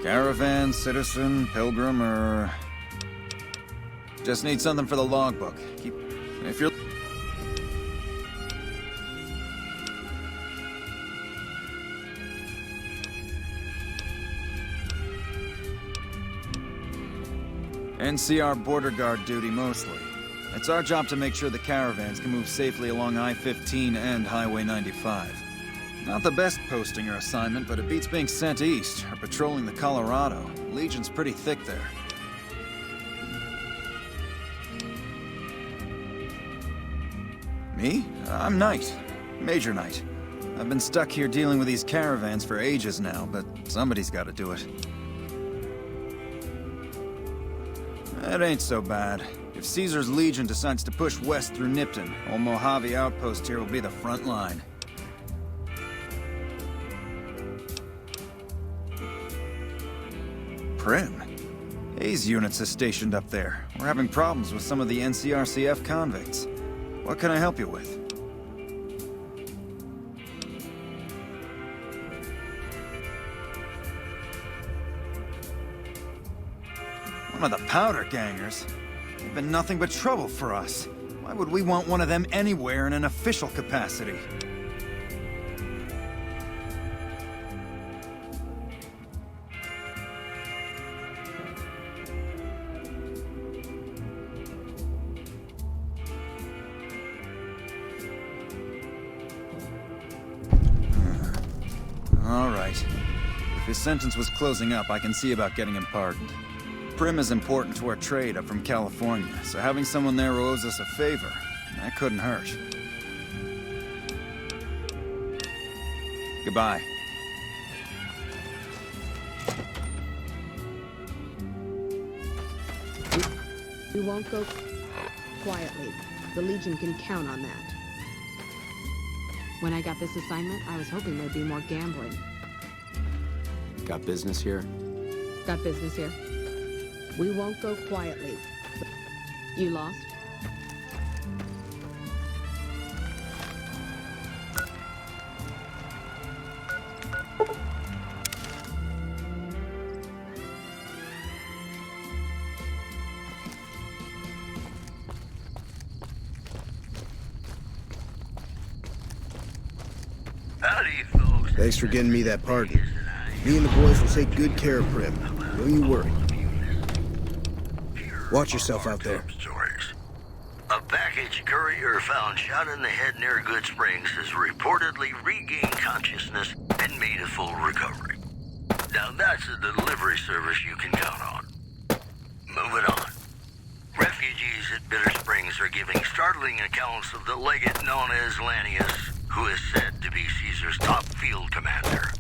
Caravan, citizen, pilgrim, or... Just need something for the logbook. If you're... NCR border guard duty mostly. It's our job to make sure the caravans can move safely along I-15 and Highway 95. Not the best posting or assignment, but it beats being sent east or patrolling the Colorado. Legion's pretty thick there. Me? I'm Knight. Major Knight. I've been stuck here dealing with these caravans for ages now, but somebody's got to do it. It ain't so bad. If Caesar's Legion decides to push west through Nipton, old Mojave Outpost here will be the front line. Prim? Hayes units is stationed up there. We're having problems with some of the NCRCF convicts. What can I help you with? One of the powder gangers? They've been nothing but trouble for us. Why would we want one of them anywhere in an official capacity? All right. If his sentence was closing up, I can see about getting him pardoned. Prim is important to our trade up from California, so having someone there who owes us a favor, that couldn't hurt. Goodbye. We won't go quietly. The Legion can count on that. When I got this assignment, I was hoping there'd be more gambling. Got business here? Got business here. We won't go quietly. You lost? Howdy, folks. Thanks for getting me that pardon. Me and the boys will take good care of Prim. Don't you worry. Watch yourself out there. Stories. A package courier found shot in the head near Good Springs has reportedly regained consciousness and made a full recovery. Now that's a delivery service you can count on. Moving on. Refugees at Bitter Springs are giving startling accounts of the legate known as Lanius, who is said to be Caesar's top field commander.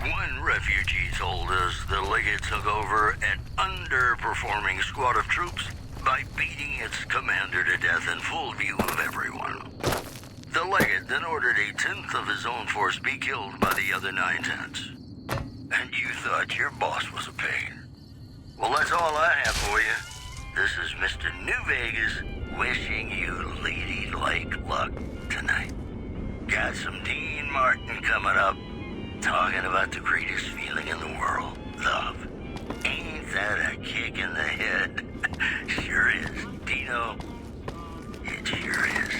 One refugee told us the legate took over an underperforming squad of troops by beating its commander to death in full view of everyone. The legate then ordered a tenth of his own force be killed by the other 9/10. And you thought your boss was a pain. Well, that's all I have for you. This is Mr. New Vegas wishing you ladylike luck tonight. Got some Dean Martin coming up, talking about the greatest feeling in the world, love. Ain't that a kick in the head? Sure is. Dino, it sure is.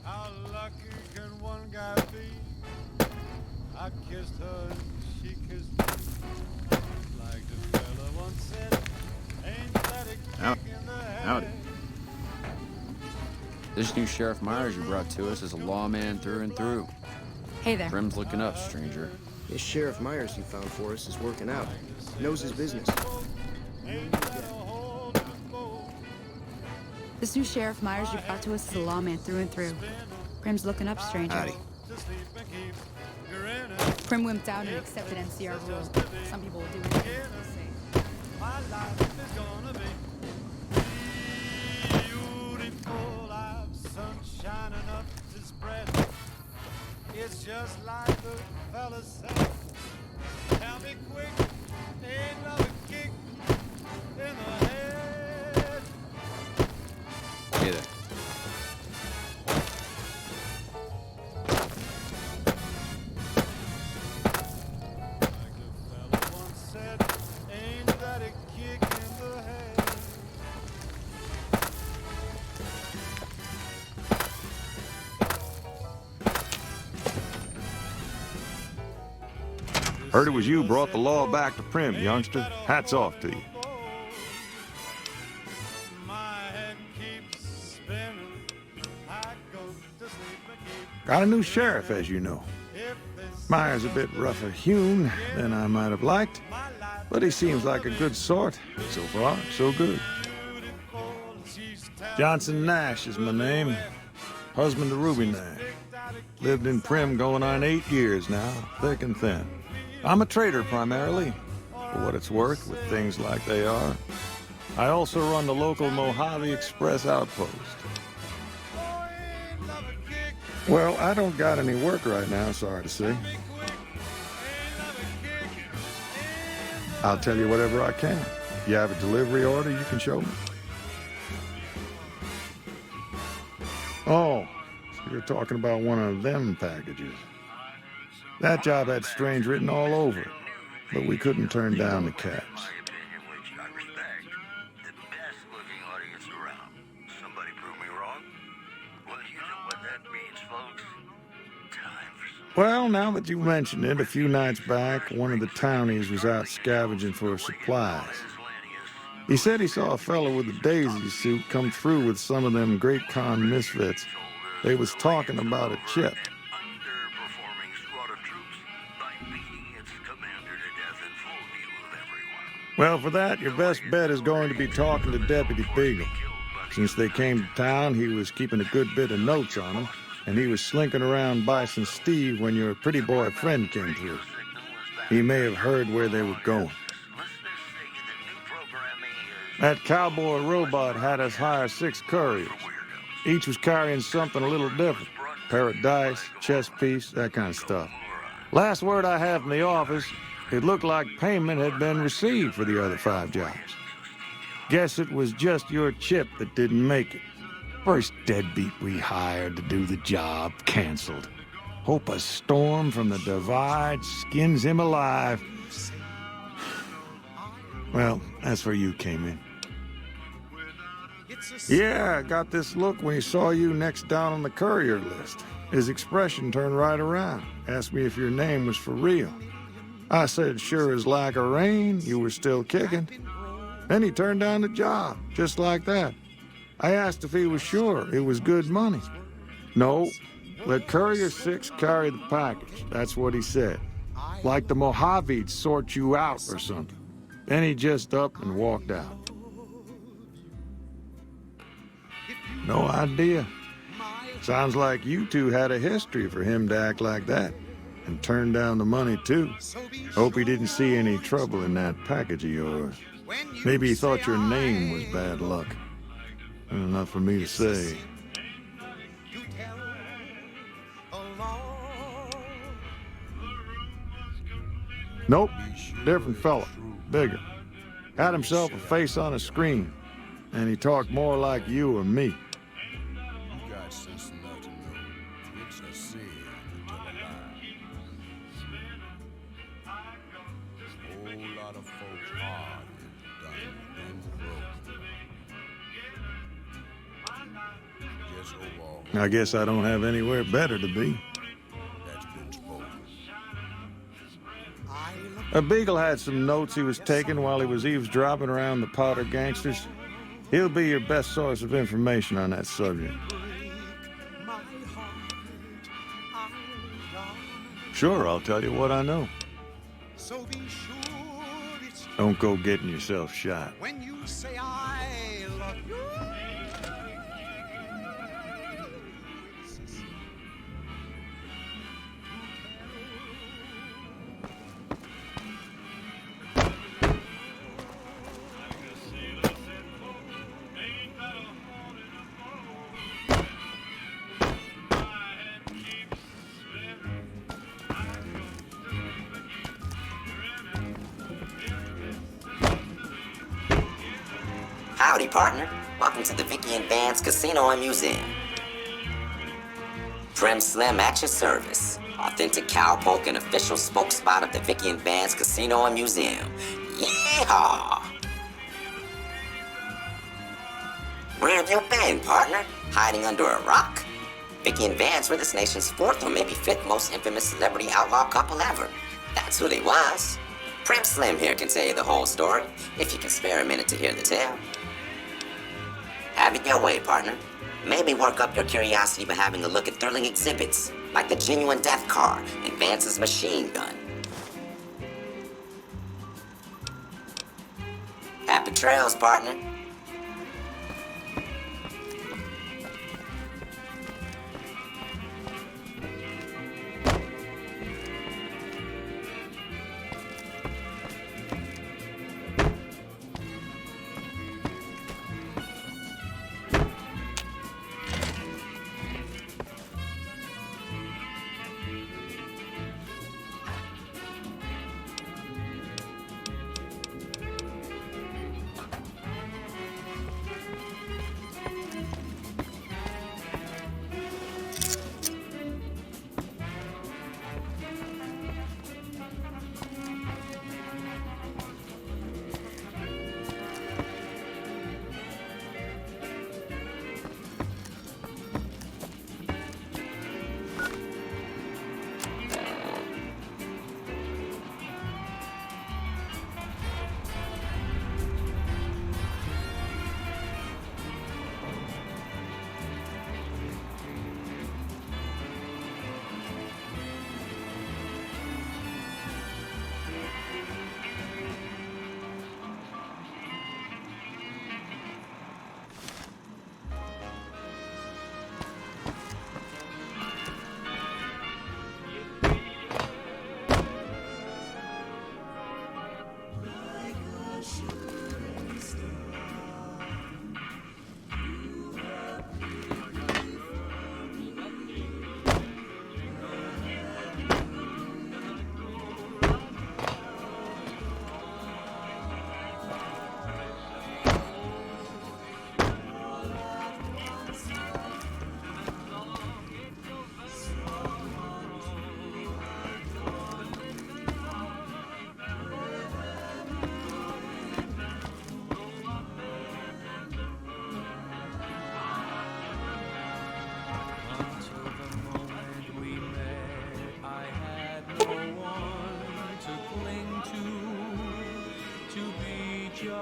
How lucky can one guy be? I kissed her and she kissed me. Like the fella once said, ain't that a kick in the head? Howdy. This new Sheriff Myers you brought to us is a lawman through and through. Hey there. Prim's looking up, stranger. This Sheriff Myers you found for us is working out. Knows his business. This new Sheriff Myers you brought to us is a lawman through and through. Prim's looking up, stranger. Howdy. Prim wimped out and accepted NCR rules. Some people will do anything they say. My life is gonna be beautiful. I've sunshine enough to spread. It's just like the fella said. Tell me quick, ain't another kick in the head. Hey there. Like the fella once said, ain't that a kick in the head? Heard it was you brought the law back to Prim, youngster. Hats off to you. Got a new sheriff, as you know. Myers a bit rougher hewn than I might have liked, but he seems like a good sort. So far, so good. Johnson Nash is my name. Husband to Ruby Nash. Lived in Prim going on 8 years now, thick and thin. I'm a trader primarily, for what it's worth with things like they are. I also run the local Mojave Express outpost. Well, I don't got any work right now, sorry to say. I'll tell you whatever I can. If you have a delivery order, you can show me. Oh, so you're talking about one of them packages. That job had strange written all over it, but we couldn't turn down the cabs. Well, now that you mention it, a few nights back, one of the townies was out scavenging for supplies. He said he saw a fellow with a daisy suit come through with some of them Great Khan misfits. They was talking about a chip. Well, for that, your best bet is going to be talking to Deputy Beagle. Since they came to town, he was keeping a good bit of notes on them, and he was slinking around Bison Steve when your pretty boy friend came through. He may have heard where they were going. That cowboy robot had us hire 6 couriers. Each was carrying something a little different. Pair of dice, chess piece, that kind of stuff. Last word I have from the office, it looked like payment had been received for the other 5 jobs. Guess it was just your chip that didn't make it. First deadbeat we hired to do the job canceled. Hope a storm from the divide skins him alive. Well, that's where you came in. Yeah, I got this look when he saw you next down on the courier list. His expression turned right around. Asked me if your name was for real. I said, sure as like a rain, you were still kicking. Then he turned down the job, just like that. I asked if he was sure it was good money. No, let Courier 6 carry the package. That's what he said. Like the Mojave'd sort you out or something. Then he just up and walked out. No idea. Sounds like you two had a history for him to act like that. And turn down the money, too. Hope he didn't see any trouble in that package of yours. Maybe he thought your name was bad luck. Not for me to say. Nope, different fella, bigger. Had himself a face on a screen, and he talked more like you or me. You got sense enough to know it's a sin to tell a lie. Whole lot of folks hard and broke. Just overall. I guess I don't have anywhere better to be. That's been spoken. A Beagle had some notes he was taking while he was eavesdropping around the powder gangsters. He'll be your best source of information on that subject. Sure, I'll tell you what I know. Don't go getting yourself shot. When you say I love you. Howdy, partner. Welcome to the Vicky and Vance Casino and Museum. Prim Slim at your service. Authentic cowpoke and official spokesspot of the Vicky and Vance Casino and Museum. Yeehaw! Where have you been, partner? Hiding under a rock? Vicky and Vance were this nation's 4th or maybe 5th most infamous celebrity outlaw couple ever. That's who they was. Prim Slim here can tell you the whole story, if you can spare a minute to hear the tale. Have it your way, partner. Maybe work up your curiosity by having a look at thrilling exhibits, like the genuine death car and Vance's machine gun. Happy trails, partner.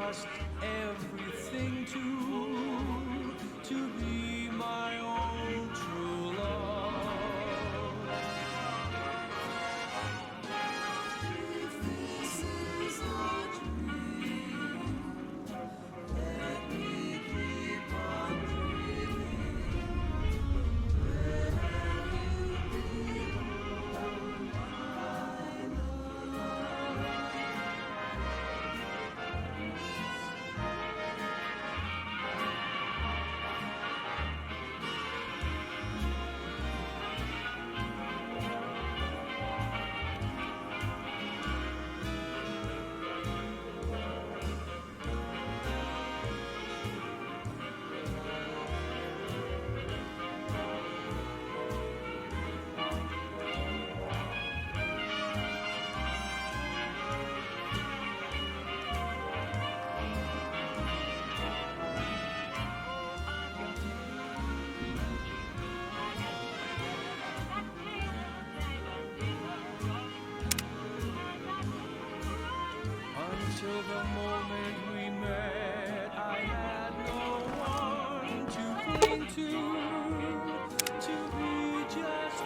just everything to be my own true love. If this is a dream, let me keep on dreaming. Where have you been, my love? Until the moment we met, I had no one to cling to be just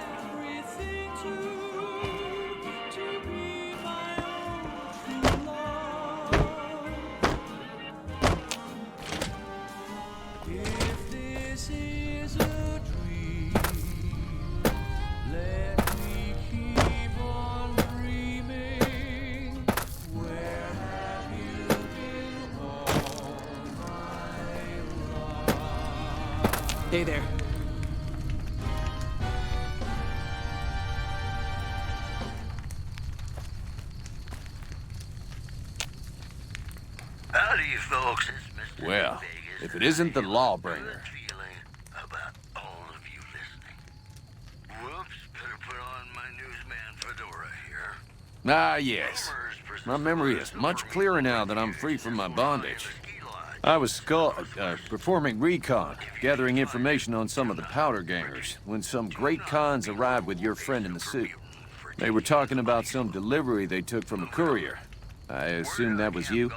everything to be my own true love. If this is a dream, let me keep on dreaming. Where have you been all my life? Hey there. Howdy, folks. It's Mr. Well, Vegas, if it isn't the lawbringer. feeling about all of you listening. Whoops, better put on my newsman fedora here. Ah, yes. My memory is much clearer now that I'm free from my bondage. I was performing recon, gathering information on some of the powder gangers, when some great cons arrived with your friend in the suit. They were talking about some delivery they took from a courier. I assume that was you?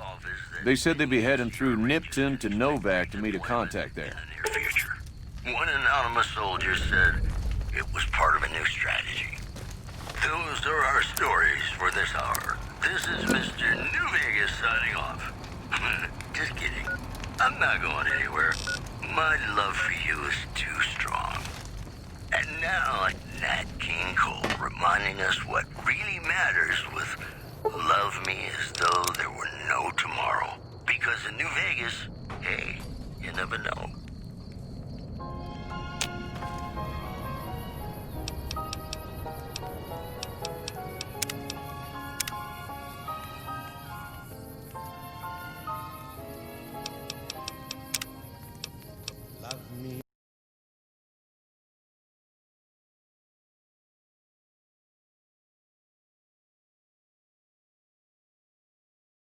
They said they'd be heading through Nipton to Novak to meet a contact there. Future. One anonymous soldier said it was part of a new strategy. Those are our stories for this hour. This is Mr. New Vegas signing off. Just kidding. I'm not going anywhere. My love for you is too strong. And now, Nat King Cole reminding us what really